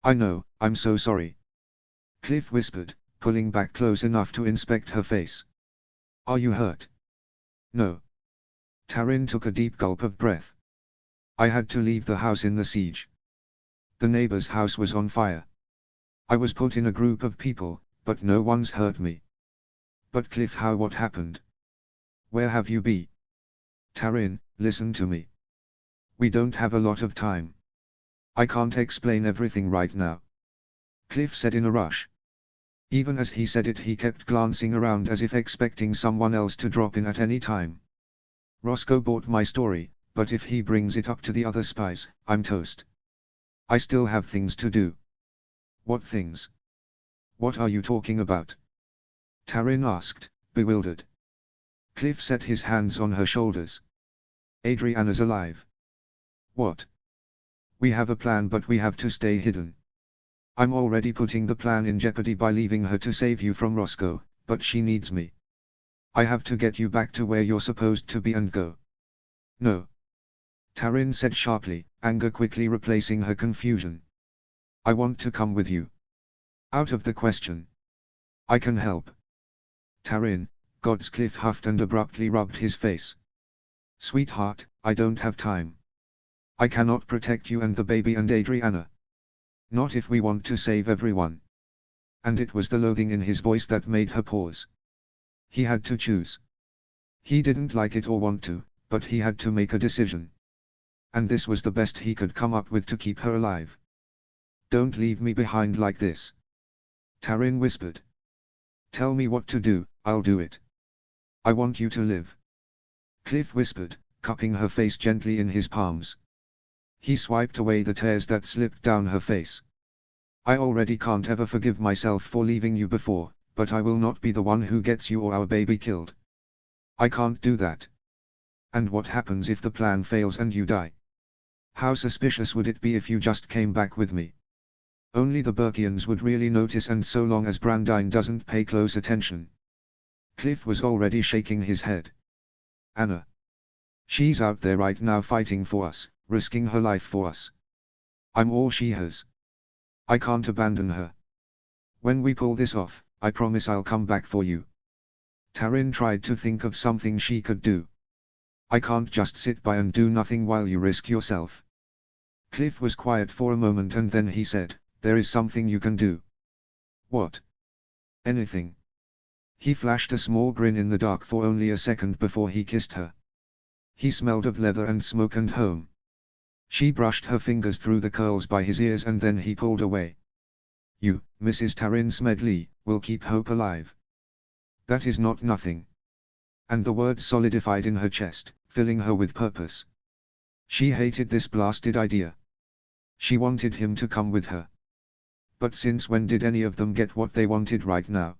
"I know, I'm so sorry," Cliff whispered, pulling back close enough to inspect her face. "Are you hurt?" "No." Taryn took a deep gulp of breath. "I had to leave the house in the siege. The neighbor's house was on fire. I was put in a group of people, but no one's hurt me." "But Cliff, what happened? Where have you been?" "Taryn, listen to me. We don't have a lot of time. I can't explain everything right now," Cliff said in a rush. Even as he said it he kept glancing around as if expecting someone else to drop in at any time. "Roscoe bought my story, but if he brings it up to the other spies, I'm toast. I still have things to do." "What things? What are you talking about?" Taryn asked, bewildered. Cliff set his hands on her shoulders. "Adriana's alive." "What?" "We have a plan but we have to stay hidden. I'm already putting the plan in jeopardy by leaving her to save you from Roscoe, but she needs me. I have to get you back to where you're supposed to be and go." "No," Taryn said sharply, anger quickly replacing her confusion. "I want to come with you." "Out of the question." "I can help." "Taryn," God's Cliff huffed and abruptly rubbed his face. "Sweetheart, I don't have time. I cannot protect you and the baby and Adriana. Not if we want to save everyone." And it was the loathing in his voice that made her pause. He had to choose. He didn't like it or want to, but he had to make a decision. And this was the best he could come up with to keep her alive. "Don't leave me behind like this," Taryn whispered. "Tell me what to do, I'll do it. I want you to live." Cliff whispered, cupping her face gently in his palms. He swiped away the tears that slipped down her face. "I already can't ever forgive myself for leaving you before, but I will not be the one who gets you or our baby killed. I can't do that." "And what happens if the plan fails and you die? How suspicious would it be if you just came back with me?" "Only the Burkians would really notice, and so long as Brandine doesn't pay close attention." Cliff was already shaking his head. "Anna. She's out there right now fighting for us, risking her life for us. I'm all she has. I can't abandon her. When we pull this off, I promise I'll come back for you." Taryn tried to think of something she could do. "I can't just sit by and do nothing while you risk yourself." Cliff was quiet for a moment and then he said, "There is something you can do." "What?" "Anything." He flashed a small grin in the dark for only a second before he kissed her. He smelled of leather and smoke and home. She brushed her fingers through the curls by his ears and then he pulled away. "You, Mrs. Taryn Smedley, will keep hope alive. That is not nothing." And the words solidified in her chest, filling her with purpose. She hated this blasted idea. She wanted him to come with her. But since when did any of them get what they wanted right now?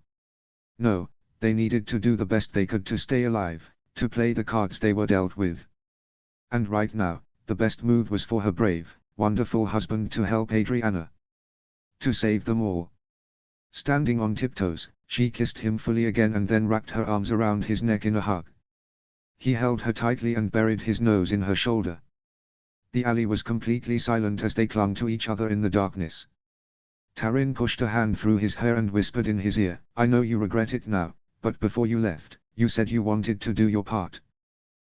No, they needed to do the best they could to stay alive, to play the cards they were dealt with. And right now, the best move was for her brave, wonderful husband to help Adriana. To save them all. Standing on tiptoes, she kissed him fully again and then wrapped her arms around his neck in a hug. He held her tightly and buried his nose in her shoulder. The alley was completely silent as they clung to each other in the darkness. Taryn pushed a hand through his hair and whispered in his ear, "I know you regret it now, but before you left, you said you wanted to do your part.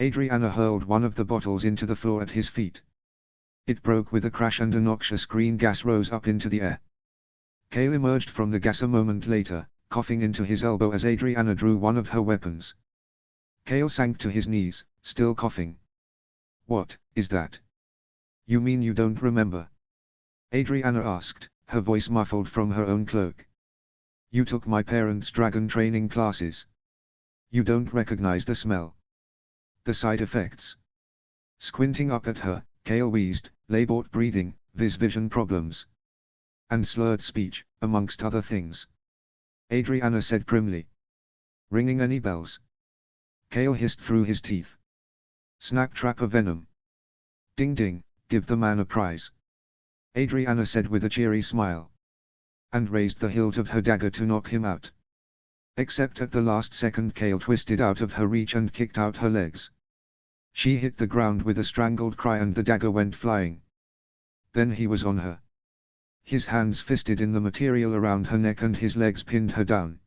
Adriana hurled one of the bottles into the floor at his feet. It broke with a crash and a noxious green gas rose up into the air. Cale emerged from the gas a moment later, coughing into his elbow as Adriana drew one of her weapons. Cale sank to his knees, still coughing. "What is that? You mean you don't remember?" Adriana asked, her voice muffled from her own cloak. "You took my parents' dragon training classes. You don't recognize the smell. The side effects." Squinting up at her, Cale wheezed, labored breathing, vision problems, and slurred speech, amongst other things. Adriana said grimly. "Ringing any bells?" Cale hissed through his teeth. "Snap trap of venom. Ding ding, give the man a prize," Adriana said with a cheery smile. And raised the hilt of her dagger to knock him out. Except at the last second Cale twisted out of her reach and kicked out her legs. She hit the ground with a strangled cry and the dagger went flying. Then he was on her. His hands fisted in the material around her neck and his legs pinned her down.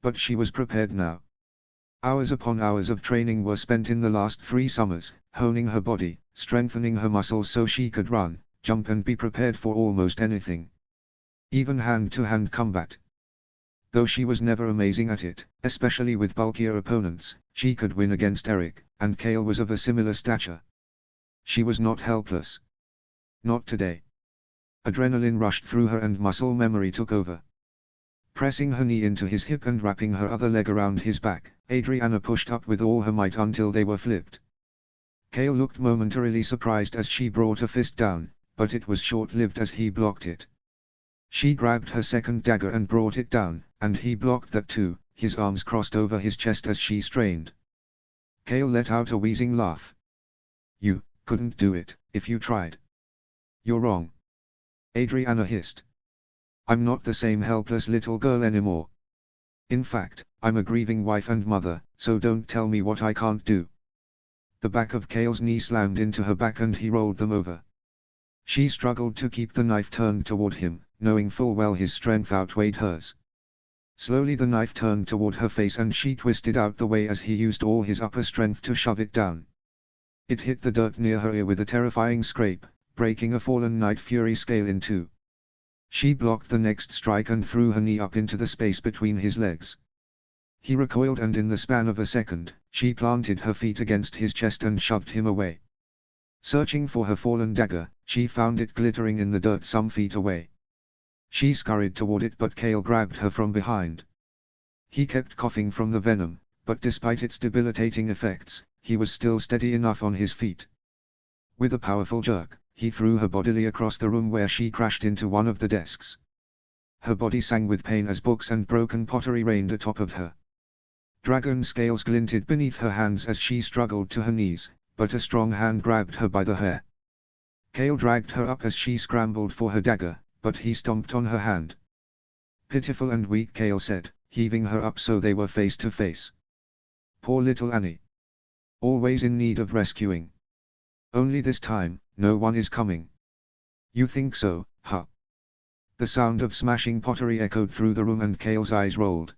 But she was prepared now. Hours upon hours of training were spent in the last 3 summers, honing her body, strengthening her muscles so she could run, jump and be prepared for almost anything. Even hand-to-hand combat. Though she was never amazing at it, especially with bulkier opponents, she could win against Eric, and Cale was of a similar stature. She was not helpless. Not today. Adrenaline rushed through her and muscle memory took over. Pressing her knee into his hip and wrapping her other leg around his back, Adriana pushed up with all her might until they were flipped. Cale looked momentarily surprised as she brought a fist down, but it was short-lived as he blocked it. She grabbed her second dagger and brought it down, and he blocked that too, his arms crossed over his chest as she strained. Cale let out a wheezing laugh. "You couldn't do it, if you tried." "You're wrong," Adriana hissed. "I'm not the same helpless little girl anymore. In fact, I'm a grieving wife and mother, so don't tell me what I can't do." The back of Cale's knee slammed into her back and he rolled them over. She struggled to keep the knife turned toward him, knowing full well his strength outweighed hers. Slowly the knife turned toward her face and she twisted out the way as he used all his upper strength to shove it down. It hit the dirt near her ear with a terrifying scrape, breaking a fallen Night Fury scale in 2. She blocked the next strike and threw her knee up into the space between his legs. He recoiled and in the span of a second, she planted her feet against his chest and shoved him away. Searching for her fallen dagger, she found it glittering in the dirt some feet away. She scurried toward it but Cale grabbed her from behind. He kept coughing from the venom, but despite its debilitating effects, he was still steady enough on his feet. With a powerful jerk, he threw her bodily across the room where she crashed into one of the desks. Her body sang with pain as books and broken pottery rained atop of her. Dragon scales glinted beneath her hands as she struggled to her knees, but a strong hand grabbed her by the hair. Cale dragged her up as she scrambled for her dagger, but he stomped on her hand. "Pitiful and weak," Cale said, heaving her up so they were face to face. "Poor little Annie. Always in need of rescuing. Only this time, no one is coming." "You think so, huh?" The sound of smashing pottery echoed through the room and Cale's eyes rolled.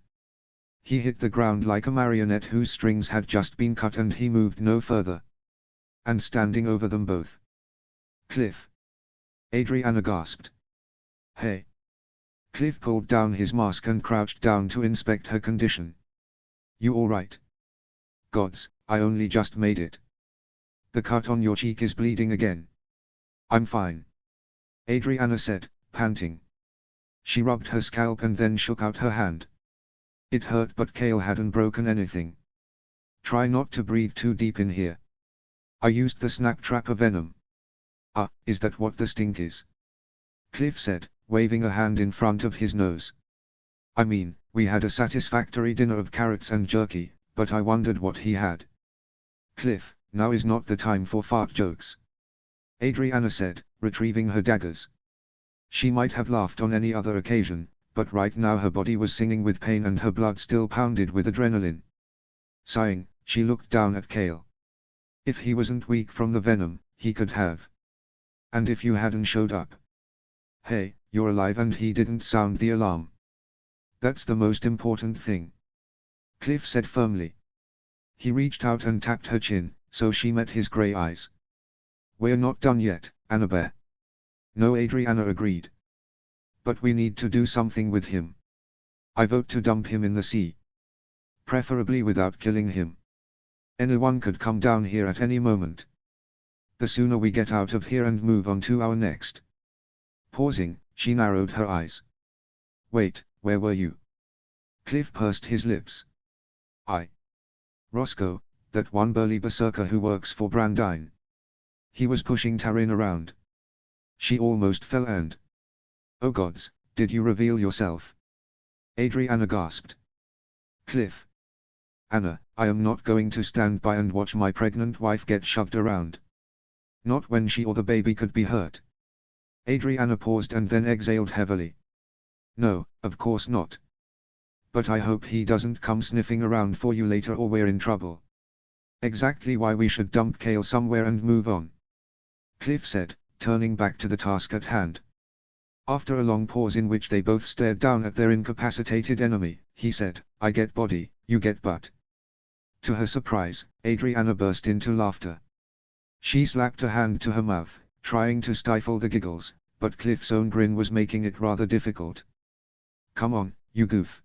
He hit the ground like a marionette whose strings had just been cut and he moved no further. And standing over them both. "Cliff!" Adriana gasped. "Hey!" Cliff pulled down his mask and crouched down to inspect her condition. "You alright?" "Gods, I only just made it. The cut on your cheek is bleeding again." "I'm fine," Adriana said, panting. She rubbed her scalp and then shook out her hand. It hurt but Cale hadn't broken anything. "Try not to breathe too deep in here. I used the snap trap of venom." "Ah, is that what the stink is?" Cliff said, waving a hand in front of his nose. "I mean, we had a satisfactory dinner of carrots and jerky, but I wondered what he had." "Cliff, now is not the time for fart jokes," Adriana said, retrieving her daggers. She might have laughed on any other occasion, but right now her body was singing with pain and her blood still pounded with adrenaline. Sighing, she looked down at Cale. If he wasn't weak from the venom, he could have. And if you hadn't showed up. Hey, you're alive and he didn't sound the alarm. That's the most important thing, Cliff said firmly. He reached out and tapped her chin, so she met his grey eyes. "We're not done yet, Annabeth." "No," Adriana agreed. "But we need to do something with him. I vote to dump him in the sea. Preferably without killing him. Anyone could come down here at any moment. The sooner we get out of here and move on to our next." Pausing, she narrowed her eyes. "Wait, where were you?" Cliff pursed his lips. "Roscoe, that one burly berserker who works for Brandine. He was pushing Taryn around." She almost fell and... "Oh gods, did you reveal yourself?" Adriana gasped. "Cliff. Anna, I am not going to stand by and watch my pregnant wife get shoved around. Not when she or the baby could be hurt." Adriana paused and then exhaled heavily. "No, of course not. But I hope he doesn't come sniffing around for you later or we're in trouble." "Exactly why we should dump Cale somewhere and move on," Cliff said, turning back to the task at hand. After a long pause in which they both stared down at their incapacitated enemy, he said, "I get body, you get butt." To her surprise, Adriana burst into laughter. She slapped a hand to her mouth, trying to stifle the giggles, but Cliff's own grin was making it rather difficult. "Come on, you goof."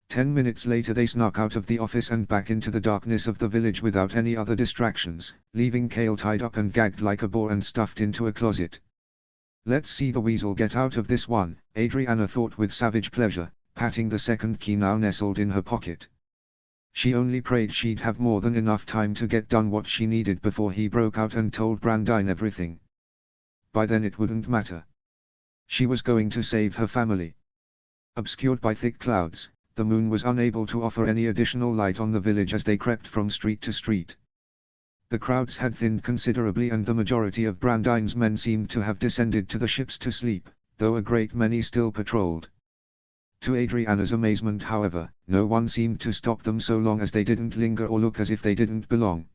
10 minutes later they snuck out of the office and back into the darkness of the village without any other distractions, leaving Cale tied up and gagged like a boar and stuffed into a closet. "Let's see the weasel get out of this one," Adriana thought with savage pleasure, patting the second key now nestled in her pocket. She only prayed she'd have more than enough time to get done what she needed before he broke out and told Brandine everything. By then it wouldn't matter. She was going to save her family. Obscured by thick clouds, the moon was unable to offer any additional light on the village as they crept from street to street. The crowds had thinned considerably and the majority of Brandine's men seemed to have descended to the ships to sleep, though a great many still patrolled. To Adriana's amazement, however, no one seemed to stop them so long as they didn't linger or look as if they didn't belong.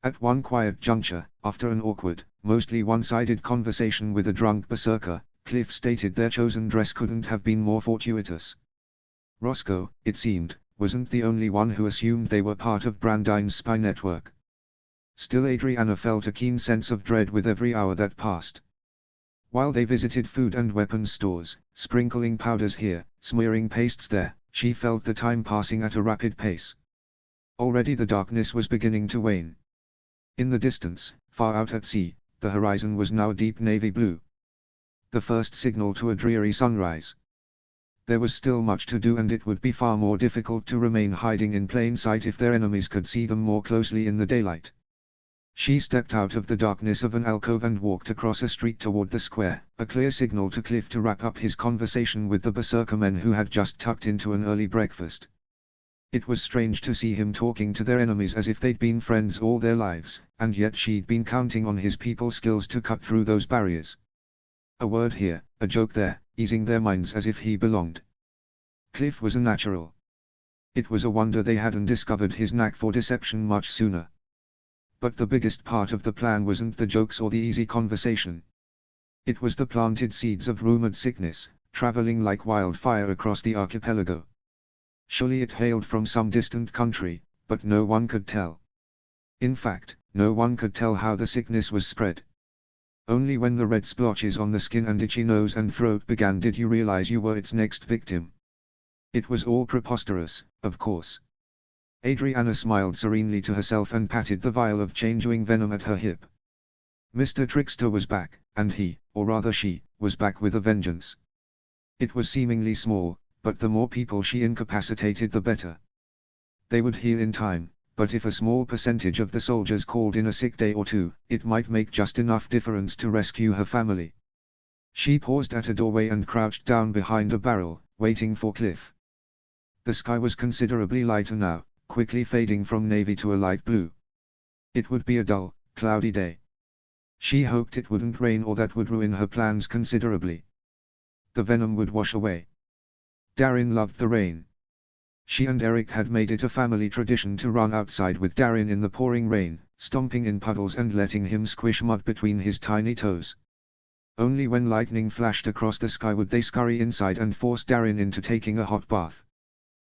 At one quiet juncture, after an awkward, mostly one-sided conversation with a drunk berserker, Cliff stated their chosen dress couldn't have been more fortuitous. Roscoe, it seemed, wasn't the only one who assumed they were part of Brandine's spy network. Still, Adriana felt a keen sense of dread with every hour that passed. While they visited food and weapons stores, sprinkling powders here, smearing pastes there, she felt the time passing at a rapid pace. Already the darkness was beginning to wane. In the distance, far out at sea, the horizon was now deep navy blue. The first signal to a dreary sunrise. There was still much to do and it would be far more difficult to remain hiding in plain sight if their enemies could see them more closely in the daylight. She stepped out of the darkness of an alcove and walked across a street toward the square, a clear signal to Cliff to wrap up his conversation with the berserker men who had just tucked into an early breakfast. It was strange to see him talking to their enemies as if they'd been friends all their lives, and yet she'd been counting on his people skills to cut through those barriers. A word here, a joke there, easing their minds as if he belonged. Cliff was a natural. It was a wonder they hadn't discovered his knack for deception much sooner. But the biggest part of the plan wasn't the jokes or the easy conversation. It was the planted seeds of rumored sickness, traveling like wildfire across the archipelago. Surely it hailed from some distant country, but no one could tell. In fact, no one could tell how the sickness was spread. Only when the red splotches on the skin and itchy nose and throat began did you realize you were its next victim. It was all preposterous, of course. Adriana smiled serenely to herself and patted the vial of changeling venom at her hip. Mr. Trickster was back, and he, or rather she, was back with a vengeance. It was seemingly small, but the more people she incapacitated the better. They would heal in time, but if a small percentage of the soldiers called in a sick day or two, it might make just enough difference to rescue her family. She paused at a doorway and crouched down behind a barrel, waiting for Cliff. The sky was considerably lighter now, quickly fading from navy to a light blue. It would be a dull, cloudy day. She hoped it wouldn't rain or that would ruin her plans considerably. The venom would wash away. Darren loved the rain. She and Eric had made it a family tradition to run outside with Darren in the pouring rain, stomping in puddles and letting him squish mud between his tiny toes. Only when lightning flashed across the sky would they scurry inside and force Darren into taking a hot bath.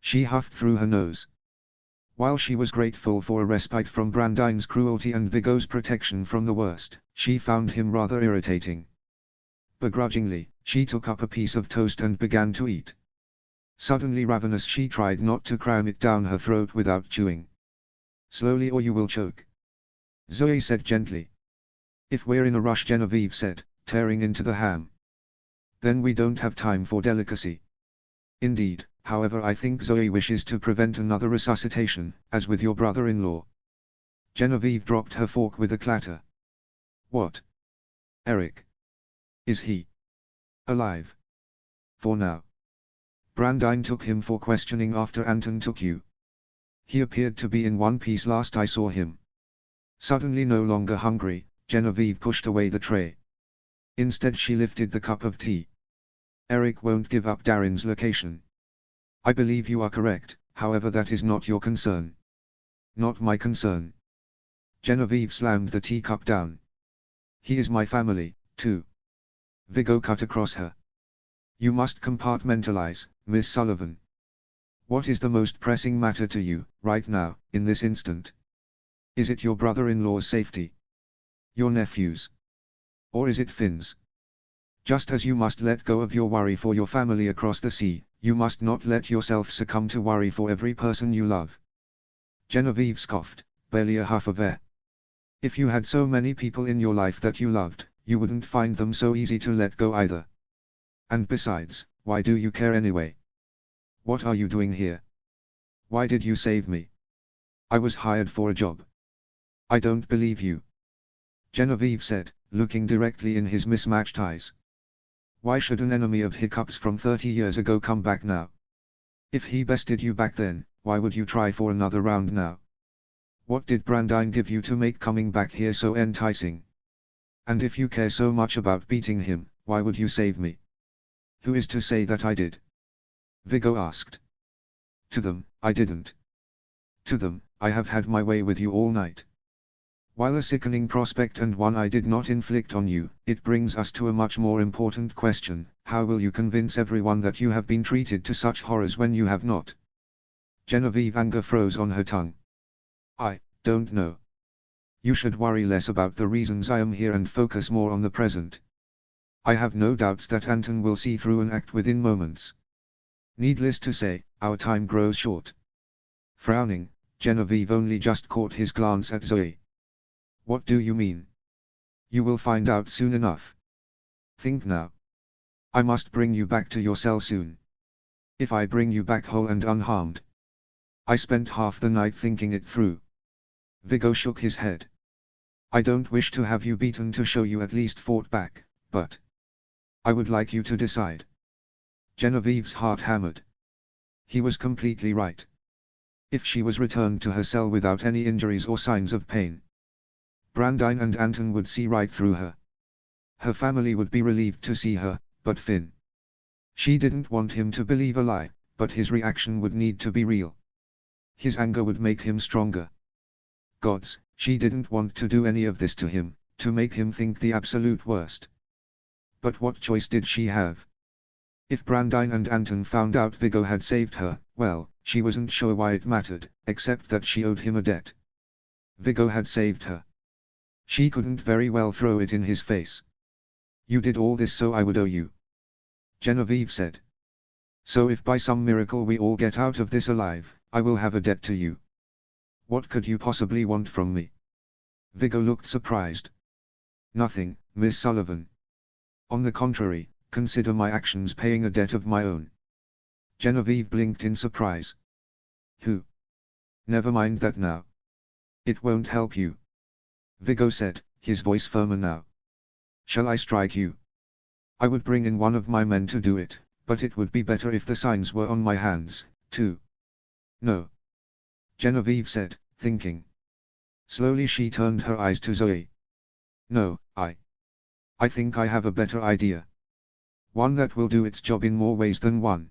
She huffed through her nose. While she was grateful for a respite from Brandine's cruelty and Viggo's protection from the worst, she found him rather irritating. Begrudgingly, she took up a piece of toast and began to eat. Suddenly ravenous, she tried not to cram it down her throat without chewing. Slowly or you will choke. Zoe said gently. If we're in a rush, Genevieve said, tearing into the ham. Then we don't have time for delicacy. Indeed, however, I think Zoe wishes to prevent another resuscitation, as with your brother-in-law. Genevieve dropped her fork with a clatter. What? Eric? Is he alive? For now. Brandine took him for questioning after Anton took you. He appeared to be in one piece last I saw him. Suddenly no longer hungry, Genevieve pushed away the tray. Instead she lifted the cup of tea. Eric won't give up Darren's location. I believe you are correct, however that is not your concern. Not my concern. Genevieve slammed the teacup down. He is my family, too. Viggo cut across her. You must compartmentalize, Miss Sullivan. What is the most pressing matter to you, right now, in this instant? Is it your brother-in-law's safety? Your nephew's? Or is it Finn's? Just as you must let go of your worry for your family across the sea, you must not let yourself succumb to worry for every person you love. Genevieve scoffed, barely a huff of air. If you had so many people in your life that you loved, you wouldn't find them so easy to let go either. And besides, why do you care anyway? What are you doing here? Why did you save me? I was hired for a job. I don't believe you. Genevieve said, looking directly in his mismatched eyes. Why should an enemy of Hiccups from 30 years ago come back now? If he bested you back then, why would you try for another round now? What did Brandine give you to make coming back here so enticing? And if you care so much about beating him, why would you save me? Who is to say that I did? Viggo asked. To them, I didn't. To them, I have had my way with you all night. While a sickening prospect and one I did not inflict on you, it brings us to a much more important question: how will you convince everyone that you have been treated to such horrors when you have not? Genevieve, anger froze on her tongue. I don't know. You should worry less about the reasons I am here and focus more on the present. I have no doubts that Anton will see through an act within moments. Needless to say, our time grows short. Frowning, Genevieve only just caught his glance at Zoe. What do you mean? You will find out soon enough. Think now. I must bring you back to your cell soon. If I bring you back whole and unharmed. I spent half the night thinking it through. Viggo shook his head. I don't wish to have you beaten to show you at least fought back, but I would like you to decide. Genevieve's heart hammered. He was completely right. If she was returned to her cell without any injuries or signs of pain, Brandine and Anton would see right through her. Her family would be relieved to see her, but Finn. She didn't want him to believe a lie, but his reaction would need to be real. His anger would make him stronger. Gods, she didn't want to do any of this to him, to make him think the absolute worst. But what choice did she have? If Brandine and Anton found out Viggo had saved her, well, she wasn't sure why it mattered, except that she owed him a debt. Viggo had saved her. She couldn't very well throw it in his face. You did all this so I would owe you. Genevieve said. So if by some miracle we all get out of this alive, I will have a debt to you. What could you possibly want from me? Viggo looked surprised. Nothing, Miss Sullivan. On the contrary, consider my actions paying a debt of my own. Genevieve blinked in surprise. Who? Never mind that now. It won't help you. Viggo said, his voice firmer now. Shall I strike you? I would bring in one of my men to do it, but it would be better if the signs were on my hands, too. No. Genevieve said, thinking. Slowly she turned her eyes to Zoe. No, I think I have a better idea. One that will do its job in more ways than one.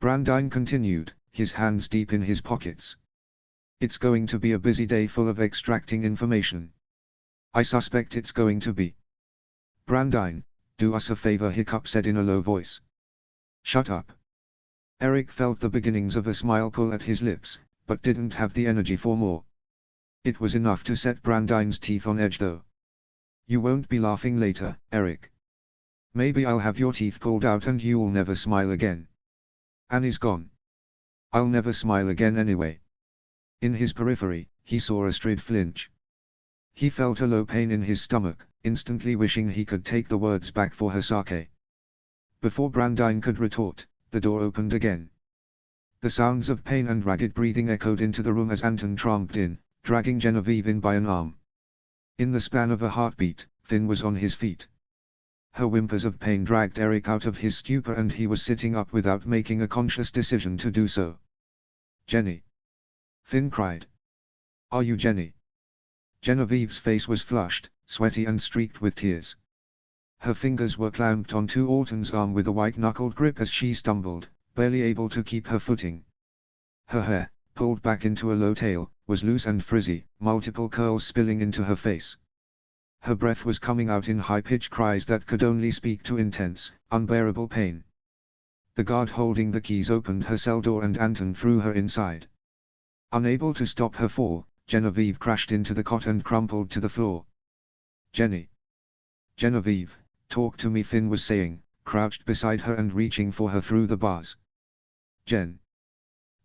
Brandine continued, his hands deep in his pockets. It's going to be a busy day full of extracting information. I suspect it's going to be. Brandine, do us a favor, Hiccup said in a low voice. Shut up. Eric felt the beginnings of a smile pull at his lips, but didn't have the energy for more. It was enough to set Brandine's teeth on edge though. You won't be laughing later, Eric. Maybe I'll have your teeth pulled out and you'll never smile again. Annie's gone. I'll never smile again anyway. In his periphery, he saw Astrid flinch. He felt a low pain in his stomach, instantly wishing he could take the words back for her sake. Before Brandine could retort, the door opened again. The sounds of pain and ragged breathing echoed into the room as Anton tramped in, dragging Genevieve in by an arm. In the span of a heartbeat, Finn was on his feet. Her whimpers of pain dragged Eric out of his stupor and he was sitting up without making a conscious decision to do so. Jenny! Finn cried. Are you Jenny? Genevieve's face was flushed, sweaty and streaked with tears. Her fingers were clamped onto Alton's arm with a white-knuckled grip as she stumbled, barely able to keep her footing. Her hair, pulled back into a low tail, was loose and frizzy, multiple curls spilling into her face. Her breath was coming out in high-pitched cries that could only speak to intense, unbearable pain. The guard holding the keys opened her cell door and Anton threw her inside. Unable to stop her fall, Genevieve crashed into the cot and crumpled to the floor. Jenny! Genevieve, talk to me, Finn was saying, crouched beside her and reaching for her through the bars.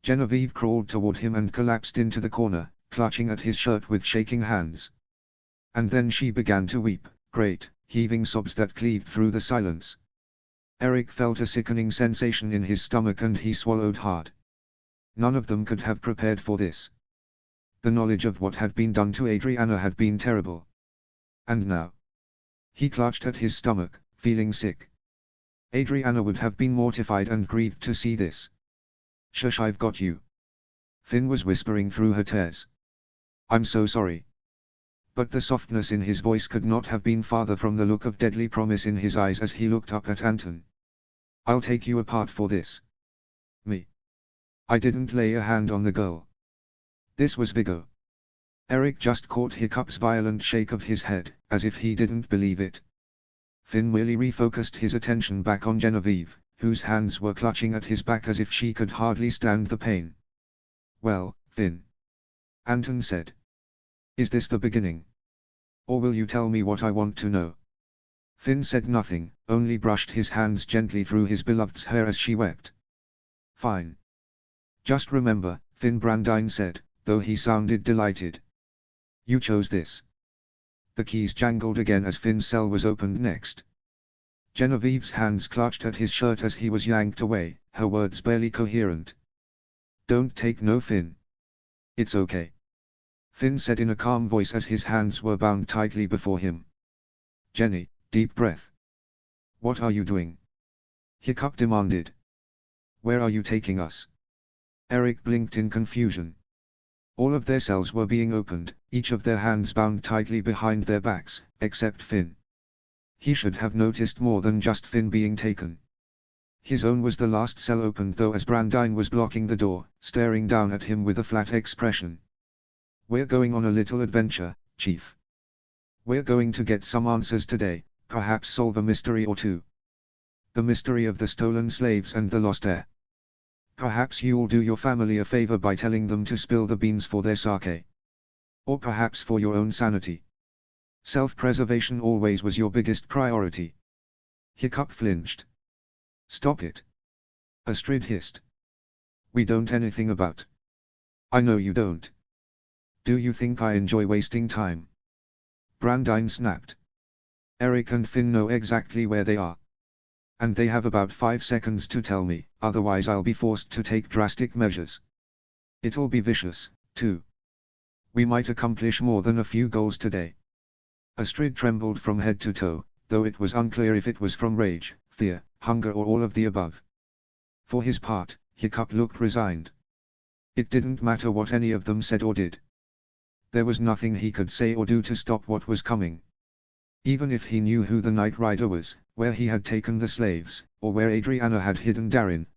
Genevieve crawled toward him and collapsed into the corner, clutching at his shirt with shaking hands. And then she began to weep, great, heaving sobs that cleaved through the silence. Eric felt a sickening sensation in his stomach and he swallowed hard. None of them could have prepared for this. The knowledge of what had been done to Adriana had been terrible. And now? He clutched at his stomach, feeling sick. Adriana would have been mortified and grieved to see this. Shush, I've got you. Finn was whispering through her tears. I'm so sorry. But the softness in his voice could not have been farther from the look of deadly promise in his eyes as he looked up at Anton. I'll take you apart for this. Me. I didn't lay a hand on the girl. This was Viggo. Eric just caught Hiccup's violent shake of his head, as if he didn't believe it. Finn merely refocused his attention back on Genevieve, whose hands were clutching at his back as if she could hardly stand the pain. Well, Finn. Anton said. Is this the beginning? Or will you tell me what I want to know? Finn said nothing, only brushed his hands gently through his beloved's hair as she wept. Fine. Just remember, Finn, Brandine said, though he sounded delighted. You chose this. The keys jangled again as Finn's cell was opened next. Genevieve's hands clutched at his shirt as he was yanked away, her words barely coherent. Don't take no, Finn. It's okay. Finn said in a calm voice as his hands were bound tightly before him. Jenny, deep breath. What are you doing? Hiccup demanded. Where are you taking us? Eric blinked in confusion. All of their cells were being opened, each of their hands bound tightly behind their backs, except Finn. He should have noticed more than just Finn being taken. His own was the last cell opened though as Brandine was blocking the door, staring down at him with a flat expression. We're going on a little adventure, Chief. We're going to get some answers today, perhaps solve a mystery or two. The mystery of the stolen slaves and the lost heir. Perhaps you'll do your family a favor by telling them to spill the beans for their sake. Or perhaps for your own sanity. Self-preservation always was your biggest priority. Hiccup flinched. Stop it. Astrid hissed. We don't anything about. I know you don't. Do you think I enjoy wasting time? Brandine snapped. Eric and Finn know exactly where they are. And they have about 5 seconds to tell me, otherwise I'll be forced to take drastic measures. It'll be vicious, too. We might accomplish more than a few goals today. Astrid trembled from head to toe, though it was unclear if it was from rage, fear, hunger or all of the above. For his part, Hiccup looked resigned. It didn't matter what any of them said or did. There was nothing he could say or do to stop what was coming. Even if he knew who the Night Rider was, where he had taken the slaves, or where Adriana had hidden Darin,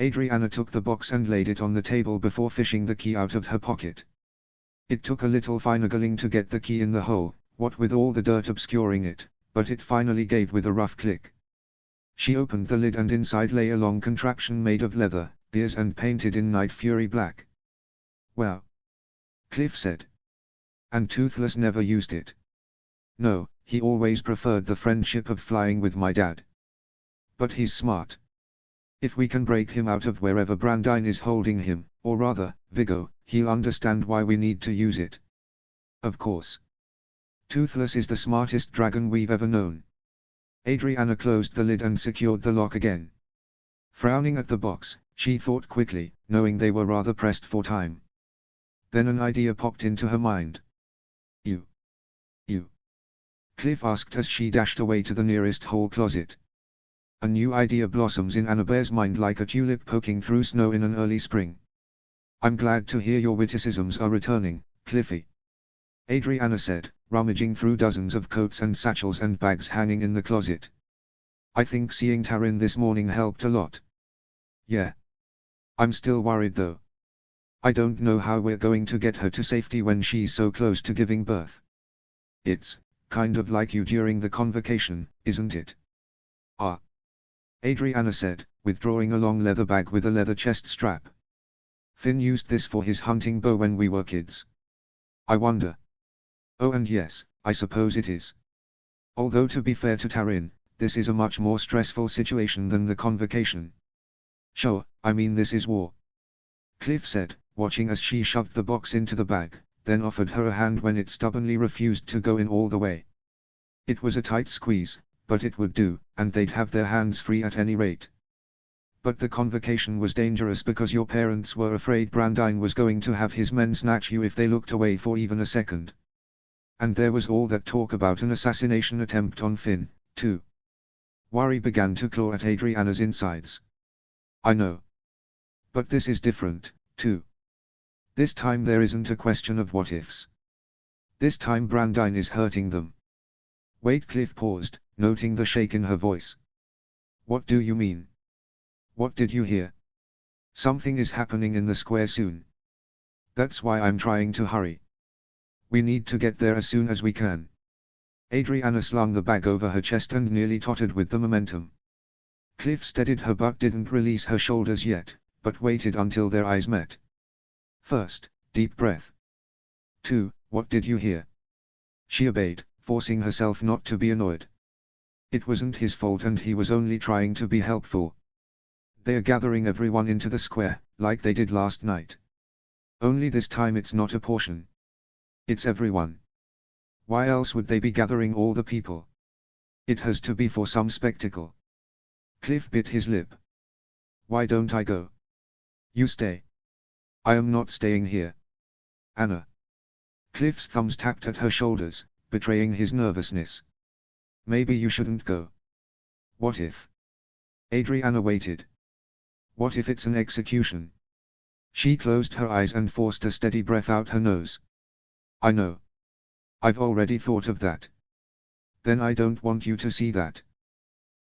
Adriana took the box and laid it on the table before fishing the key out of her pocket. It took a little finagling to get the key in the hole, what with all the dirt obscuring it, but it finally gave with a rough click. She opened the lid and inside lay a long contraption made of leather, ears and painted in Night Fury black. "Well," Cliff said. "And Toothless never used it?" "No, he always preferred the friendship of flying with my dad. But he's smart. If we can break him out of wherever Brandine is holding him, or rather, Vigo, he'll understand why we need to use it." "Of course. Toothless is the smartest dragon we've ever known." Adriana closed the lid and secured the lock again. Frowning at the box, she thought quickly, knowing they were rather pressed for time. Then an idea popped into her mind. You. Cliff asked as she dashed away to the nearest hall closet. A new idea blossoms in Annabear's mind like a tulip poking through snow in an early spring. "I'm glad to hear your witticisms are returning, Cliffy," Adriana said, rummaging through dozens of coats and satchels and bags hanging in the closet. "I think seeing Taryn this morning helped a lot." "Yeah. I'm still worried though. I don't know how we're going to get her to safety when she's so close to giving birth." "It's kind of like you during the convocation, isn't it?" "Ah," Adriana said, withdrawing a long leather bag with a leather chest strap. "Finn used this for his hunting bow when we were kids. I wonder." "Oh, and yes, I suppose it is. Although to be fair to Taryn, this is a much more stressful situation than the convocation." "Sure, I mean this is war," Cliff said, watching as she shoved the box into the bag, then offered her a hand when it stubbornly refused to go in all the way. It was a tight squeeze, but it would do, and they'd have their hands free at any rate. "But the convocation was dangerous because your parents were afraid Brandine was going to have his men snatch you if they looked away for even a second. And there was all that talk about an assassination attempt on Finn, too." Worry began to claw at Adriana's insides. "I know. But this is different, too. This time there isn't a question of what-ifs. This time Brandine is hurting them." Wait, Cliff paused, noting the shake in her voice. "What do you mean? What did you hear?" "Something is happening in the square soon. That's why I'm trying to hurry. We need to get there as soon as we can." Adriana slung the bag over her chest and nearly tottered with the momentum. Cliff steadied her but didn't release her shoulders yet, but waited until their eyes met. "First, deep breath. 2, what did you hear?" She obeyed, forcing herself not to be annoyed. It wasn't his fault and he was only trying to be helpful. "They're gathering everyone into the square, like they did last night. Only this time it's not a portion. It's everyone. Why else would they be gathering all the people? It has to be for some spectacle." Cliff bit his lip. "Why don't I go?" "You stay." "I am not staying here. Anna." Cliff's thumbs tapped at her shoulders, betraying his nervousness. "Maybe you shouldn't go." "What if?" Adriana waited. "What if it's an execution?" She closed her eyes and forced a steady breath out her nose. "I know. I've already thought of that." "Then I don't want you to see that."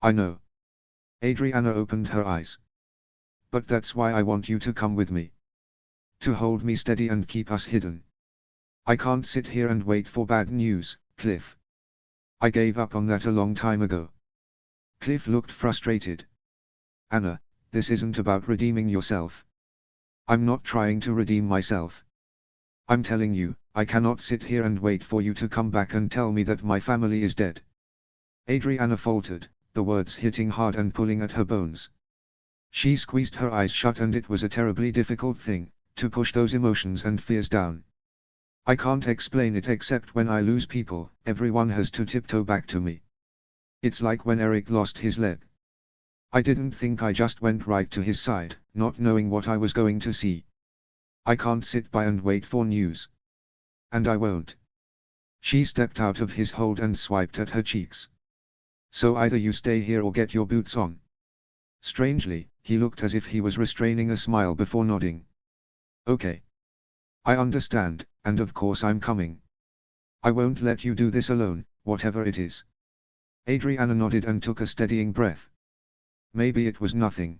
"I know." Adriana opened her eyes. "But that's why I want you to come with me. To hold me steady and keep us hidden. I can't sit here and wait for bad news, Cliff. I gave up on that a long time ago." Cliff looked frustrated. "Anna, this isn't about redeeming yourself. I'm not trying to redeem myself. I'm telling you, I cannot sit here and wait for you to come back and tell me that my family is dead." Adriana faltered, the words hitting hard and pulling at her bones. She squeezed her eyes shut and it was a terribly difficult thing, to push those emotions and fears down. "I can't explain it except when I lose people, everyone has to tiptoe back to me. It's like when Eric lost his leg. I didn't think, I just went right to his side, not knowing what I was going to see. I can't sit by and wait for news. And I won't." She stepped out of his hold and swiped at her cheeks. "So either you stay here or get your boots on." Strangely, he looked as if he was restraining a smile before nodding. "Okay. I understand, and of course I'm coming. I won't let you do this alone, whatever it is." Adriana nodded and took a steadying breath. Maybe it was nothing.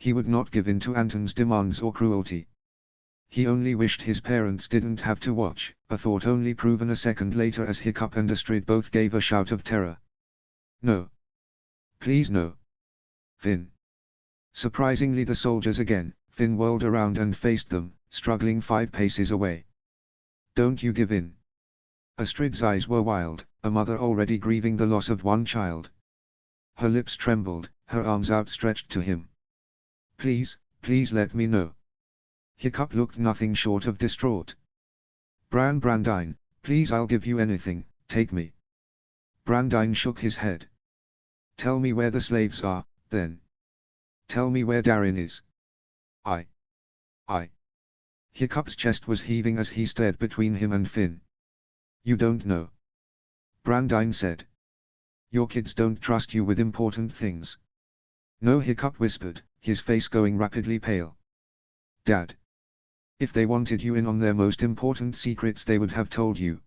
He would not give in to Anton's demands or cruelty. He only wished his parents didn't have to watch, a thought only proven a second later as Hiccup and Astrid both gave a shout of terror. No. Please no. Finn. Surprisingly the soldiers again, Finn whirled around and faced them, struggling 5 paces away. Don't you give in. Astrid's eyes were wild, a mother already grieving the loss of one child. Her lips trembled, her arms outstretched to him. Please, please let me know. Hiccup looked nothing short of distraught. Brandine, please, I'll give you anything, take me. Brandine shook his head. Tell me where the slaves are, then. Tell me where Darin is. I. Hiccup's chest was heaving as he stared between him and Finn. You don't know. Brandine said. Your kids don't trust you with important things. No, Hiccup whispered, his face going rapidly pale. Dad. If they wanted you in on their most important secrets they would have told you.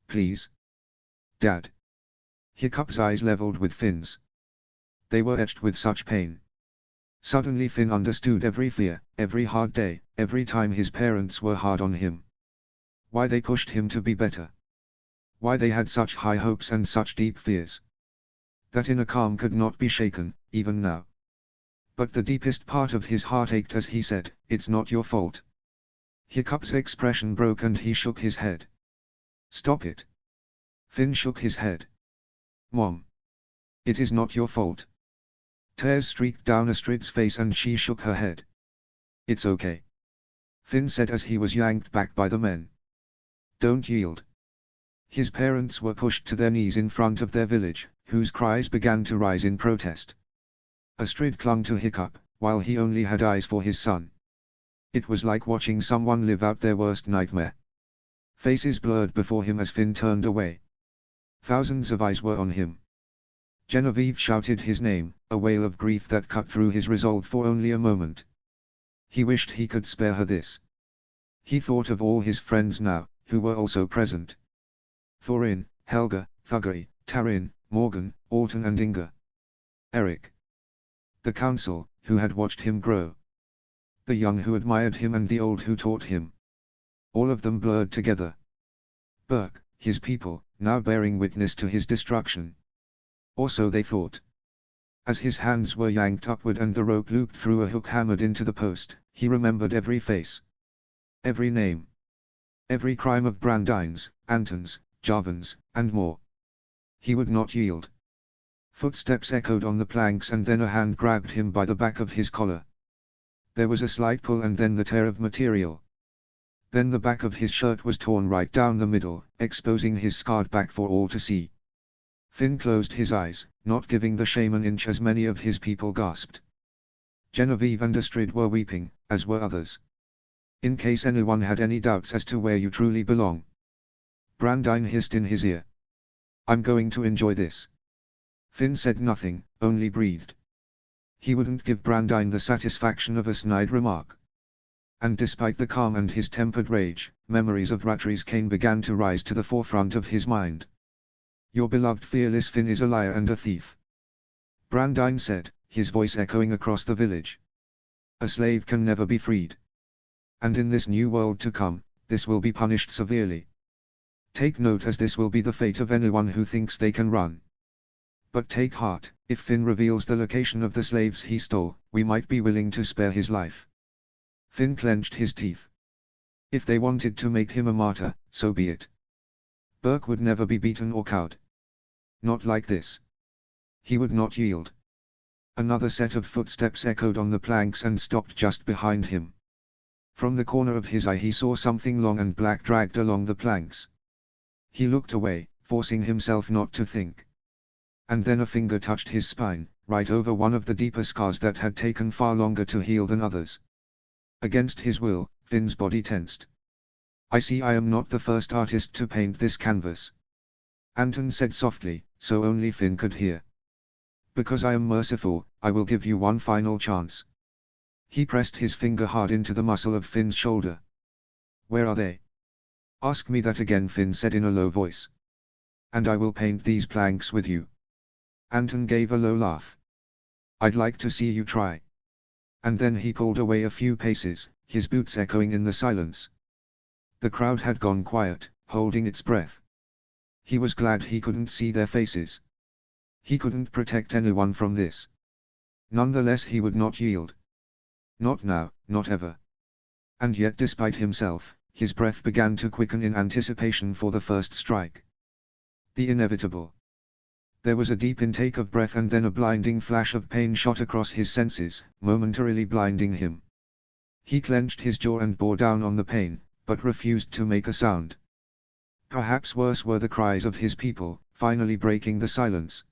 Please. Dad. Hiccup's eyes leveled with Finn's. They were etched with such pain. Suddenly Finn understood every fear, every hard day, every time his parents were hard on him. Why they pushed him to be better. Why they had such high hopes and such deep fears. That inner calm could not be shaken, even now. But the deepest part of his heart ached as he said, "It's not your fault." Hiccup's expression broke and he shook his head. "Stop it." Finn shook his head. "Mom. It is not your fault." Tears streaked down Astrid's face and she shook her head. "It's okay," Finn said as he was yanked back by the men. "Don't yield." His parents were pushed to their knees in front of their village, whose cries began to rise in protest. Astrid clung to Hiccup, while he only had eyes for his son. It was like watching someone live out their worst nightmare. Faces blurred before him as Finn turned away. Thousands of eyes were on him. Genevieve shouted his name, a wail of grief that cut through his resolve for only a moment. He wished he could spare her this. He thought of all his friends now, who were also present. Thorin, Helga, Thuggery, Tarin, Morgan, Alton and Inga. Eric. The council, who had watched him grow. The young who admired him and the old who taught him. All of them blurred together. Burke, his people, now bearing witness to his destruction. Or so they thought. As his hands were yanked upward and the rope looped through a hook hammered into the post, he remembered every face. Every name. Every crime of Brandine's, Anton's, Jarvan's, and more. He would not yield. Footsteps echoed on the planks and then a hand grabbed him by the back of his collar. There was a slight pull and then the tear of material. Then the back of his shirt was torn right down the middle, exposing his scarred back for all to see. Finn closed his eyes, not giving the shame an inch as many of his people gasped. Genevieve and Astrid were weeping, as were others. In case anyone had any doubts as to where you truly belong. Brandine hissed in his ear. I'm going to enjoy this. Finn said nothing, only breathed. He wouldn't give Brandine the satisfaction of a snide remark. And despite the calm and his tempered rage, memories of Rattri's cane began to rise to the forefront of his mind. Your beloved fearless Finn is a liar and a thief. Brandine said, his voice echoing across the village. A slave can never be freed. And in this new world to come, this will be punished severely. Take note as this will be the fate of anyone who thinks they can run. But take heart, if Finn reveals the location of the slaves he stole, we might be willing to spare his life. Finn clenched his teeth. If they wanted to make him a martyr, so be it. Burke would never be beaten or cowed. Not like this. He would not yield. Another set of footsteps echoed on the planks and stopped just behind him. From the corner of his eye he saw something long and black dragged along the planks. He looked away, forcing himself not to think. And then a finger touched his spine, right over one of the deeper scars that had taken far longer to heal than others. Against his will, Finn's body tensed. I see I am not the first artist to paint this canvas. Anton said softly, so only Finn could hear. Because I am merciful, I will give you one final chance. He pressed his finger hard into the muscle of Finn's shoulder. Where are they? Ask me that again, Finn said in a low voice. And I will paint these planks with you. Anton gave a low laugh. I'd like to see you try. And then he pulled away a few paces, his boots echoing in the silence. The crowd had gone quiet, holding its breath. He was glad he couldn't see their faces. He couldn't protect anyone from this. Nonetheless he would not yield. Not now, not ever. And yet despite himself, his breath began to quicken in anticipation for the first strike. The inevitable. There was a deep intake of breath and then a blinding flash of pain shot across his senses, momentarily blinding him. He clenched his jaw and bore down on the pain, but refused to make a sound. Perhaps worse were the cries of his people, finally breaking the silence.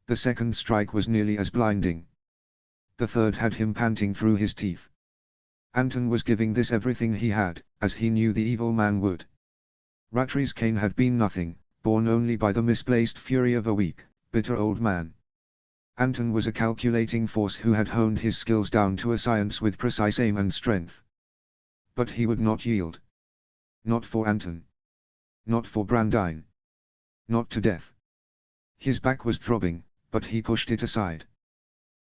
The second strike was nearly as blinding. The third had him panting through his teeth. Anton was giving this everything he had, as he knew the evil man would. Rattray's cane had been nothing, borne only by the misplaced fury of a weak, bitter old man. Anton was a calculating force who had honed his skills down to a science with precise aim and strength. But he would not yield. Not for Anton. Not for Brandine. Not to death. His back was throbbing, but he pushed it aside.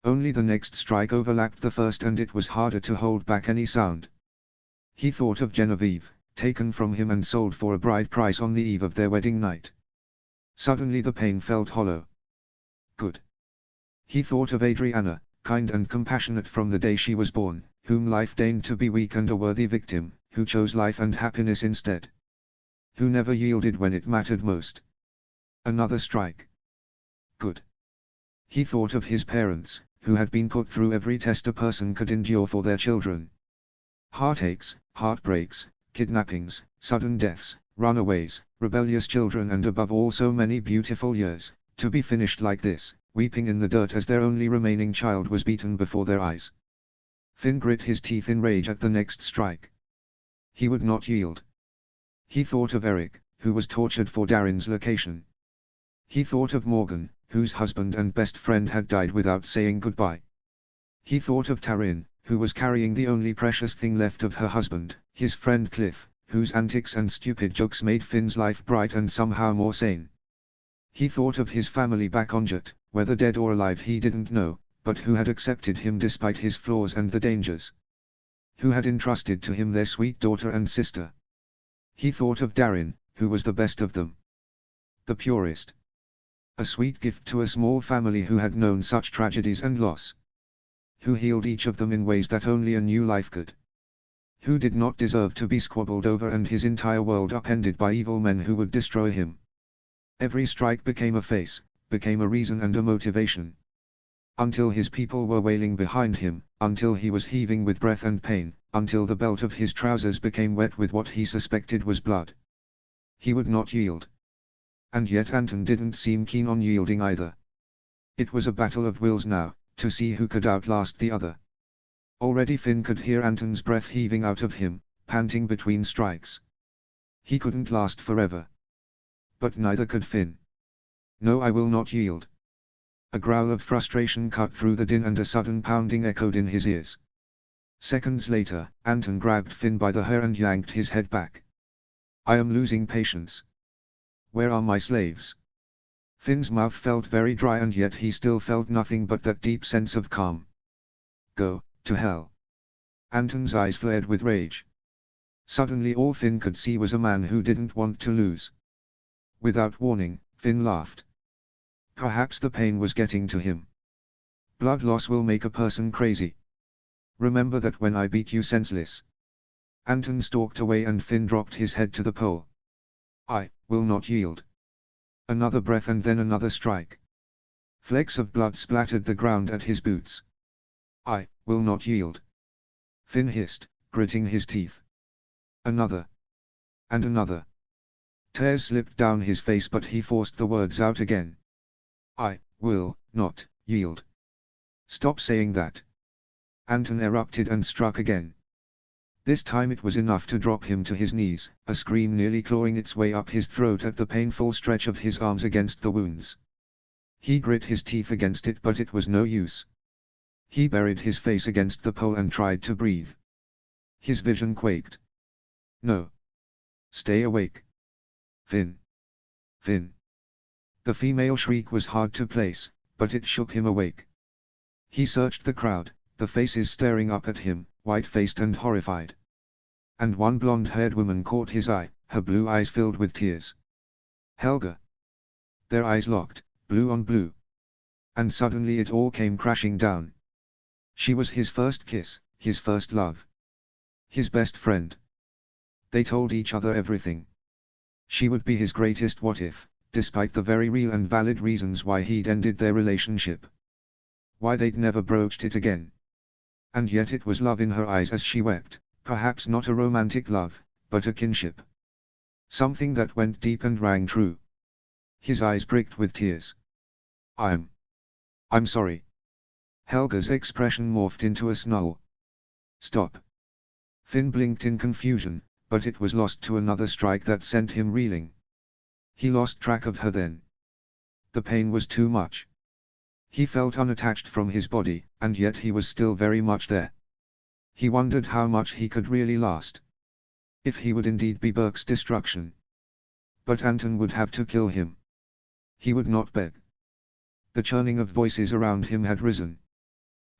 Only the next strike overlapped the first and it was harder to hold back any sound. He thought of Genevieve, taken from him and sold for a bride price on the eve of their wedding night. Suddenly the pain felt hollow. Good. He thought of Adriana, kind and compassionate from the day she was born, whom life deigned to be weak and a worthy victim, who chose life and happiness instead. Who never yielded when it mattered most. Another strike. Good. He thought of his parents, who had been put through every test a person could endure for their children. Heartaches, heartbreaks, kidnappings, sudden deaths, runaways, rebellious children and above all so many beautiful years, to be finished like this, weeping in the dirt as their only remaining child was beaten before their eyes. Finn grit his teeth in rage at the next strike. He would not yield. He thought of Eric, who was tortured for Darren's location. He thought of Morgan, whose husband and best friend had died without saying goodbye. He thought of Taryn, who was carrying the only precious thing left of her husband, his friend Cliff, whose antics and stupid jokes made Finn's life bright and somehow more sane. He thought of his family back on Jut, whether dead or alive he didn't know, but who had accepted him despite his flaws and the dangers. Who had entrusted to him their sweet daughter and sister. He thought of Darren, who was the best of them. The purest. A sweet gift to a small family who had known such tragedies and loss. Who healed each of them in ways that only a new life could. Who did not deserve to be squabbled over and his entire world upended by evil men who would destroy him. Every strike became a face, became a reason and a motivation. Until his people were wailing behind him, until he was heaving with breath and pain, until the belt of his trousers became wet with what he suspected was blood. He would not yield. And yet Anton didn't seem keen on yielding either. It was a battle of wills now, to see who could outlast the other. Already Finn could hear Anton's breath heaving out of him, panting between strikes. He couldn't last forever. But neither could Finn. No, I will not yield. A growl of frustration cut through the din and a sudden pounding echoed in his ears. Seconds later, Anton grabbed Finn by the hair and yanked his head back. I am losing patience. Where are my slaves? Finn's mouth felt very dry and yet he still felt nothing but that deep sense of calm. Go to hell. Anton's eyes flared with rage. Suddenly all Finn could see was a man who didn't want to lose. Without warning, Finn laughed. Perhaps the pain was getting to him. Blood loss will make a person crazy. Remember that when I beat you senseless. Anton stalked away and Finn dropped his head to the pole. I will not yield. Another breath and then another strike. Flecks of blood splattered the ground at his boots. I will not yield. Finn hissed, gritting his teeth. Another. And another. Tears slipped down his face but he forced the words out again. I will not yield. Stop saying that. Anton erupted and struck again. This time it was enough to drop him to his knees, a scream nearly clawing its way up his throat at the painful stretch of his arms against the wounds. He grit his teeth against it but it was no use. He buried his face against the pole and tried to breathe. His vision quaked. No. Stay awake. Finn. Finn. The female shriek was hard to place, but it shook him awake. He searched the crowd, the faces staring up at him, white-faced and horrified. And one blonde-haired woman caught his eye, her blue eyes filled with tears. Helga. Their eyes locked, blue on blue. And suddenly it all came crashing down. She was his first kiss, his first love. His best friend. They told each other everything. She would be his greatest what if, despite the very real and valid reasons why he'd ended their relationship. Why they'd never broached it again. And yet it was love in her eyes as she wept, perhaps not a romantic love, but a kinship. Something that went deep and rang true. His eyes pricked with tears. I'm sorry. Helga's expression morphed into a snarl. Stop. Finn blinked in confusion, but it was lost to another strike that sent him reeling. He lost track of her then. The pain was too much. He felt unattached from his body, and yet he was still very much there. He wondered how much he could really last. If he would indeed be Burke's destruction. But Anton would have to kill him. He would not beg. The churning of voices around him had risen.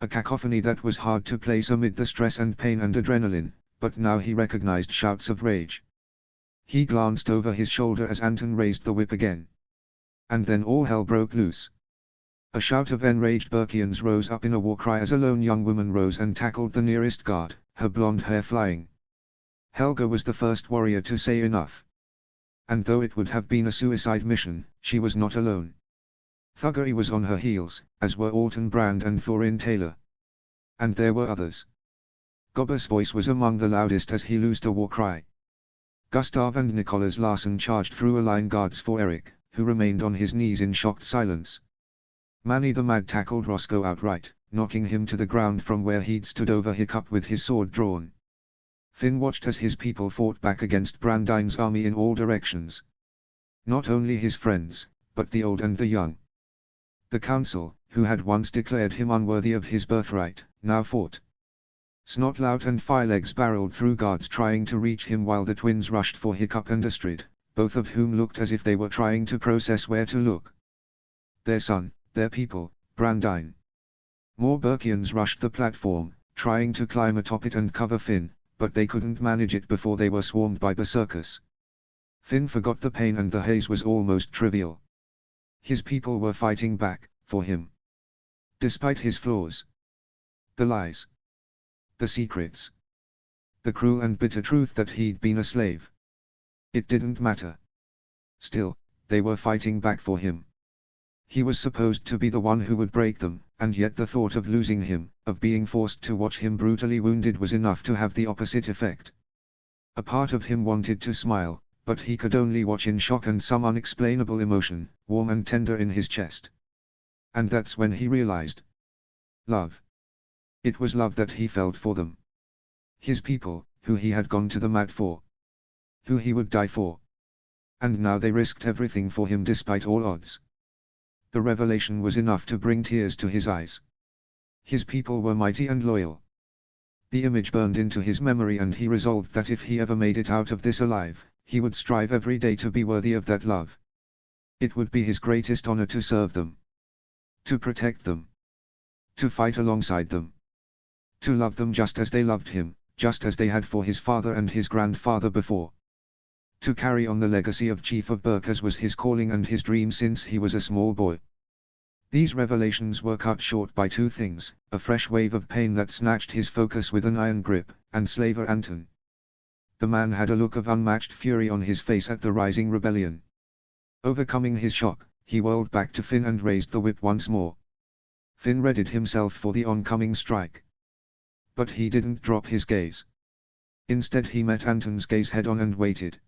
A cacophony that was hard to place amid the stress and pain and adrenaline, but now he recognized shouts of rage. He glanced over his shoulder as Anton raised the whip again. And then all hell broke loose. A shout of enraged Burkians rose up in a war cry as a lone young woman rose and tackled the nearest guard, her blonde hair flying. Helga was the first warrior to say enough. And though it would have been a suicide mission, she was not alone. Thuggery was on her heels, as were Alton Brand and Thorin Taylor. And there were others. Gobber's voice was among the loudest as he loosed a war cry. Gustav and Nicholas Larsen charged through a line guards for Eric, who remained on his knees in shocked silence. Manny the Mad tackled Roscoe outright, knocking him to the ground from where he'd stood over Hiccup with his sword drawn. Finn watched as his people fought back against Brandine's army in all directions. Not only his friends, but the old and the young. The council, who had once declared him unworthy of his birthright, now fought. Snotlout and Firelegs barreled through guards trying to reach him while the twins rushed for Hiccup and Astrid, both of whom looked as if they were trying to process where to look. Their son, their people, Brandine. More Burkians rushed the platform, trying to climb atop it and cover Finn, but they couldn't manage it before they were swarmed by berserkers. Finn forgot the pain and the haze was almost trivial. His people were fighting back, for him. Despite his flaws. The lies. The secrets. The cruel and bitter truth that he'd been a slave. It didn't matter. Still, they were fighting back for him. He was supposed to be the one who would break them, and yet the thought of losing him, of being forced to watch him brutally wounded was enough to have the opposite effect. A part of him wanted to smile, but he could only watch in shock and some unexplainable emotion, warm and tender in his chest. And that's when he realized. Love. It was love that he felt for them. His people, who he had gone to the mat for. Who he would die for. And now they risked everything for him despite all odds. The revelation was enough to bring tears to his eyes. His people were mighty and loyal. The image burned into his memory and he resolved that if he ever made it out of this alive, he would strive every day to be worthy of that love. It would be his greatest honor to serve them. To protect them. To fight alongside them. To love them just as they loved him, just as they had for his father and his grandfather before. To carry on the legacy of Chief of Burkers was his calling and his dream since he was a small boy. These revelations were cut short by two things, a fresh wave of pain that snatched his focus with an iron grip, and Slaver Anton. The man had a look of unmatched fury on his face at the rising rebellion. Overcoming his shock, he whirled back to Finn and raised the whip once more. Finn readied himself for the oncoming strike. But he didn't drop his gaze. Instead he met Anton's gaze head-on and waited.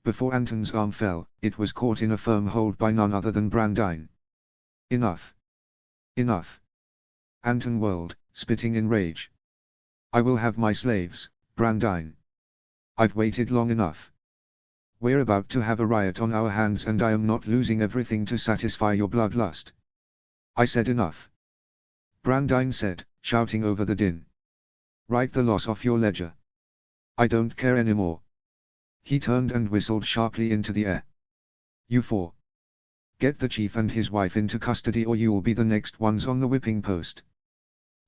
Before Anton's arm fell, it was caught in a firm hold by none other than Brandine. Enough. Enough. Anton whirled, spitting in rage. I will have my slaves, Brandine. I've waited long enough. We're about to have a riot on our hands and I am not losing everything to satisfy your bloodlust. I said enough. Brandine said, shouting over the din. Write the loss off your ledger. I don't care anymore. He turned and whistled sharply into the air. You four. Get the chief and his wife into custody or you'll be the next ones on the whipping post.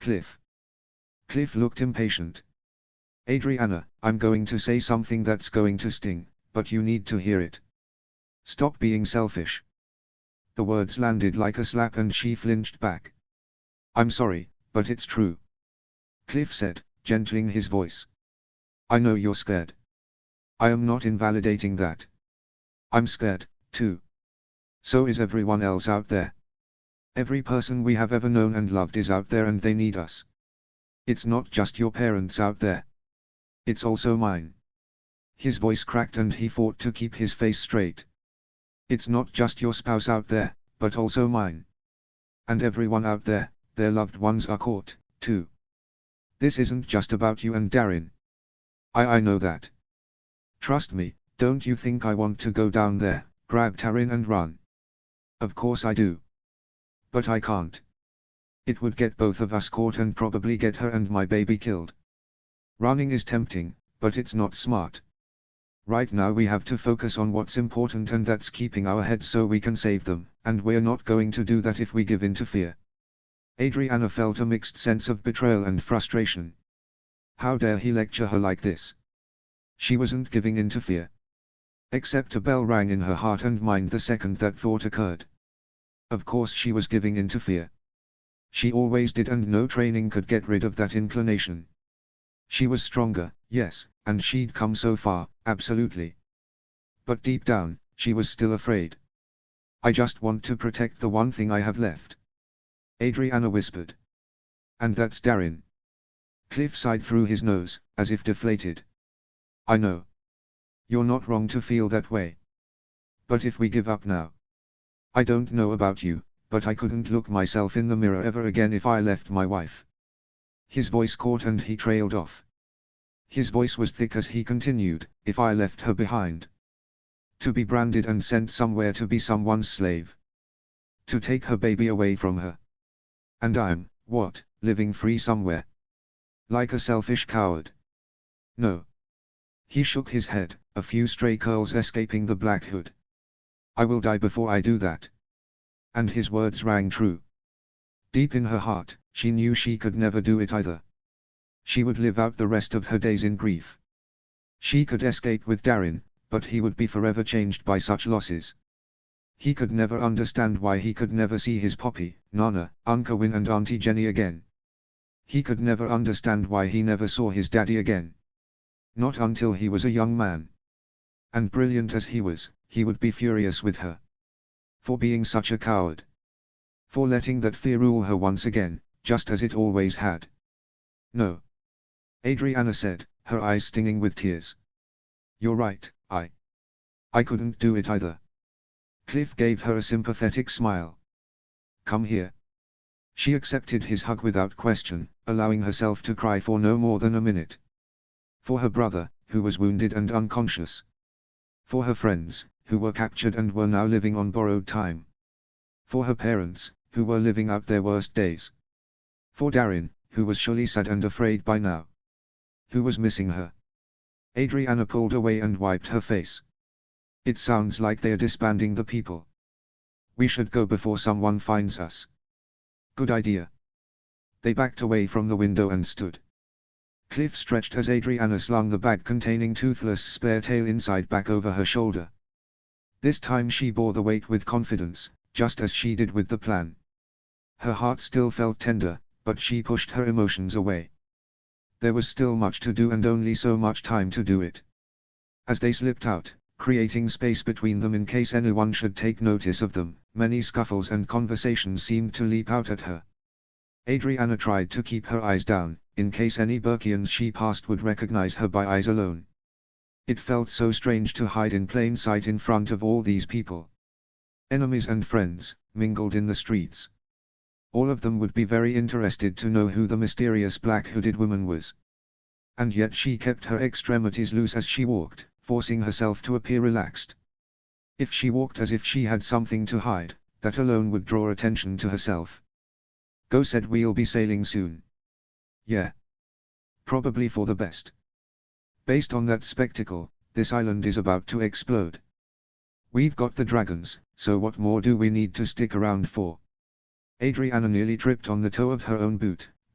Cliff. Cliff looked impatient. Adriana, I'm going to say something that's going to sting, but you need to hear it. Stop being selfish. The words landed like a slap and she flinched back. I'm sorry, but it's true. Cliff said, gentling his voice. I know you're scared. I am not invalidating that. I'm scared, too. So is everyone else out there. Every person we have ever known and loved is out there and they need us. It's not just your parents out there. It's also mine. His voice cracked and he fought to keep his face straight. It's not just your spouse out there, but also mine. And everyone out there, their loved ones are caught, too. This isn't just about you and Darren. I know that. Trust me, don't you think I want to go down there, grab Taryn and run? Of course I do. But I can't. It would get both of us caught and probably get her and my baby killed. Running is tempting, but it's not smart. Right now we have to focus on what's important and that's keeping our heads so we can save them, and we're not going to do that if we give in to fear. Adriana felt a mixed sense of betrayal and frustration. How dare he lecture her like this? She wasn't giving in to fear. Except a bell rang in her heart and mind the second that thought occurred. Of course she was giving in to fear. She always did and no training could get rid of that inclination. She was stronger, yes, and she'd come so far, absolutely. But deep down, she was still afraid. I just want to protect the one thing I have left. Adriana whispered. And that's Darren. Cliff sighed through his nose, as if deflated. I know. You're not wrong to feel that way. But if we give up now. I don't know about you, but I couldn't look myself in the mirror ever again if I left my wife. His voice caught and he trailed off. His voice was thick as he continued, if I left her behind. To be branded and sent somewhere to be someone's slave. To take her baby away from her. And I'm, what, living free somewhere? Like a selfish coward. No. He shook his head, a few stray curls escaping the black hood. I will die before I do that. And his words rang true. Deep in her heart, she knew she could never do it either. She would live out the rest of her days in grief. She could escape with Darren, but he would be forever changed by such losses. He could never understand why he could never see his Poppy, Nana, Uncle Win and Auntie Jenny again. He could never understand why he never saw his daddy again. Not until he was a young man. And brilliant as he was, he would be furious with her. For being such a coward. For letting that fear rule her once again, just as it always had. No. Adriana said, her eyes stinging with tears. You're right, I couldn't do it either. Cliff gave her a sympathetic smile. Come here. She accepted his hug without question, allowing herself to cry for no more than a minute. For her brother, who was wounded and unconscious. For her friends, who were captured and were now living on borrowed time. For her parents, who were living out their worst days. For Darren, who was surely sad and afraid by now. Who was missing her. Adriana pulled away and wiped her face. It sounds like they're disbanding the people. We should go before someone finds us. Good idea. They backed away from the window and stood. Cliff stretched as Adriana slung the bag containing Toothless' spare tail inside back over her shoulder. This time she bore the weight with confidence, just as she did with the plan. Her heart still felt tender, but she pushed her emotions away. There was still much to do and only so much time to do it. As they slipped out, creating space between them in case anyone should take notice of them, many scuffles and conversations seemed to leap out at her. Adriana tried to keep her eyes down, in case any Burkians she passed would recognize her by eyes alone. It felt so strange to hide in plain sight in front of all these people. Enemies and friends, mingled in the streets. All of them would be very interested to know who the mysterious black-hooded woman was. And yet she kept her extremities loose as she walked, forcing herself to appear relaxed. If she walked as if she had something to hide, that alone would draw attention to herself. Go said we'll be sailing soon. Yeah. Probably for the best. Based on that spectacle, this island is about to explode. We've got the dragons, so what more do we need to stick around for? Adriana nearly tripped on the toe of her own boot,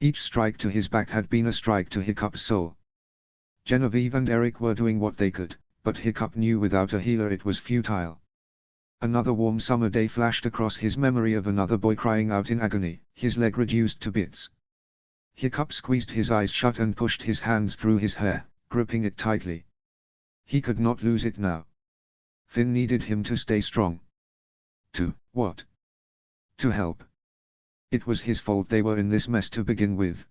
Each strike to his back had been a strike to Hiccup's soul. Genevieve and Eric were doing what they could, but Hiccup knew without a healer it was futile. Another warm summer day flashed across his memory of another boy crying out in agony, his leg reduced to bits. Hiccup squeezed his eyes shut and pushed his hands through his hair, gripping it tightly. He could not lose it now. Finn needed him to stay strong. To what? To help. It was his fault they were in this mess to begin with.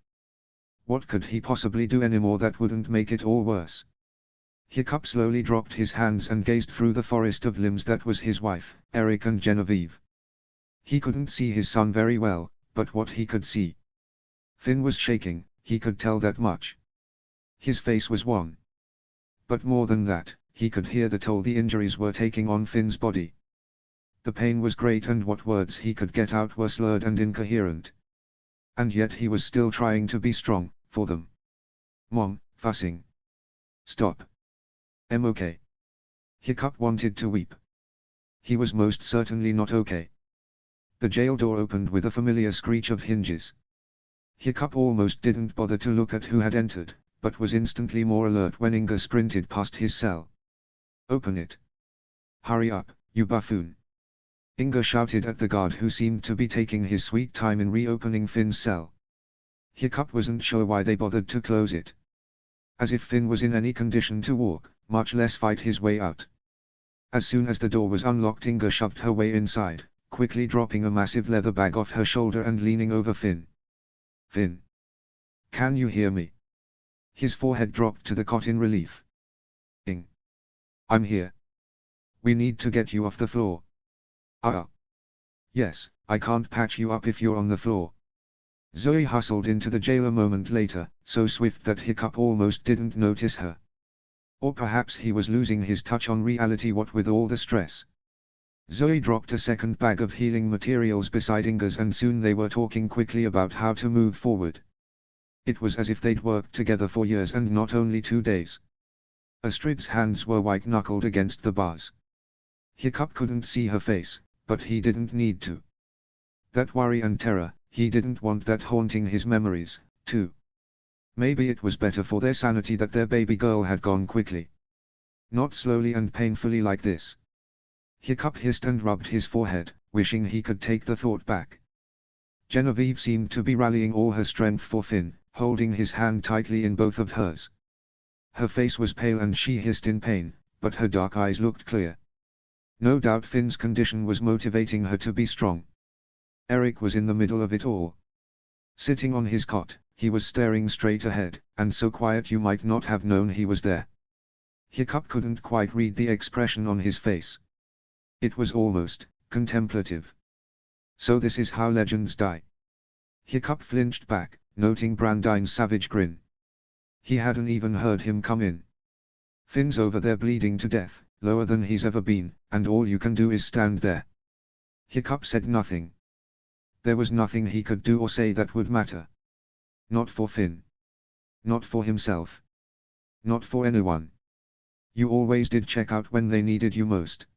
What could he possibly do anymore that wouldn't make it all worse? Hiccup slowly dropped his hands and gazed through the forest of limbs that was his wife, Eric and Genevieve. He couldn't see his son very well, but what he could see. Finn was shaking, he could tell that much. His face was wan. But more than that, he could hear the toll the injuries were taking on Finn's body. The pain was great and what words he could get out were slurred and incoherent. And yet he was still trying to be strong, for them. Mom, fussing. Stop. I'm okay. Hiccup wanted to weep. He was most certainly not okay. The jail door opened with a familiar screech of hinges. Hiccup almost didn't bother to look at who had entered, but was instantly more alert when Inga sprinted past his cell. Open it. Hurry up, you buffoon. Inga shouted at the guard who seemed to be taking his sweet time in reopening Finn's cell. Hiccup wasn't sure why they bothered to close it. As if Finn was in any condition to walk, much less fight his way out. As soon as the door was unlocked, Inga shoved her way inside, quickly dropping a massive leather bag off her shoulder and leaning over Finn. Finn. Can you hear me? His forehead dropped to the cot in relief. Ing. I'm here. We need to get you off the floor. Yes, I can't patch you up if you're on the floor. Zoe hustled into the jail a moment later, so swift that Hiccup almost didn't notice her. Or perhaps he was losing his touch on reality, what with all the stress. Zoe dropped a second bag of healing materials beside Inga's and soon they were talking quickly about how to move forward. It was as if they'd worked together for years and not only 2 days. Astrid's hands were white-knuckled against the bars. Hiccup couldn't see her face, but he didn't need to. That worry and terror, he didn't want that haunting his memories, too. Maybe it was better for their sanity that their baby girl had gone quickly. Not slowly and painfully like this. Hiccup hissed and rubbed his forehead, wishing he could take the thought back. Genevieve seemed to be rallying all her strength for Finn, holding his hand tightly in both of hers. Her face was pale and she hissed in pain, but her dark eyes looked clear. No doubt Finn's condition was motivating her to be strong. Eric was in the middle of it all. Sitting on his cot, he was staring straight ahead, and so quiet you might not have known he was there. Hiccup couldn't quite read the expression on his face. It was almost contemplative. So this is how legends die. Hiccup flinched back, noting Brandine's savage grin. He hadn't even heard him come in. Finn's over there bleeding to death, lower than he's ever been, and all you can do is stand there. Hiccup said nothing. There was nothing he could do or say that would matter. Not for Finn. Not for himself. Not for anyone. You always did check out when they needed you most.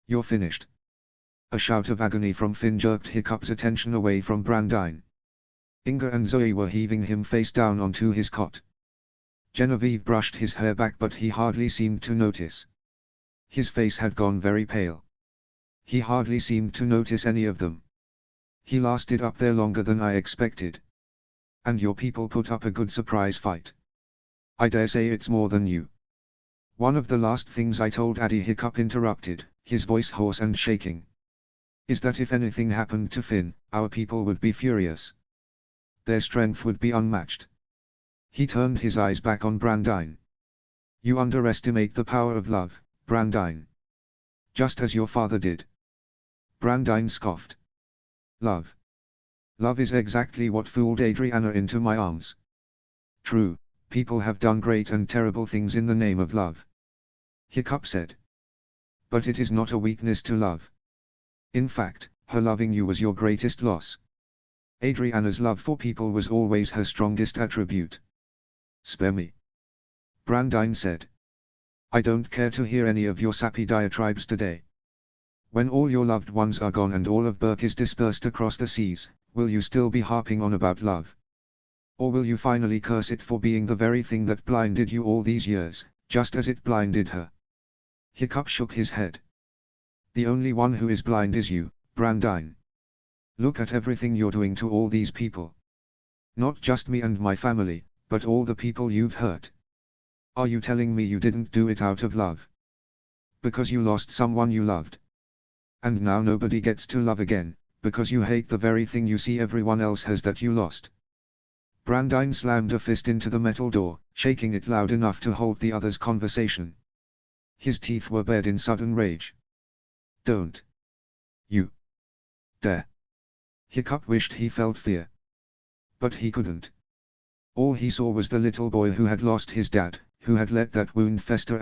You're finished. A shout of agony from Finn jerked Hiccup's attention away from Brandine. Inga and Zoe were heaving him face down onto his cot. Genevieve brushed his hair back but he hardly seemed to notice. His face had gone very pale. He hardly seemed to notice any of them. He lasted up there longer than I expected. And your people put up a good surprise fight. I dare say it's more than you. One of the last things I told Addy, Hiccup interrupted, his voice hoarse and shaking, is that if anything happened to Finn, our people would be furious. Their strength would be unmatched. He turned his eyes back on Brandine. You underestimate the power of love, Brandine. Just as your father did. Brandine scoffed. Love. Love is exactly what fooled Adriana into my arms. True, people have done great and terrible things in the name of love. Hiccup said. But it is not a weakness to love. In fact, her loving you was your greatest loss. Adriana's love for people was always her strongest attribute. Spare me. Brandine said. I don't care to hear any of your sappy diatribes today. When all your loved ones are gone and all of Berk is dispersed across the seas, will you still be harping on about love? Or will you finally curse it for being the very thing that blinded you all these years, just as it blinded her? Hiccup shook his head. The only one who is blind is you, Brandine. Look at everything you're doing to all these people. Not just me and my family, but all the people you've hurt. Are you telling me you didn't do it out of love? Because you lost someone you loved. And now nobody gets to love again, because you hate the very thing you see everyone else has that you lost. Brandine slammed a fist into the metal door, shaking it loud enough to halt the other's conversation. His teeth were bared in sudden rage. Don't you dare. Hiccup wished he felt fear. But he couldn't. All he saw was the little boy who had lost his dad, who had let that wound fester